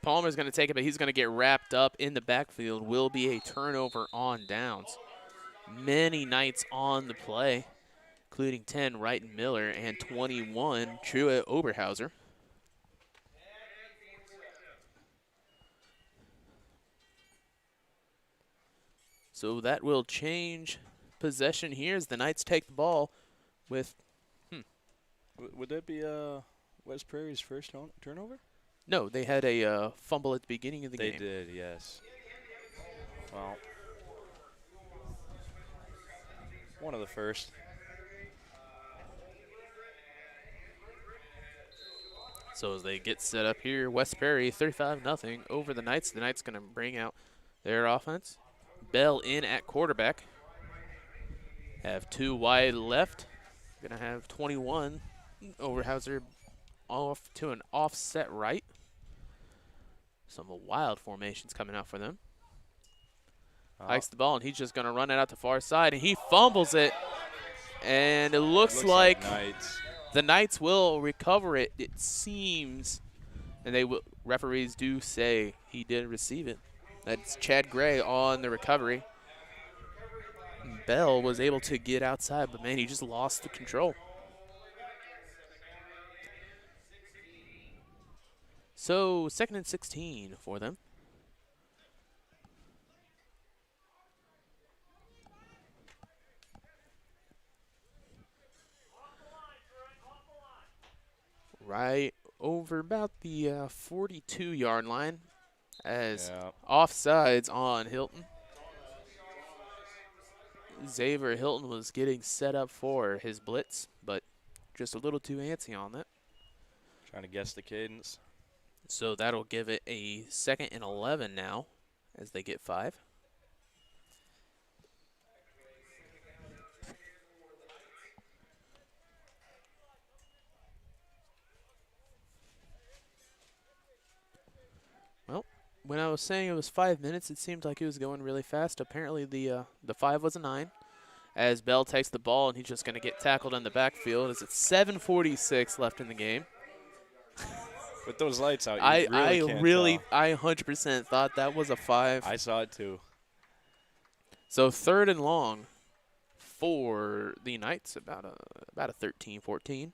Palmer's going to take it, but he's going to get wrapped up in the backfield. Will be a turnover on downs. Many Knights on the play, including 10 Wright and Miller and 21 Truett Oberhauser. So that will change possession here as the Knights take the ball with. Would that be West Prairie's first turnover? No, they had a fumble at the beginning of the game. They did, yes. Well, one of the first. So as they get set up here, West Prairie 35-0 over the Knights. The Knights going to bring out their offense. Bell in at quarterback. Have 2 wide left. Going to have 21 Oberhauser off to an offset right. Some wild formations coming out for them. Hikes the ball, and he's just going to run it out the far side, and he fumbles it. And it looks like the Knights will recover it, it seems. And referees do say he did receive it. That's Chad Gray on the recovery. Bell was able to get outside, but, man, he just lost the control. So 2nd and 16 for them. Right over about the 42-yard line as offsides on Hilton. Xavier Hilton was getting set up for his blitz, but just a little too antsy on that. Trying to guess the cadence. So that'll give it a 2nd and 11 now as they get 5. Well, when I was saying it was 5 minutes, it seemed like it was going really fast. Apparently the 5 was a 9. As Bell takes the ball, and he's just going to get tackled in the backfield as it's 7:46 left in the game. With those lights out, I can't tell. 100% thought that was a 5. I saw it too. So 3rd and long for the Knights, about a 13-14.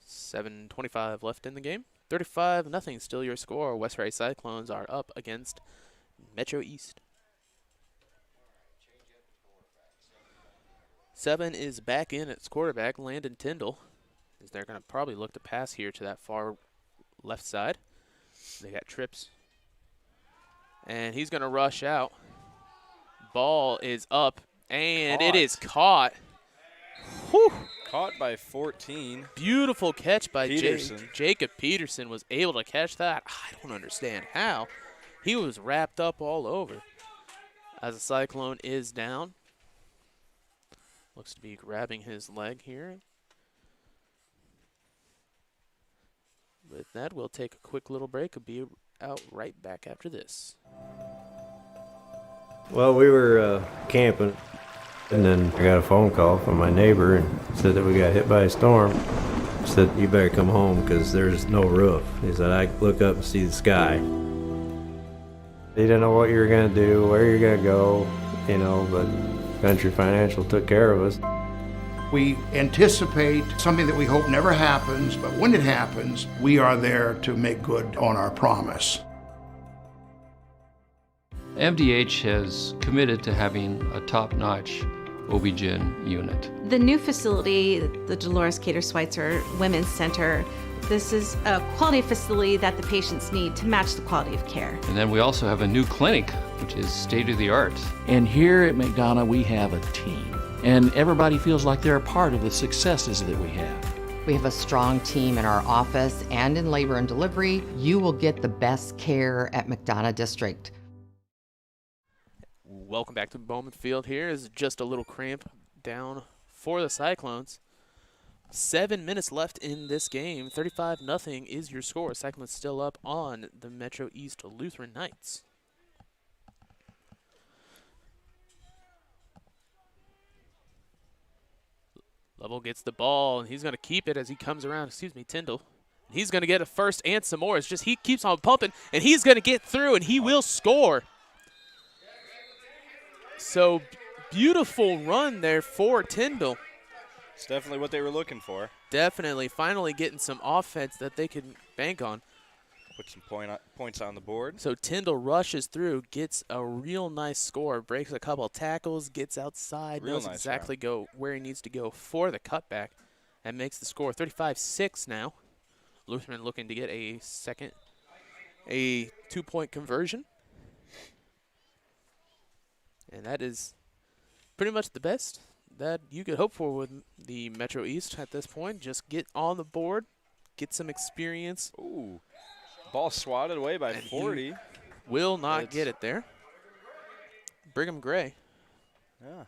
$7:25 left in the game. 35-0 still your score. West Prairie Cyclones are up against Metro East. 7 is back in its quarterback, Landon Tyndall, as they're going to probably look to pass here to that far left side. They got trips. And he's going to rush out. Ball is up, and it is caught. Whew. Caught by 14. Beautiful catch by Peterson. Jacob Peterson was able to catch that. I don't understand how. He was wrapped up all over. As the Cyclone is down. Looks to be grabbing his leg here. With that, we'll take a quick little break and be out right back after this. Well, we were camping, And then I got a phone call from my neighbor and said that we got hit by a storm. Said, you better come home because there's no roof. He said, I look up and see the sky. He didn't know what you were going to do, where you're going to go, you know, but Country Financial took care of us. We anticipate something that we hope never happens, but when it happens, we are there to make good on our promise. MDH has committed to having a top-notch OB-GYN unit. The new facility, the Dolores Cater Schweitzer Women's Center, this is a quality facility that the patients need to match the quality of care. And then we also have a new clinic, which is state-of-the-art. And here at McDonough, we have a team. And everybody feels like they're a part of the successes that we have. We have a strong team in our office and in labor and delivery. You will get the best care at McDonough District. Welcome back to Bowman Field. Here is just a little cramp down for the Cyclones. 7 minutes left in this game. 35-0 is your score. Cyclones still up on the Metro East Lutheran Knights. Lovell gets the ball, and he's going to keep it as he comes around. Tyndall. He's going to get a first and some more. It's just he keeps on pumping, and he's going to get through, and he will score. So, beautiful run there for Tyndall. It's definitely what they were looking for. Definitely. Finally getting some offense that they can bank on. Put some points on the board. So, Tyndall rushes through, gets a real nice score, breaks a couple of tackles, gets outside, knows exactly where he needs to go for the cutback, and makes the score 35-6 now. Lutheran looking to get a two-point conversion. And that is pretty much the best that you could hope for with the Metro East at this point. Just get on the board, get some experience. Ooh, ball swatted away by 40. Will not get it there. Brigham Gray. Yeah.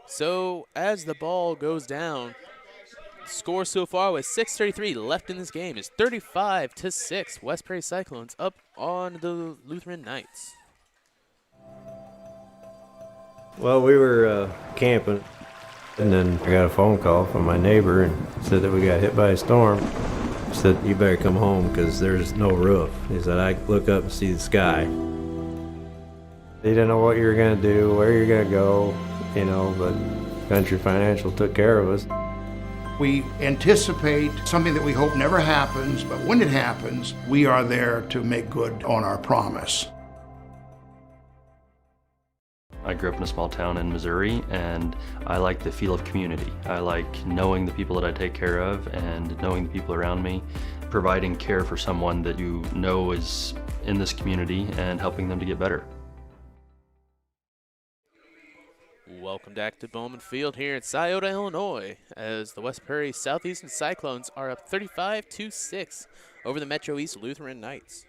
So as the ball goes down, score so far with 6:33 left in this game is 35-6. West Prairie Cyclones up on the Lutheran Knights. Well, we were camping, and then I got a phone call from my neighbor and said that we got hit by a storm. He said, you better come home because there's no roof. He said, I look up and see the sky. He didn't know what you were going to do, where you're going to go, you know, but Country Financial took care of us. We anticipate something that we hope never happens, but when it happens, we are there to make good on our promise. I grew up in a small town in Missouri, and I like the feel of community. I like knowing the people that I take care of and knowing the people around me, providing care for someone that you know is in this community and helping them to get better. Welcome back to Bowman Field here in Scioto, Illinois, as the West Prairie Southeastern Cyclones are up 35-6 over the Metro East Lutheran Knights.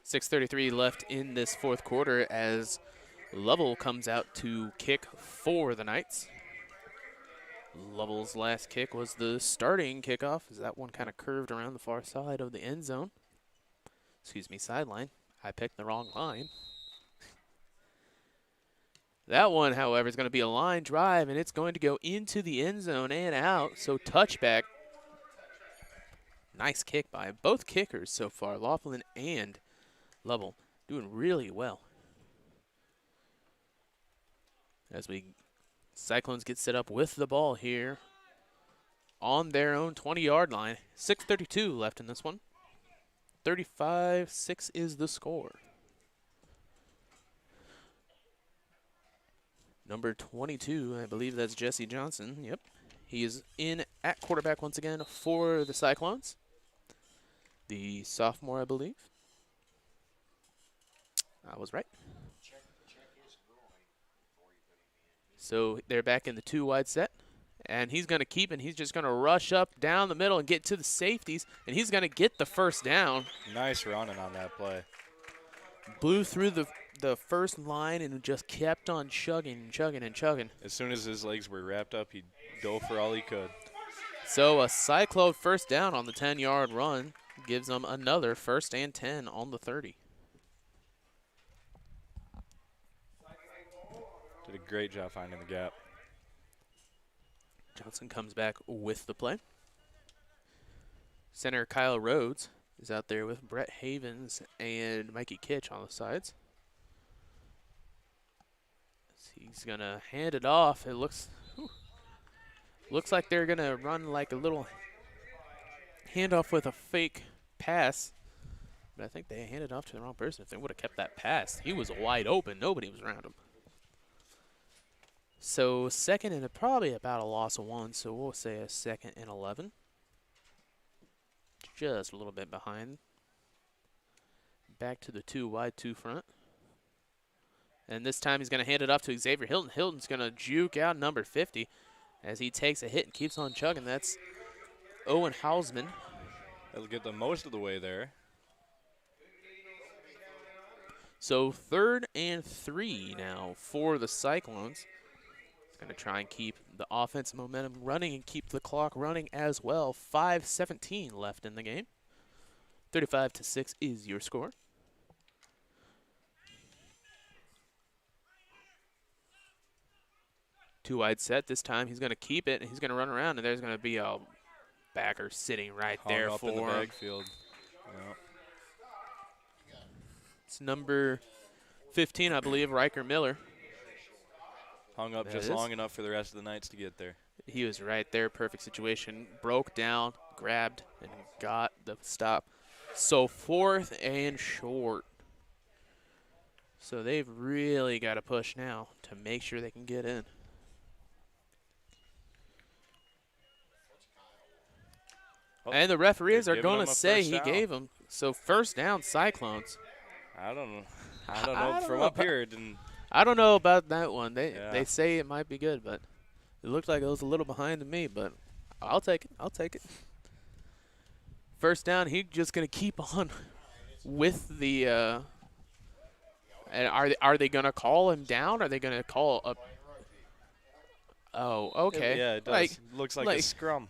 .6:33 left in this fourth quarter as Lovell comes out to kick for the Knights. Lovell's last kick was the starting kickoff, as that one kind of curved around the far side of the end zone. Sideline. I picked the wrong line. That one, however, is going to be a line drive, and it's going to go into the end zone and out, so touchback. Nice kick by both kickers so far, Laughlin and Lovell, doing really well. As Cyclones get set up with the ball here on their own 20-yard line. 6:32 left in this one. 35-6 is the score. Number 22, I believe that's Jesse Johnson. Yep. He is in at quarterback once again for the Cyclones. The sophomore, I believe. I was right. So they're back in the two-wide set. And he's going to keep, and he's just going to rush up down the middle and get to the safeties, and he's going to get the first down. Nice running on that play. Blew through the first line and just kept on chugging. As soon as his legs were wrapped up, he dove for all he could. So a Cyclone first down on the 10-yard run. gives them another 1st and 10 on the 30. Did a great job finding the gap. Johnson comes back with the play. Center Kyle Rhodes is out there with Brett Havens and Mikey Kitch on the sides. He's going to hand it off. It looks like they're going to run like a little handoff with a fake pass. But I think they handed off to the wrong person. If they would have kept that pass, he was wide open. Nobody was around him. So 2nd and probably about a loss of 1. So we'll say a 2nd and 11. Just a little bit behind. Back to the 2 wide, 2 front. And this time he's going to hand it off to Xavier Hilton. Hilton's going to juke out number 50 as he takes a hit and keeps on chugging. That's Owen Hausman. That'll get them most of the way there. So 3rd and 3 now for the Cyclones. Going to try and keep the offensive momentum running and keep the clock running as well. 5:17 left in the game. 35-6 is your score. Two wide set. This time he's going to keep it, and he's going to run around, and there's going to be a backer sitting right there Hung up for in the him. backfield. Yep. It's number 15, I believe, Riker Miller. Hung up just long enough for the rest of the Knights to get there. He was right there, perfect situation. Broke down, grabbed, and got the stop. So 4th and short. So they've really got to push now to make sure they can get in. Oh, and the referees they're are giving going him to a say first he down. gave them. So 1st down, Cyclones. I don't know. From up here, it didn't. I don't know about that one. They Yeah. say it might be good, but it looked like it was a little behind to me, but I'll take it. I'll take it. 1st down, he's just going to keep on with the and are they going to call him down? Are they going to call up? Oh, okay. Yeah, it does. Looks like a scrum.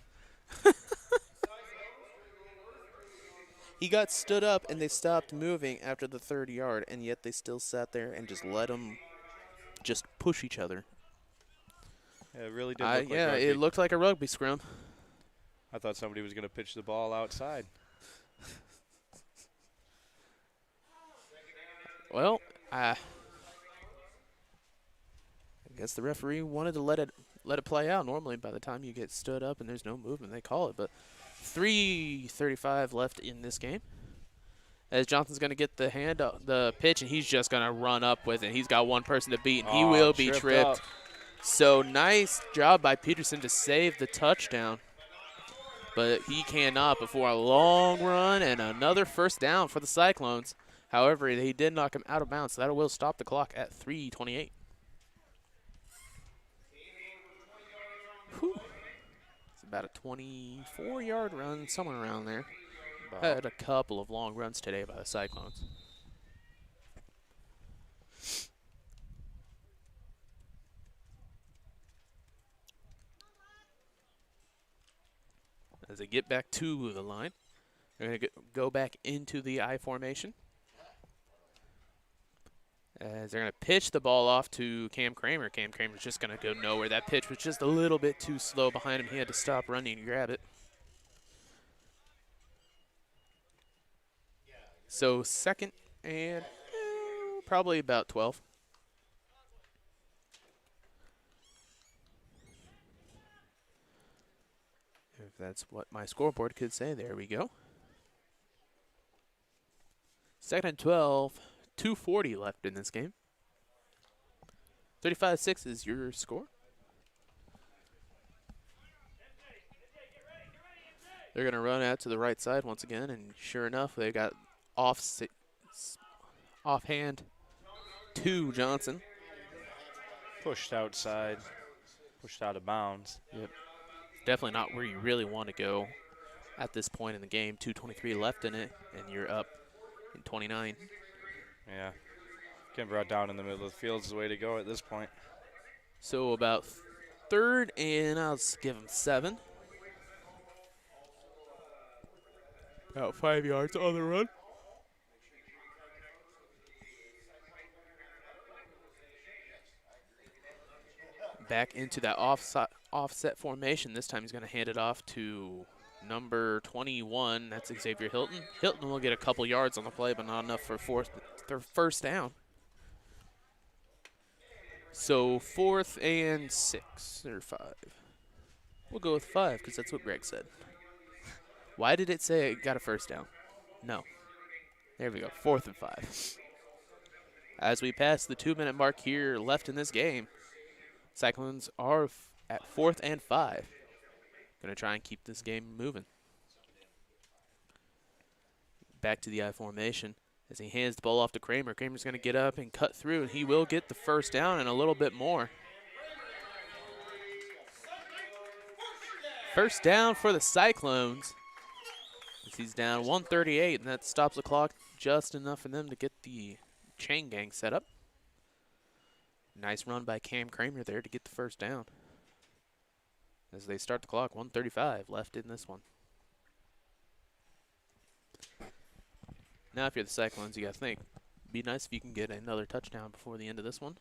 He got stood up and they stopped moving after the 30-yard, and yet they still sat there and just let him just push each other. Yeah, it really did look like yeah, rugby. it looked like a rugby scrum. I thought somebody was going to pitch the ball outside. Well, I guess the referee wanted to let it play out. Normally, by the time you get stood up and there's no movement, they call it. But 3:35 left in this game. As Johnson's going to get the pitch, and he's just going to run up with it. He's got one person to beat, and he will be tripped. Up. So nice job by Peterson to save the touchdown. But he cannot before a long run and another 1st down for the Cyclones. However, he did knock him out of bounds, so that will stop the clock at 3:28. It's about a 24-yard run, somewhere around there. Had a couple of long runs today by the Cyclones. As they get back to the line, they're going to go back into the I formation. As they're going to pitch the ball off to Cam Kramer. Cam Kramer's just going to go nowhere. That pitch was just a little bit too slow behind him. He had to stop running and grab it. So 2nd and probably about 12. If that's what my scoreboard could say, there we go. 2nd and 12, 2:40 left in this game. 35-6 is your score. They're going to run out to the right side once again, and sure enough, they got offhand to Johnson. Pushed outside, pushed out of bounds. Yep. Definitely not where you really want to go at this point in the game. 2:23 left in it, and you're up in 29. Yeah. Getting brought down in the middle of the field is the way to go at this point. So about 3rd and I'll just give them 7. About 5 yards on the run. Back into that offset formation. This time he's going to hand it off to number 21. That's Xavier Hilton. Hilton will get a couple yards on the play, but not enough for first down. So 4th and 6 or 5. We'll go with 5 because that's what Greg said. Why did it say it got a first down? No. There we go. 4th and 5. As we pass the 2-minute mark here left in this game, Cyclones are at 4th and 5. Going to try and keep this game moving. Back to the I formation as he hands the ball off to Kramer. Kramer's going to get up and cut through, and he will get the first down and a little bit more. First down for the Cyclones. He's down 138, and that stops the clock just enough for them to get the chain gang set up. Nice run by Cam Kramer there to get the first down. As they start the clock, 1:35 left in this one. Now if you're the Cyclones, you got to think, be nice if you can get another touchdown before the end of this one.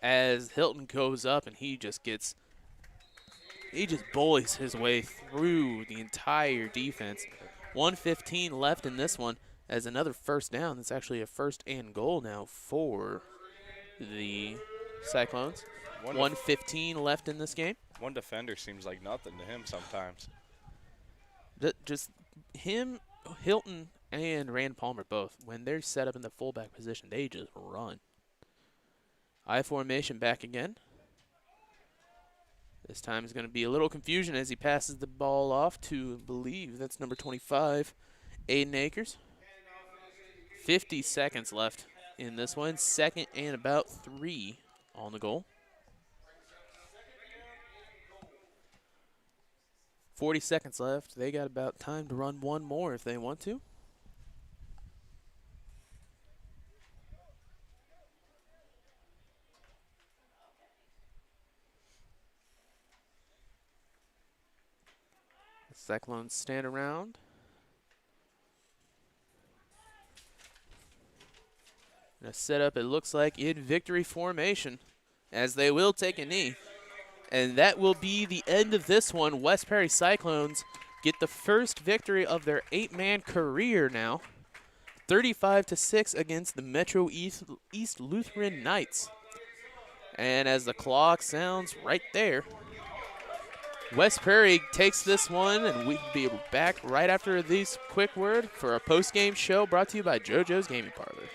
As Hilton goes up and he just bullies his way through the entire defense. 1:15 left in this one as another first down. That's actually a 1st and goal now for the Cyclones. 1:15 left in this game. One defender seems like nothing to him sometimes. Just him, Hilton, and Rand Palmer both, when they're set up in the fullback position, they just run. I formation back again. This time is going to be a little confusion as he passes the ball off to, I believe, that's number 25, Aiden Akers. 50 seconds left in this one. 2nd and about 3 on the goal. 40 seconds left. They got about time to run one more if they want to. The Cyclones stand around. Gonna set up, it looks like, in victory formation as they will take a knee. And that will be the end of this one. West Prairie Cyclones get the first victory of their 8-man career now. 35-6 against the Metro East Lutheran Knights. And as the clock sounds right there, West Prairie takes this one, and we'll be back right after this quick word for a post-game show brought to you by JoJo's Gaming Parlor.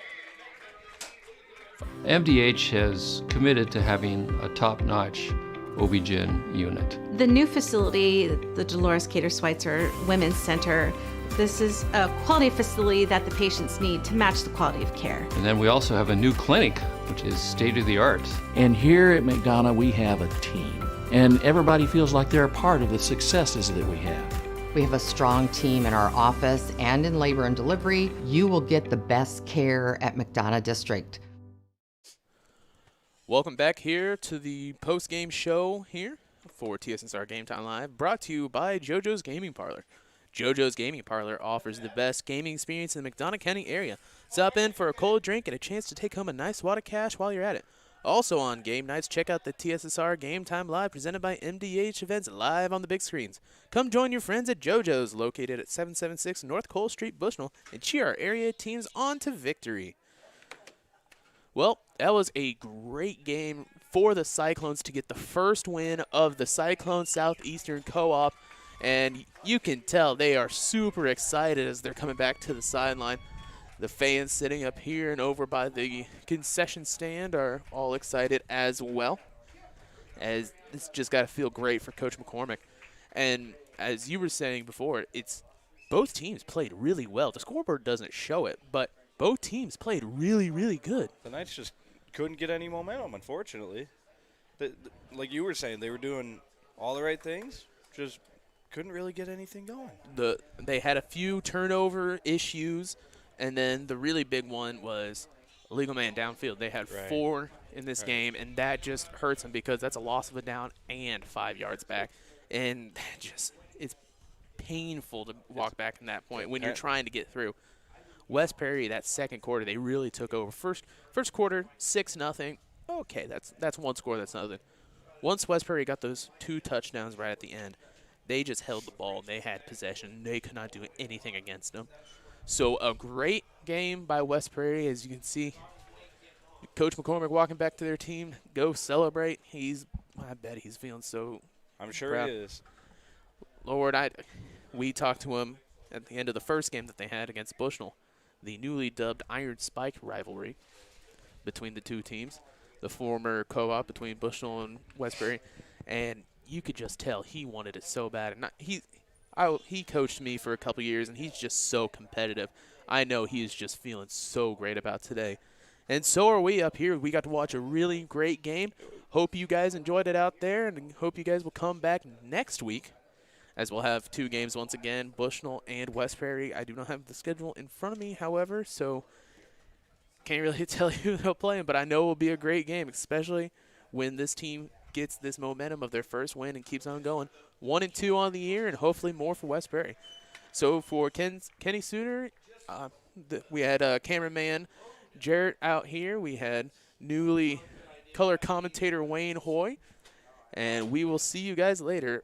MDH has committed to having a top-notch OB-GYN unit. The new facility, the Dolores Cater Schweitzer Women's Center, this is a quality facility that the patients need to match the quality of care. And then we also have a new clinic, which is state-of-the-art. And here at McDonough, we have a team. And everybody feels like they're a part of the successes that we have. We have a strong team in our office and in labor and delivery. You will get the best care at McDonough District. Welcome back here to the post-game show here for TSSR Game Time Live, brought to you by JoJo's Gaming Parlor. JoJo's Gaming Parlor offers the best gaming experience in the McDonough County area. Stop in for a cold drink and a chance to take home a nice wad of cash while you're at it. Also on game nights, check out the TSSR Game Time Live presented by MDH Events live on the big screens. Come join your friends at JoJo's, located at 776 North Cole Street, Bushnell, and cheer our area teams on to victory. Well, that was a great game for the Cyclones to get the first win of the Cyclone Southeastern Co-op, and you can tell they are super excited as they're coming back to the sideline. The fans sitting up here and over by the concession stand are all excited as well, as it's just got to feel great for Coach McCormick. And as you were saying before, it's both teams played really well. The scoreboard doesn't show it, but both teams played really, really good. The Knights just couldn't get any momentum, unfortunately. Like you were saying, they were doing all the right things, just couldn't really get anything going. They had a few turnover issues, and then the really big one was a legal man downfield. They had 4 in this game, and that just hurts them because that's a loss of a down and 5 yards back. And painful to walk back in that point when you're trying to get through. West Prairie, that second quarter, they really took over. First quarter, 6-0. Okay, that's one score. That's nothing. Once West Prairie got those 2 touchdowns right at the end, they just held the ball. They had possession. They could not do anything against them. So a great game by West Prairie, as you can see. Coach McCormick walking back to their team. Go celebrate. I bet he's feeling so I'm sure proud. he is. Lord, we talked to him at the end of the first game that they had against Bushnell, the newly dubbed Iron Spike rivalry between the two teams, the former co-op between Bushnell and West Prairie, and you could just tell he wanted it so bad. And he coached me for a couple years, and he's just so competitive. I know he is just feeling so great about today. And so are we up here. We got to watch a really great game. Hope you guys enjoyed it out there, and hope you guys will come back next week, as we'll have 2 games once again, Bushnell and West Prairie. I do not have the schedule in front of me, however, so can't really tell you who they'll play, but I know it will be a great game, especially when this team gets this momentum of their first win and keeps on going. 1-2 on the year, and hopefully more for West Prairie. So for Kenny Suter, we had cameraman Jarrett out here. We had newly color commentator Wayne Hoy, and we will see you guys later